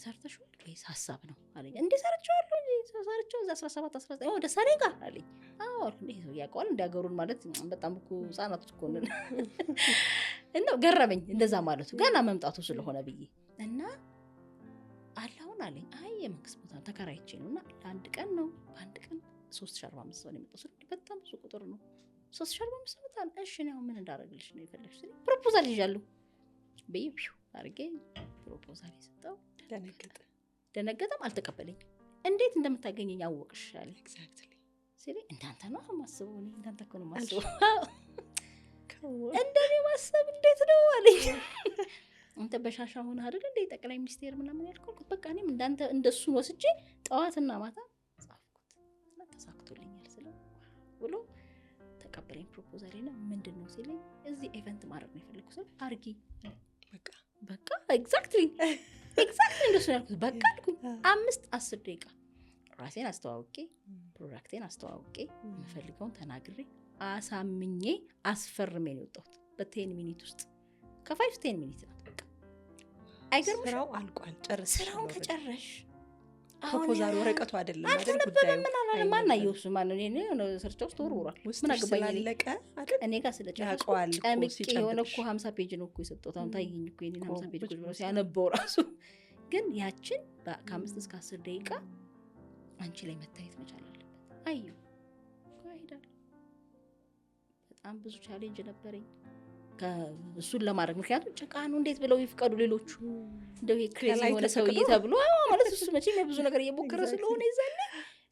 ሰርተሽዋል ወይስ ሀሳብ ነው አለኝ። እንዴ ሰርቻለሁ እዛ 17 19 ወደ ሳሬ ጋር አለኝ። አዎ እንዴ ያውቀዋል እንዲያገሩን ማለት በጣም እኮ ህጻናት እኮ ነን እና ገረመኝ እንደዛ ማለቱ ገና መምጣቱ ስለሆነ ብዬ እና አላውን አለኝ። አይ የመንግስት ቦታ ተከራይቼ ነውና ለአንድ ቀን ነው በአንድ ቀን 3045 ሰው ነው የመጣው። በጣም ብዙ ቁጥር ነው 3045 በጣም እሺ ነው ምን እንዳደረግልሽ ነው የፈለግሽ ሲል ፕሮፖዛል ይዣለሁ በይው አርጌ ፕሮፖዛል ይሰጣው። ደነገጠም አልተቀበለኝ። እንዴት እንደምታገኘኝ አወቅሽ አለ። ኤግዛክትሊ ሲል እንዳንተ ነው ማስበው እኔ እንዳንተ እኮ ነው ማስበው እንደኔ ማሰብ እንዴት ነው አለኝ። አንተ በሻሻ ሆነ አይደል እንደ ጠቅላይ ሚኒስቴር ምናምን ያልኩት በቃ እኔም እንዳንተ እንደሱ ወስጄ ጠዋትና ማታ ጻፍኩት እና ተሳክቶልኛል ስለ ብሎ ተቀበለኝ ፕሮፖዛልና ምንድነው ሲለኝ እዚህ ኢቨንት ማድረግ ነው የፈለኩት አርጊ በቃ ኤግዛክትሊ እንደሱ ያልኩት በቃ አልኩኝ። 5-10 ደቂቃ ራሴን አስተዋውቄ ፕሮዳክቴን አስተዋውቄ የምፈልገውን ተናግሬ አሳምኜ አስፈርሜ ነው የወጣሁት በ10 ሚኒት ውስጥ ከ5-10 ሚኒት ናት በቃ አይገርምሽ? ስራው አልቋል ጨርሰሽ ስራውን ከጨረሽ ፕሮፖዛል ወረቀቱ አይደለም አይደል ጉዳዩ ማን አየውስ ማን ነው ሰርቻው ተወርውሯል ምን አገባኝ አለቀ አይደል እኔ ጋር ስለጨረስኩ ጨምቄ የሆነ እኮ 50 ፔጅ ነው እኮ የሰጠሁት። አሁን ታይኝ እኮ የኔን 50 ፔጅ ቁጥር ሲያነበው ራሱ ግን ያችን ከ5 እስከ 10 ደቂቃ አንቺ ላይ መታየት መቻል አለበት። አዩ ካይዳል በጣም ብዙ ቻሌንጅ ነበረኝ ከእሱን ለማድረግ ምክንያቱም ጭቃኑ እንዴት ብለው ይፍቀዱ ሌሎቹ እንደው ይሄ ክሬዚ የሆነ ሰውዬ ተብሎ ማለት እሱ መቼም ብዙ ነገር እየሞከረ ስለሆነ ይዛለ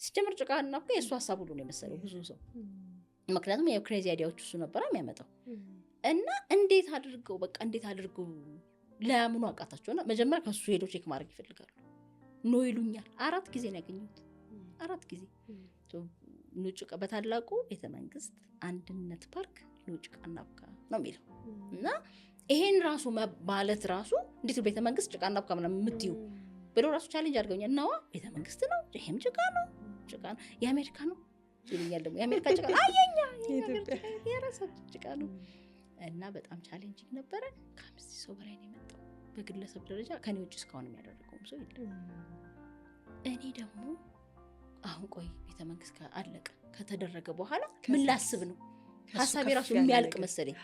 ሲጀምር ጭቃና እኮ የእሱ ሀሳብ ሁሉ ነው የመሰለው ብዙ ሰው ምክንያቱም ያው ክሬዚ አይዲያዎች እሱ ነበር የሚያመጣው እና እንዴት አድርገው ለያምኑ አቃታቸውና መጀመሪያ ከሱ ሄዶ ቼክ ማድረግ ይፈልጋሉ። ኖ ይሉኛል። 4 ጊዜ ነው ያገኙት። 4 ጊዜ ኑጭቃ በታላቁ ቤተመንግስት አንድነት ፓርክ ኑጭቃና አብካ ነው የሚለው እና ይሄን ራሱ ማለት ራሱ እንዴት ቤተመንግስት ጭቃና አብካ ምናምን የምትዩ ብሎ ራሱ ቻሌንጅ አድርገውኛል። እናዋ ቤተመንግስት ነው ይሄም ጭቃ ነው የአሜሪካ ነው ይሉኛል። ደግሞ የአሜሪካ ጭቃ አየኛ የራሳችን ጭቃ ነው እና በጣም ቻሌንጂንግ ነበረ። ከ5 ሰው በላይ ነው የመጣው በግለሰብ ደረጃ ከኔ ውጭ እስካሁን የሚያደርገውም ሰው የለም። እኔ ደግሞ አሁን ቆይ ቤተመንግስት አለቀ ከተደረገ በኋላ ምን ላስብ ነው ሐሳቤ ራሱ የሚያልቅ መሰለኝ።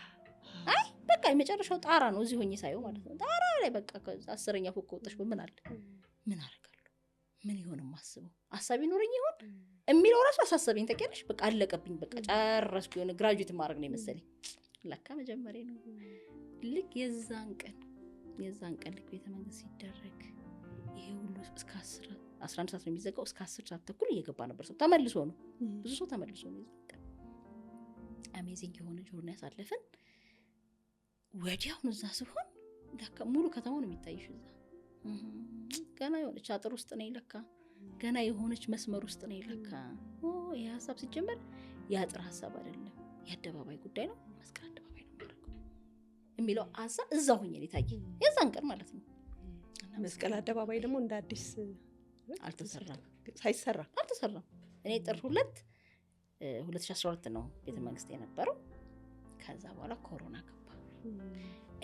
አይ በቃ የመጨረሻው ጣራ ነው እዚህ ሆኜ ሳይው ማለት ነው። ጣራ ላይ በቃ 10ኛ ፎቅ ወጥተሽ ምን አለ ምን አደርጋለሁ ምን ይሆን ማስበው ሐሳብ ይኖርኝ ይሆን የሚለው ራሱ አሳሰበኝ። ተቀርሽ በቃ አለቀብኝ። በቃ ጨረስኩ። የሆነ ግራጁዌት ማድረግ ነው የመሰለኝ። ለካ መጀመሪያ ነው ልክ የዛን ቀን ልክ ቤተመንግስት ሲደረግ ይሄ ሁሉ እስከ 11 ሰዓት ነው የሚዘጋው። እስከ 10 ሰዓት ተኩል እየገባ ነበር ሰው ተመልሶ ነው ብዙ ሰው ተመልሶ ነው ይዘጋ። አሜዚንግ የሆነ ጆርኒ ያሳለፈን። ወዲያው ነው እዛ ሲሆን ለካ ሙሉ ከተማው ነው የሚታይሽ። እዛ ገና የሆነች አጥር ውስጥ ነው ለካ ገና የሆነች መስመር ውስጥ ነው ለካ። ይሄ ሐሳብ ሲጀመር የአጥር ሐሳብ አይደለም የአደባባይ ጉዳይ ነው። መስቀል አደባባይ ነው ማለት የሚለው ሐሳብ እዛ ሆኜ ነው ታየኝ የዛን ቀን ማለት ነው። መስቀል አደባባይ ደግሞ እንደ አዲስ አልተሰራም አልተሰራም። እኔ ጥር 2 2012 ነው ቤተመንግስት የነበረው። ከዛ በኋላ ኮሮና ገባ።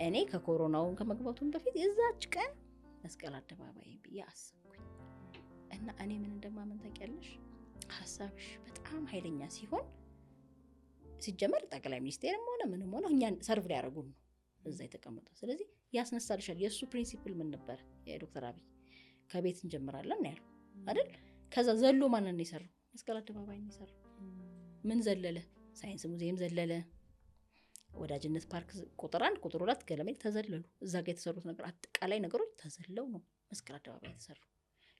እኔ ከኮሮናው ከመግባቱም በፊት የዛች ቀን መስቀል አደባባይ ብዬ አሰብኩኝ። እና እኔ ምን እንደማመን ታውቂያለሽ? ሐሳብሽ በጣም ኃይለኛ ሲሆን ሲጀመር ጠቅላይ ሚኒስቴርም ሆነ ምንም ሆነ እኛን ሰርቭ ሊያደርጉን ነው እዛ የተቀመጠው። ስለዚህ ያስነሳልሻል። የእሱ ፕሪንሲፕል ምን ነበር? የዶክተር አብይ ከቤት እንጀምራለን ያለው አይደል? ከዛ ዘሎ ማንን ነው የሰራው? መስቀል አደባባይ ነው የሰራው። ምን ዘለለ? ሳይንስ ሙዚየም ዘለለ፣ ወዳጅነት ፓርክ ቁጥር 1 ቁጥር 2 ገለሜል ተዘለሉ። እዛ ጋር የተሰሩት ነገር አጠቃላይ ነገሮች ተዘለው ነው መስቀል አደባባይ የተሰሩ።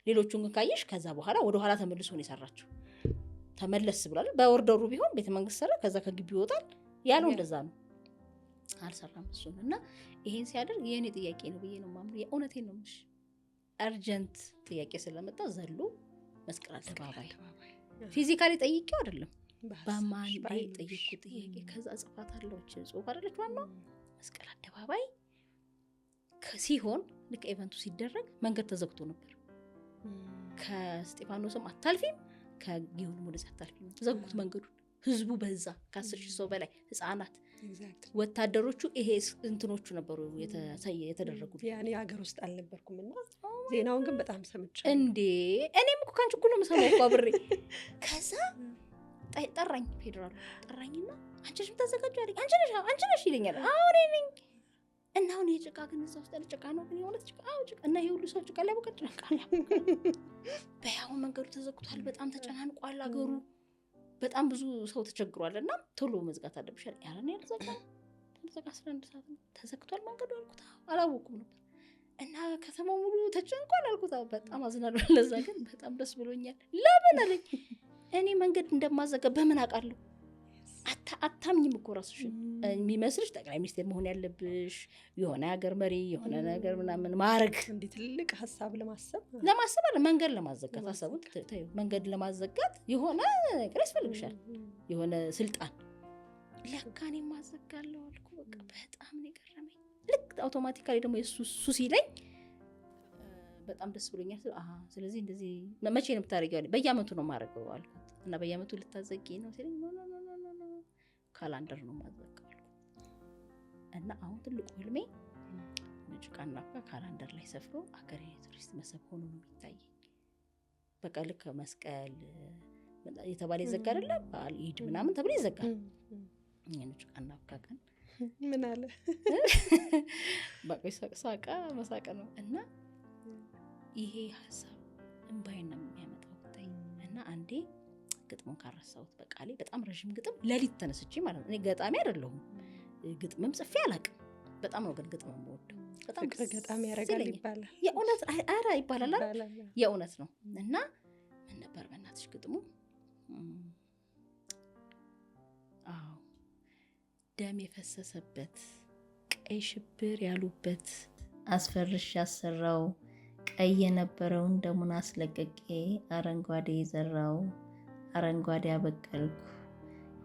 ሌሎቹን ግን ካየሽ ከዛ በኋላ ወደ ኋላ ተመልሶ ነው የሰራቸው። ተመለስ ብሏል። በኦርደሩ ቢሆን ቤተመንግስት ሰራ፣ ከዛ ከግቢ ይወጣል ያለው እንደዛ ነው። አልሰራም እሱ ነው። እና ይሄን ሲያደርግ የኔ ጥያቄ ነው ብዬ ነው ማምኑ። የእውነቴን ነው ምሽ አርጀንት ጥያቄ ስለመጣ ዘሎ መስቀል አደባባይ ፊዚካሊ ጠይቄው አይደለም በማን ላይ ጠይቁ ጥያቄ። ከዛ ጽፋት አለች ጽሁፍ አይደለች ዋናው መስቀል አደባባይ ሲሆን ልክ ኢቨንቱ ሲደረግ መንገድ ተዘግቶ ነበር። ከስጢፋኖስም አታልፊም ከጊዮን ወደዛ አታልፊም። ዘጉት መንገዱን። ህዝቡ በዛ ከ10,000 ሰው በላይ ህፃናት ወታደሮቹ ይሄ እንትኖቹ ነበሩ የተደረጉ። ያኔ ሀገር ውስጥ አልነበርኩምና ዜናውን ግን በጣም ሰምቻለሁ። እንዴ እኔም እኮ ካንቺ ሁሉ መሰማው እኮ አብሬ። ከዛ ጠራኝ ፌደራሉ ጠራኝና አንቺ ነሽ የምታዘጋጀው ያለኝ። አንቺ ነሽ ይለኛል። አሁን ነኝ እና አሁን የጭቃ ግን እዛ ውስጥ ጭቃ ነው ግን የሆነ ጭቃ ጭቃ እና ይሄ ሁሉ ሰው ጭቃ ላይ በቀጭ ቃል በያው መንገዱ ተዘግቷል። በጣም ተጨናንቋል አገሩ። በጣም ብዙ ሰው ተቸግሯልና ቶሎ መዝጋት አለብሽ አለ። ያረን ያልዘጋ 11 ሰዓት ነው ተዘግቷል መንገዱ አልኩት። አላወኩም ነበር እና ከተማው ሙሉ ተጨንቋል አልኩት። በጣም አዝናለሁ። ለዛ ግን በጣም ደስ ብሎኛል። ለምን አለኝ። እኔ መንገድ እንደማዘጋ በምን አውቃለሁ? አታምኝም እኮ ራስሽን የሚመስልሽ ጠቅላይ ሚኒስቴር መሆን ያለብሽ የሆነ ሀገር መሪ የሆነ ነገር ምናምን ማድረግ እንዴ ትልቅ ሐሳብ ለማሰብ አለ መንገድ ለማዘጋት ሐሳቡን ታዩ። መንገድ ለማዘጋት የሆነ ነገር ያስፈልግሻል፣ የሆነ ስልጣን። ለካ እኔ ማዘጋለሁ አልኩ። በቃ በጣም ነው የገረመኝ። ልክ አውቶማቲካሊ ደግሞ የሱ ሲለኝ በጣም ደስ ብሎኛል። ስለዚህ እንደዚህ መቼ ነው የምታደርጊው አለኝ። በየአመቱ ነው የማደርገው አልኩት። እና በየአመቱ ልታዘጊ ነው ሲለኝ ካላንደር ነው ማዘጋው አልኩት። እና አሁን ትልቁ ህልሜ ኑጭቃና አብካ ካላንደር ላይ ሰፍሮ አገሬ ቱሪስት መስህብ ሆኖ ነው የሚታየኝ። በቃ ልክ መስቀል የተባለ ይዘጋል አይደል? በዓል ኢድ ምናምን ተብሎ ይዘጋል። ኑጭቃና አብካ ቀን ምን አለ በቃ ሳቃ መሳቀ ነው። እና ይሄ ሐሳብ እንባይና የሚያመጣው ጉዳይ እና አንዴ ግጥሙን ካረሳሁት በቃሌ በጣም ረጅም ግጥም ለሊት ተነስቼ ማለት ነው። እኔ ገጣሚ አይደለሁም፣ ግጥምም ጽፌ አላውቅም። በጣም ነው ግን ግጥም የምወደው። በጣም ፍቅር ገጣሚ ያረጋል ይባላል። የእውነት አራ ይባላል አይደል? የእውነት ነው። እና ምን ነበር በእናትሽ ግጥሙ? ደም የፈሰሰበት ቀይ ሽብር ያሉበት አስፈርሽ ያሰራው ቀይ የነበረውን ደሙን አስለቀቄ አረንጓዴ የዘራው አረንጓዴ አበቀልኩ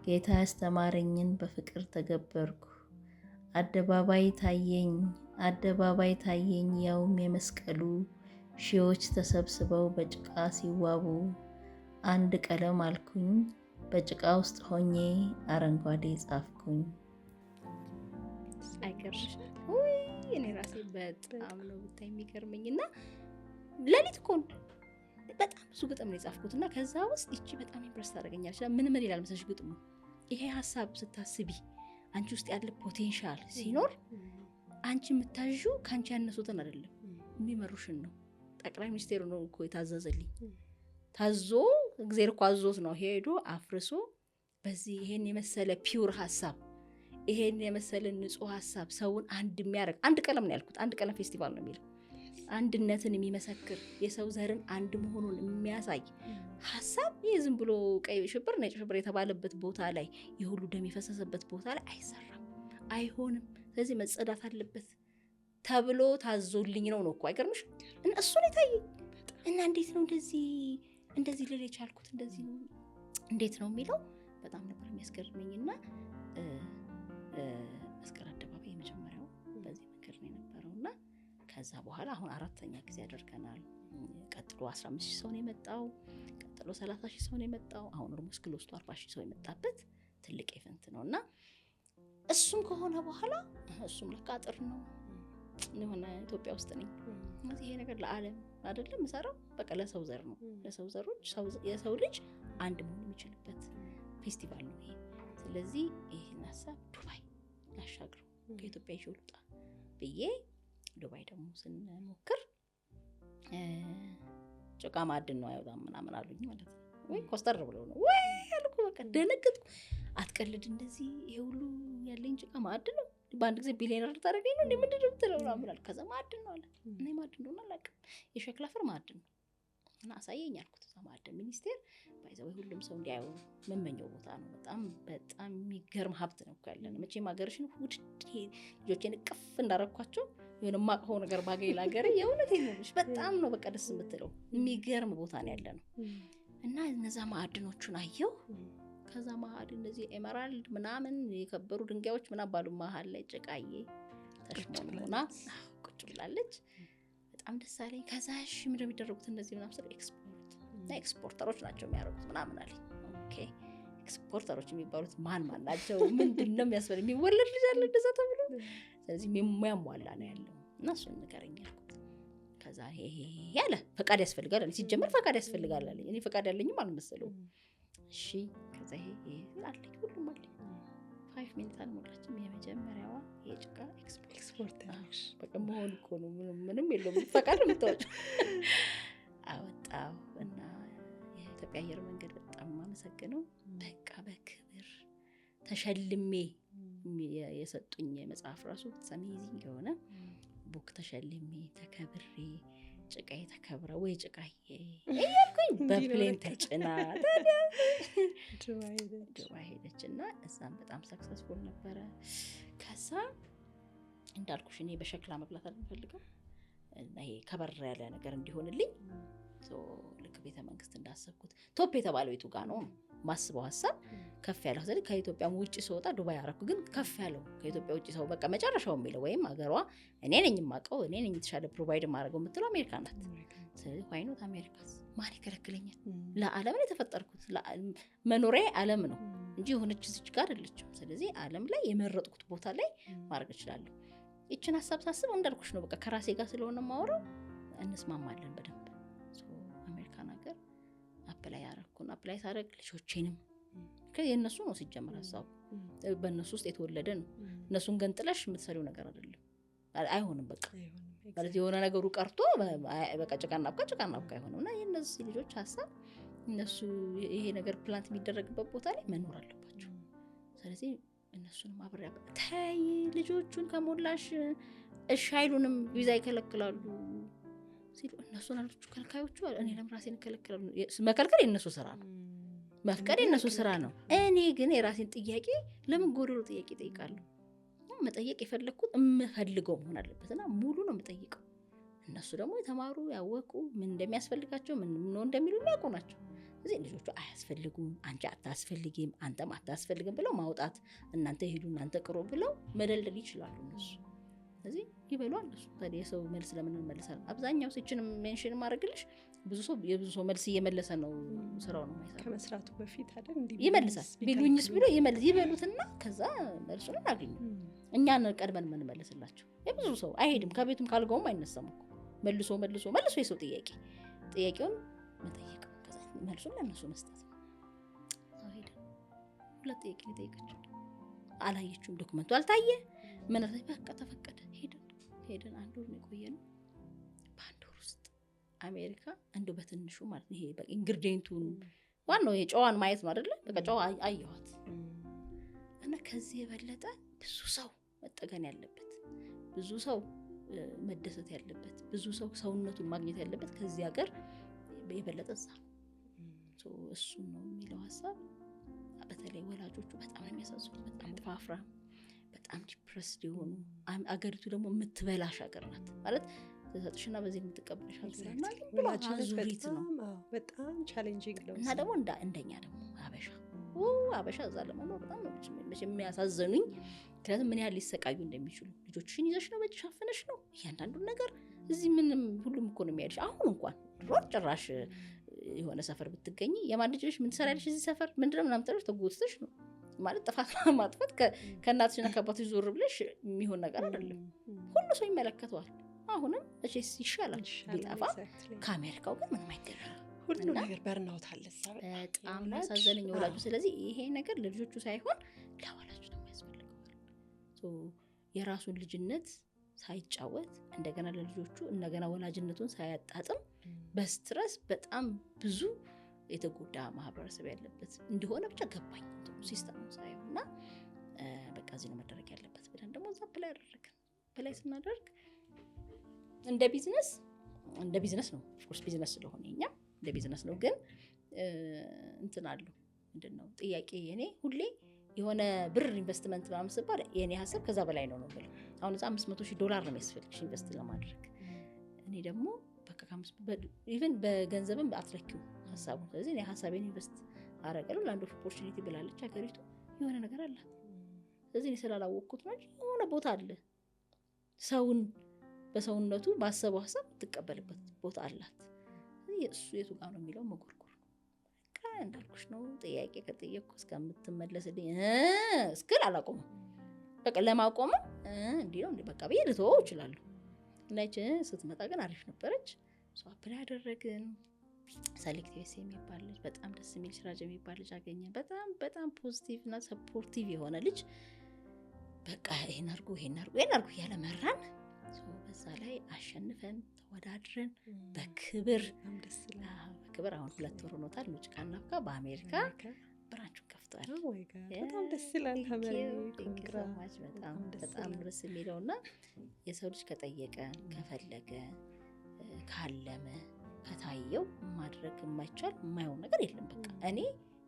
ጌታ ያስተማረኝን በፍቅር ተገበርኩ አደባባይ ታየኝ ያውም የመስቀሉ ሺዎች ተሰብስበው በጭቃ ሲዋቡ አንድ ቀለም አልኩኝ በጭቃ ውስጥ ሆኜ አረንጓዴ ጻፍኩኝ። አይገርምሽ? ውይ እኔ ራሴ በጣም ነው ብታይ የሚገርመኝ እና ለሊት እኮ በጣም ብዙ ግጥም ነው የጻፍኩት እና ከዛ ውስጥ ይቺ በጣም ኢምፕረስ ታደርገኛለች። ምን ይላል መሰለሽ ግጥሙ? ይሄ ሀሳብ ስታስቢ አንቺ ውስጥ ያለ ፖቴንሻል ሲኖር አንቺ የምታዡ ከአንቺ ያነሱትን አይደለም የሚመሩሽን ነው። ጠቅላይ ሚኒስቴሩ ነው እኮ የታዘዘልኝ። ታዞ እግዚአብሔር እኮ አዞት ነው ሄዶ አፍርሶ በዚህ ይሄን የመሰለ ፒውር ሀሳብ ይሄን የመሰለ ንጹህ ሀሳብ ሰውን አንድ የሚያደርግ አንድ ቀለም ነው ያልኩት። አንድ ቀለም ፌስቲቫል ነው የሚለው አንድነትን የሚመሰክር የሰው ዘርን አንድ መሆኑን የሚያሳይ ሀሳብ ይህ ዝም ብሎ ቀይ ሽብር ነጭ ሽብር የተባለበት ቦታ ላይ የሁሉ ደም የፈሰሰበት ቦታ ላይ አይሰራም፣ አይሆንም። ስለዚህ መጸዳት አለበት ተብሎ ታዞልኝ ነው እኮ አይገርምሽ? እና እሱ ነው የታየኝ እና እንዴት ነው እንደዚህ ልል የቻልኩት እንደዚህ ነው እንዴት ነው የሚለው በጣም ነበር የሚያስገርመኝና መስቀል አደባባይ የመጀመሪያው በዚህ መንገድ ነው የነበረውና ከዛ በኋላ አሁን 4ኛ ጊዜ ያደርገናል። ቀጥሎ 15,000 ሰው ነው የመጣው፣ ቀጥሎ 30,000 ሰው ነው የመጣው። አሁን ኦልሞስት ክሎስ ቱ 40,000 ሰው የመጣበት ትልቅ ኢቨንት ነውና እሱም ከሆነ በኋላ እሱም ለካ አጥር ነው የሆነ ኢትዮጵያ ውስጥ ነኝ ማለት ይሄ ነገር ለዓለም አይደለም የምሰራው በቃ ለሰው ዘር ነው። ለሰው ዘሮች የሰው ልጅ አንድ መሆን የሚችልበት ፌስቲቫል ነው ይሄ። ስለዚህ ይሄን ሀሳብ ዱባይ ላሻግረው ከኢትዮጵያ ይዤው ልውጣ ብዬ ዱባይ ደግሞ ስንሞክር ጭቃ ማዕድን ነው አይወጣም ምናምን አሉኝ ማለት ነው። ወይ ኮስተር ብለው ነው ወይ አልኩ። በቃ ደነገጥኩ። አትቀልድ እንደዚህ ይሄ ሁሉ ያለኝ ጭቃ ማዕድን ነው በአንድ ጊዜ ቢሊየነር ልታደርገኝ ነው ምንድን ነው የምትለው ምናምን አለ። ከዛ ማዕድን ነው አለ። እኔ ማዕድን እንደሆነ አላውቅም። የሸክላ አፈር ማዕድን ነው እና አሳየኝ አልኩት። እዛ ማዕድን ሚኒስቴር ባይዘው ሁሉም ሰው እንዲያዩ መመኘው ቦታ ነው። በጣም የሚገርም ሀብት ነው እኮ ያለን። መቼም ሀገርሽን ውድድ ልጆቼን እቅፍ እንዳረኳቸው የሆነ ማቅፈው ነገር ባገኝ ላገር የእውነቴን ነው በጣም ነው በቃ ደስ የምትለው የሚገርም ቦታ ነው ያለ ነው እና እነዛ ማዕድኖቹን አየሁ። ከዛ መሀል እንደዚህ ኤመራልድ ምናምን የከበሩ ድንጋዮች ምናምን ባሉ መሀል ላይ ጭቃዬ ተሽሞና ቁጭ ብላለች። በጣም ደስ አለኝ። ከዛ እሺ ምንድነው የሚደረጉት እንደዚህ ምናምን ስለ ኤክስፖርተሮች ናቸው የሚያደርጉት ምናምን አለኝ። ኦኬ ኤክስፖርተሮች የሚባሉት ማን ናቸው? ምንድነው የሚያስፈልግ? የሚወለድ ልጅ አለ እንደዛ ተብሎ ስለዚህ የሚያሟላ ነው ያለው እና እሱን ንገረኝ አልኩት። ከዛ ይሄ ያለ ፈቃድ ያስፈልጋል አለኝ። ሲጀመር ፈቃድ ያስፈልጋል አለኝ። እኔ ፈቃድ ያለኝም አልመሰለውም። እሺ ከዛ ይሄ አለኝ ሁሉም አለኝ። 5 ሚኒት አልሞላችም የመጀመሪያዋ የጭቃ ኤክስፖርት በቃ መሆን እኮ ነው። ምንም የለውም ፈቃድ ነው የምታወጪው። አወጣው እና የኢትዮጵያ አየር መንገድ በጣም የማመሰግነው በቃ በክብር ተሸልሜ የሰጡኝ መጽሐፍ ራሱ አሜዚንግ የሆነ ቡክ ተሸልሜ ተከብሬ ጭቃዬ ተከብረ ወይ ጭቃዬ እያልኩኝ በፕሌን ተጭና ዱባይ ሄደች እና እዛም በጣም ሰክሰስፉል ነበረ። ከዛ እንዳልኩሽ እኔ በሸክላ መብላት አልፈልግም እና ይሄ ከበር ያለ ነገር እንዲሆንልኝ ልክ ቤተ መንግስት እንዳሰብኩት ቶፕ የተባለው የቱ ጋር ነው ማስበው ሀሳብ ከፍ ያለው ስለዚህ ከኢትዮጵያ ውጪ ስወጣ ዱባይ አረኩ። ግን ከፍ ያለው ከኢትዮጵያ ውጪ ሰው በቃ መጨረሻው የሚለው ወይም አገሯ እኔ ነኝ የማውቀው እኔ ነኝ የተሻለ ፕሮቫይድ ማድረገው የምትለው አሜሪካ ናት። ስለዚህ ዋይ ኖት አሜሪካስ ማን ይከለክለኛል? ለዓለም ነው የተፈጠርኩት። መኖሪያ ዓለም ነው እንጂ የሆነች እዚች ጋር አይደለችም። ስለዚህ ዓለም ላይ የመረጥኩት ቦታ ላይ ማድረግ እችላለሁ። ይችን ሀሳብ ሳስብ እንዳልኩሽ ነው በቃ ከራሴ ጋር ስለሆነ ማወራው እንስማማለን በደንብ። አሜሪካን ሀገር አፕላይ አረኩና አፕላይ ሳደርግ ልጆቼንም የእነሱ ነው ሲጀመር ሀሳቡ በእነሱ ውስጥ የተወለደ ነው። እነሱን ገንጥለሽ የምትሰሪው ነገር አይደለም፣ አይሆንም። በቃ ማለት የሆነ ነገሩ ቀርቶ በቃ ጭቃና አብቃ አይሆንም። እና የእነዚህ ልጆች ሀሳብ እነሱ ይሄ ነገር ፕላንት የሚደረግበት ቦታ ላይ መኖር አለባቸው። ስለዚህ እነሱንም አብሬ ታይ ልጆቹን ከሞላሽ እሺ አይሉንም፣ ቪዛ ይከለክላሉ ሲሉ እነሱን አልኩ ከልካዮቹ እኔ ለምን ራሴን እከለክላለሁ? መከልከል የእነሱ ስራ ነው። መፍቀድ የነሱ ስራ ነው። እኔ ግን የራሴን ጥያቄ ለምን ጎዶሎ ጥያቄ እጠይቃለሁ? መጠየቅ የፈለግኩት የምፈልገው መሆን አለበትና ሙሉ ነው የምጠይቀው። እነሱ ደግሞ የተማሩ ያወቁ ምን እንደሚያስፈልጋቸው ምን ነው እንደሚሉ የሚያውቁ ናቸው። እዚህ ልጆቹ አያስፈልጉም፣ አንቺ አታስፈልጊም፣ አንተም አታስፈልግም ብለው ማውጣት፣ እናንተ ሄዱ እናንተ ቅሩ ብለው መደልደል ይችላሉ እነሱ። ስለዚህ ይበሉ እነሱ። ታዲያ የሰው መልስ ለምን እንመልሳለን? አብዛኛው ሲችን ሜንሽን ማድረግልሽ የብዙ ሰው መልስ እየመለሰ ነው ስራው ነው የማይሰራው። ከመስራቱ በፊት አይደል እንዴ ይመልሳል። ቢሉኝስ ብሎ ይበሉትና ከዛ መልሱን እናገኙ። እኛን ቀድመን የምንመልስላቸው የብዙ ሰው አይሄድም፣ ከቤቱም ካልጋውም አይነሳም እኮ መልሶ የሰው ጥያቄውን መጠየቅ ከዛ መልሱን ለነሱ መስጠት ነው። ሄደ ሁለት ጥያቄ ሊጠይቃቸው አላየችውም፣ ዶክመንቱ አልታየ ምን አለ፣ በቃ ተፈቀደ። ሄደን አንድ ወር ነው የቆየነው። በአንድ ወር ውስጥ አሜሪካ እንደው በትንሹ ማለት ነው ይሄ ኢንግሪዲየንቱን ዋናው የጨዋን ማየት ነው አይደለ? በቃ ጨዋ አየኋት እና ከዚህ የበለጠ ብዙ ሰው መጠገን ያለበት፣ ብዙ ሰው መደሰት ያለበት፣ ብዙ ሰው ሰውነቱን ማግኘት ያለበት ከዚህ ሀገር የበለጠ እዛ እሱን ነው የሚለው ሀሳብ። በተለይ ወላጆቹ በጣም የሚያሳዝኑት፣ በጣም ፋፍራም፣ በጣም ዲፕረስድ የሆኑ አገሪቱ ደግሞ የምትበላሽ ሀገር ናት ማለት ተሰጥሽና በዚህ የምትቀበልሽ ዙሪት ነው። በጣም ቻሌንጂንግ ነው እና ደግሞ እንደኛ ደግሞ አበሻ እዛ ለመኖር በጣም ነው የሚያሳዝኑኝ። ምክንያቱም ምን ያህል ሊሰቃዩ እንደሚችሉ ልጆችሽን ይዘሽ ነው በእጅሽ አፍነሽ ነው እያንዳንዱን ነገር። እዚህ ምንም ሁሉም እኮ ነው የሚያልሽ። አሁን እንኳን ድሮ ጭራሽ የሆነ ሰፈር ብትገኝ የማን ልጅ ነሽ ምን ትሰሪያለሽ እዚህ ሰፈር ምንድነው ምናምን ተብለሽ ተጎትተሽ ነው ማለት ጥፋት ማጥፋት ከእናትሽና ከአባትሽ ዞር ብለሽ የሚሆን ነገር አይደለም። ሁሉ ሰው ይመለከተዋል። አሁንም እሺስ ይሻላል ቢጠፋ። ከአሜሪካው ግን ምንም አይገናኝም። ሁሉ ነገር በርናውት አለ። በጣም ያሳዘነኝ ወላጁ። ስለዚህ ይሄ ነገር ለልጆቹ ሳይሆን ለወላጁ ነው ያስፈልገዋል። የራሱን ልጅነት ሳይጫወት እንደገና ለልጆቹ እንደገና ወላጅነቱን ሳያጣጥም በስትረስ በጣም ብዙ የተጎዳ ማህበረሰብ ያለበት እንደሆነ ብቻ ገባኝ ሲስተሙ ሳይሆንና በቃ እዚህ ነው መደረግ ያለበት ብለን ደግሞ እዛ ብላይ አደረግን። በላይ ስናደርግ እንደ ቢዝነስ ነው ኦፍኮርስ ቢዝነስ ስለሆነ እኛ እንደ ቢዝነስ ነው። ግን እንትን አለው ምንድነው ጥያቄ የኔ ሁሌ የሆነ ብር ኢንቨስትመንት ምናምን ሲባል የኔ ሀሳብ ከዛ በላይ ነው የምለው። አሁን እዛ $500,000 ነው የሚያስፈልግሽ ኢንቨስት ለማድረግ። እኔ ደግሞ በቃ ኢቭን በገንዘብም አትለኪው ሀሳቡ። ስለዚህ እኔ ሀሳቤን ኢንቨስት አረጋለሁ። ላንድ ኦፍ ኦፖርቹኒቲ ብላለች ሀገሪቱ፣ የሆነ ነገር አላት። ስለዚህ እኔ ስላላወቅኩት ነው የሆነ ቦታ አለ። ሰውን በሰውነቱ ባሰበው ሀሳብ ትቀበልበት ቦታ አላት። እሱ የቱ ጋር ነው የሚለው መጎርጎር ነው። በቃ እንዳልኩሽ ነው። ጥያቄ ከጠየቅኩ እስከምትመለስልኝ እስክል አላቆምም። በቃ ለማቆም እንዲህ ነው እንዴ በቃ ብዬ ልተወው እችላለሁ። ላይች ስትመጣ ግን አሪፍ ነበረች። ሶ አፕላይ ያደረግን ሰሌክቲቭ የሚባል ልጅ በጣም ደስ የሚል ሲራጅ የሚባል ልጅ አገኘን። በጣም ፖዚቲቭ እና ሰፖርቲቭ የሆነ ልጅ በቃ ይሄን አድርጉ እያለ መራን። በዛ ላይ አሸንፈን ተወዳድረን በክብር አሁን 2 ወር ሆኖታል። ኑጭቃና አፍካ በአሜሪካ ብራንቹን ከፍቷል። በጣም ደስ ይላል። በጣም ደስ የሚለውና የሰው ልጅ ከጠየቀ ከፈለገ ካለመ ከታየው ማድረግ የማይቻል የማይሆን ነገር የለም። በቃ እኔ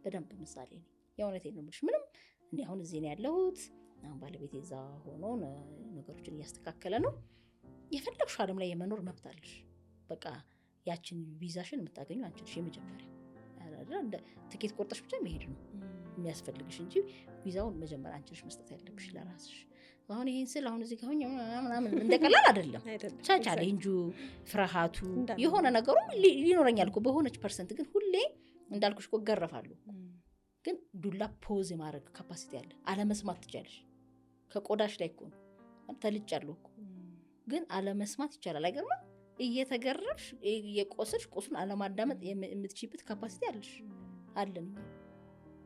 በደንብ ምሳሌ ነኝ። የእውነቴን ነው የምልሽ። ምንም እኔ አሁን እዚህ ነው ያለሁት። አሁን ባለቤቴ እዛ ሆኖ ነገሮችን እያስተካከለ ነው። የፈለግሽው ዓለም ላይ የመኖር መብት አለሽ። በቃ ያችን ቪዛሽን የምታገኙ አንቺ ነሽ። የመጀመሪያ እንደ ትኬት ቆርጠሽ ብቻ መሄድ ነው የሚያስፈልግሽ እንጂ ቪዛውን መጀመሪያ አንቺ ነሽ መስጠት ያለብሽ ለራስሽ። አሁን ይሄን ስል አሁን እዚህ ጋር ሆኜ ምናምን እንደቀላል አይደለም። ቻሌንጁ ፍርሃቱ የሆነ ነገሩ ሊኖረኛል እኮ በሆነች ፐርሰንት። ግን ሁሌ እንዳልኩሽ እኮ ገረፋለሁ። ግን ዱላ ፖዝ የማድረግ ካፓሲቲ አለ። አለመስማት ትችያለሽ። ከቆዳሽ ላይ እኮ ነው ተልጫለሁ እኮ። ግን አለመስማት ይቻላል። አይገርምም? እየተገረፍሽ እየቆሰልሽ ቆሱን አለማዳመጥ የምትችይበት ካፓሲቲ አለሽ። አለን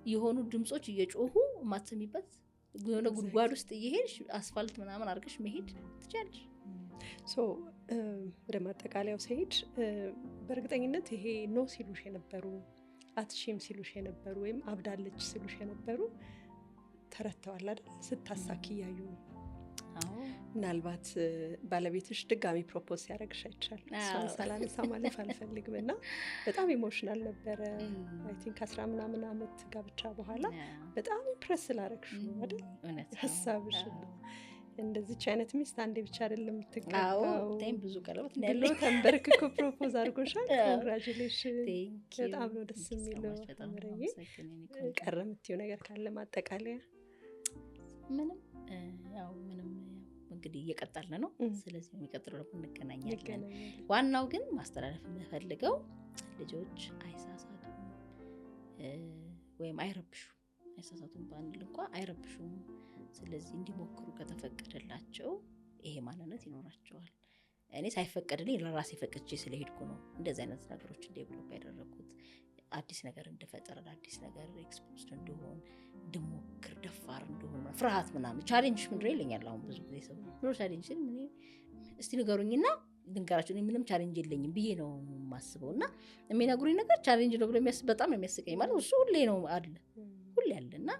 የሆኑ ድምጾች እየጮሁ ማትሰሚበት የሆነ ጉድጓድ ውስጥ እየሄድሽ አስፋልት ምናምን አድርገሽ መሄድ ትችያለሽ። ወደ ማጠቃለያው ሲሄድ በእርግጠኝነት ይሄ ኖ ሲሉሽ የነበሩ አትሺም ሲሉሽ የነበሩ ወይም አብዳለች ሲሉሽ የነበሩ ተረተዋል አይደል? ስታሳኪ እያዩ ነው። ምናልባት ባለቤትሽ ድጋሚ ፕሮፖዝ ሲያደርግሽ አይቻል እሷን ሳላነሳ ማለፍ አልፈልግም እና በጣም ኢሞሽናል ነበረ። አይ ቲንክ 10 ምናምን ዓመት ጋብቻ በኋላ በጣም ኢምፕረስ ስላደረግሽ አይደል ሀሳብሽ ነው። እንደዚች አይነት ሚስት አንዴ ብቻ አይደለም የምትጋባው። ብዙ ቀለበት ብሎ ተንበርክኮ ፕሮፖዝ አድርጎሻል። ኮንግራጁሌሽን። በጣም ነው ደስ የሚለው። ቀረ የምትይው ነገር ካለ ማጠቃለያ? ምንም እንግዲህ እየቀጠልን ነው። ስለዚህ የሚቀጥለው ደግሞ እንገናኛለን። ዋናው ግን ማስተላለፍ የምፈልገው ልጆች አይሳሳቱም ወይም አይረብሹም። አይሳሳቱም ባንል እንኳ አይረብሹም። ስለዚህ እንዲሞክሩ ከተፈቀደላቸው ይሄ ማንነት ይኖራቸዋል። እኔ ሳይፈቀድልኝ ለራሴ ፈቅጄ ስለሄድኩ ነው እንደዚህ አይነት ነገሮች ዴቨሎፕ ያደረኩት። አዲስ ነገር እንድፈጠር፣ አዲስ ነገር ኤክስፖዝድ እንድሆን፣ እንድሞክር፣ ደፋር እንድሆን፣ ፍርሃት ምናምን ቻሌንጅ ምንድነው ይለኛል አሁን ብዙ ጊዜ ሰው ብሎ ቻሌንጅ እስቲ ንገሩኝና ድንገራችሁ ምንም ቻሌንጅ የለኝም ብዬ ነው የማስበው። እና የሚነግሩኝ ነገር ቻሌንጅ ነው ብሎ በጣም ነው የሚያስቀኝ። ማለት እሱ ሁሌ ነው አለ ሁሌ አለ። እና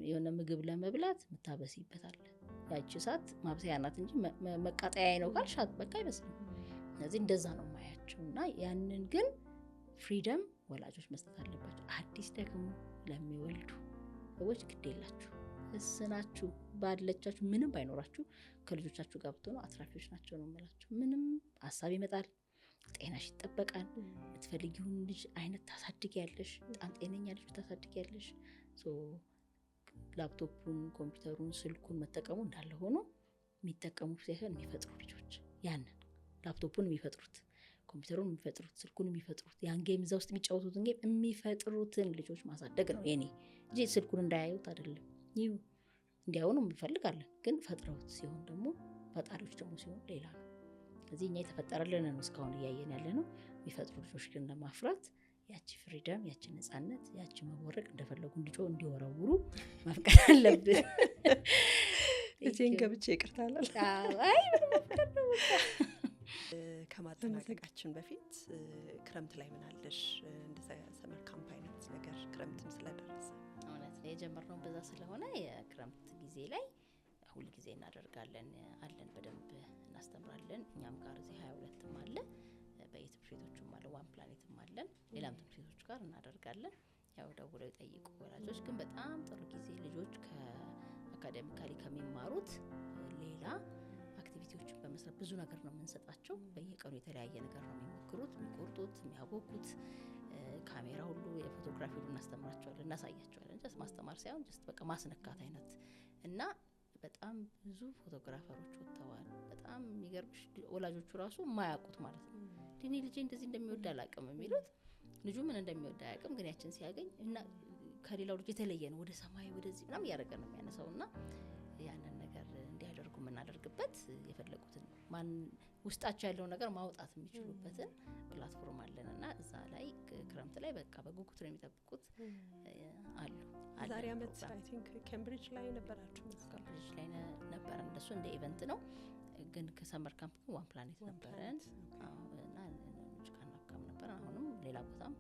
የሆነ ምግብ ለመብላት የምታበሲበት አለ። ያቺ እሳት ማብሰያ ናት እንጂ መቃጠያ ነው ካልሻት በቃ አይመስልም። ስለዚህ እንደዛ ነው ማያቸው። እና ያንን ግን ፍሪደም ወላጆች መስጠት አለባቸው። አዲስ ደግሞ ለሚወልዱ ሰዎች ግድ የላችሁ እስናችሁ ባለቻችሁ ምንም ባይኖራችሁ ከልጆቻችሁ ጋር ብትሆኑ አትራፊዎች ናቸው ነው የምላችሁ። ምንም ሀሳብ ይመጣል፣ ጤናሽ ይጠበቃል። የምትፈልጊውን ልጅ አይነት ታሳድጊያለሽ፣ በጣም ጤነኛ ልጅ ታሳድጊያለሽ። ላፕቶፑን፣ ኮምፒውተሩን፣ ስልኩን መጠቀሙ እንዳለ ሆኖ የሚጠቀሙ ሳይሆን የሚፈጥሩ ልጆች ያንን ላፕቶፑን የሚፈጥሩት፣ ኮምፒውተሩን የሚፈጥሩት፣ ስልኩን የሚፈጥሩት፣ ያን ጌም እዛ ውስጥ የሚጫወቱትን ጌም የሚፈጥሩትን ልጆች ማሳደግ ነው የኔ እንጂ ስልኩን እንዳያዩት አይደለም። ይሁ እንዲያውኑ እንፈልጋለን፣ ግን ፈጥረውት ሲሆን ደግሞ ፈጣሪዎች ደግሞ ሲሆን ሌላ ነው። ስለዚህ እኛ የተፈጠረልን ነው እስካሁን እያየን ያለ ነው። የሚፈጥሩ ልጆች ግን ለማፍራት ያቺ ፍሪደም፣ ያቺ ነፃነት፣ ያቺ መወረቅ እንደፈለጉ እንዲወረውሩ መፍቀድ አለብን። እዚህን ገብቼ ይቅርታላል። አይ መፍቀድ ነው። ከማጠናቀቃችን በፊት ክረምት ላይ ምን አለሽ? እንደዛ ሰመር ካምፕ አይነት ነገር ክረምትም ስለደረሰ እውነት ነው የጀመርነው በዛ ስለሆነ የክረምት ጊዜ ላይ ሁል ጊዜ እናደርጋለን አለን። በደንብ እናስተምራለን። እኛም ጋር እዚህ 22ም አለ፣ በየትምህርት ቤቶችም አለ፣ ዋን ፕላኔትም አለን፣ ሌላም ትምህርት ቤቶች ጋር እናደርጋለን። ያው ደውለው ይጠይቁ ወላጆች። ግን በጣም ጥሩ ጊዜ ልጆች ከአካዳሚካሊ ከሚማሩት ሌላ አክቲቪቲዎችን በመስራት ብዙ ነገር ነው የምንሰጣቸው። በየቀኑ የተለያየ ነገር ነው የሚሞክሩት፣ የሚቆርጡት፣ የሚያቦኩት። ካሜራ ሁሉ የፎቶግራፊ ሁሉ እናስተምራቸዋለን፣ እናሳያቸዋለን። ጀስት ማስተማር ሳይሆን ጀስት በቃ ማስነካት አይነት እና በጣም ብዙ ፎቶግራፈሮች ወጥተዋል። በጣም የሚገርምሽ ወላጆቹ ራሱ የማያውቁት ማለት ነው ዲኒ ልጄ እንደዚህ እንደሚወድ አላውቅም የሚሉት ልጁ ምን እንደሚወድ አያውቅም። ግን ያችን ሲያገኝ እና ከሌላው ልጅ የተለየ ነው፣ ወደ ሰማይ ወደዚህ ምናምን እያደረገ ነው የሚያነሳው። እና ያንን ነገር እንዲያደርጉ የምናደርግበት የፈለጉትን ማን ውስጣቸው ያለው ነገር ማውጣት የሚችሉበትን ፕላትፎርም አለን። እና እዛ ላይ ክረምት ላይ በቃ በጉጉት ነው የሚጠብቁት አሉ። ዛሬ አመት አይ ቲንክ ኬምብሪጅ ላይ ነበራችሁ። ኬምብሪጅ ላይ ነበረን። እንደሱ እንደ ኢቨንት ነው። ግን ከሰመር ካምፕ ዋን ፕላኔት ነበረን እና ጭቃናካም ነበረን። አሁንም ሌላ ቦታም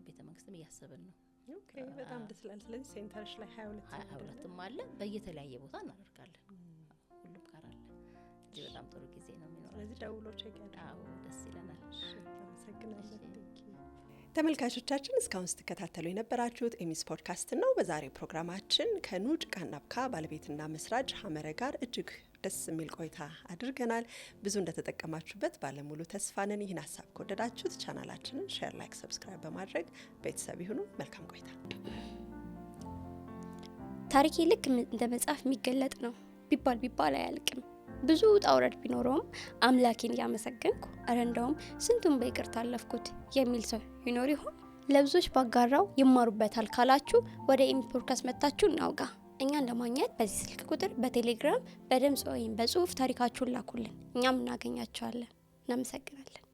ቤተ መንግስትም እያሰብን ነው። ኦኬ በጣም ደስ ይላል። ስለዚህ ሴንተርሽ ላይ 22ም አለ፣ በየተለያየ ቦታ እናደርጋለን። ሁሉም ጋር አለ። እዚህ በጣም ጥሩ ጊዜ ነው የሚኖረው። ስለዚህ ደውሎ ቼክ ያድርጉ። ደስ ይለናል። አመሰግናለሁ። ተመልካቾቻችን እስካሁን ስትከታተሉ የነበራችሁት ኤሚስ ፖድካስት ነው። በዛሬው ፕሮግራማችን ከኑ ጭቃና አብካ ባለቤትና መስራች ሀመረ ጋር እጅግ ደስ የሚል ቆይታ አድርገናል። ብዙ እንደተጠቀማችሁበት ባለሙሉ ተስፋ ነን። ይህን ሀሳብ ከወደዳችሁት ቻናላችንን ሼር፣ ላይክ፣ ሰብስክራይብ በማድረግ ቤተሰብ ይሁኑ። መልካም ቆይታ። ታሪኬ ልክ እንደ መጽሐፍ የሚገለጥ ነው ቢባል አያልቅም። ብዙ ውጣ ውረድ ቢኖረውም አምላኬን እያመሰገንኩ እረ እንደውም ስንቱን በይቅርታ አለፍኩት የሚል ሰው ይኖር ይሆን? ለብዙዎች ባጋራው ይማሩበታል ካላችሁ ወደ ኤሚ ፖድካስት መጣችሁ እናውጋ። እኛን ለማግኘት በዚህ ስልክ ቁጥር በቴሌግራም በድምጽ ወይም በጽሁፍ ታሪካችሁን ላኩልን። እኛም እናገኛቸዋለን። እናመሰግናለን።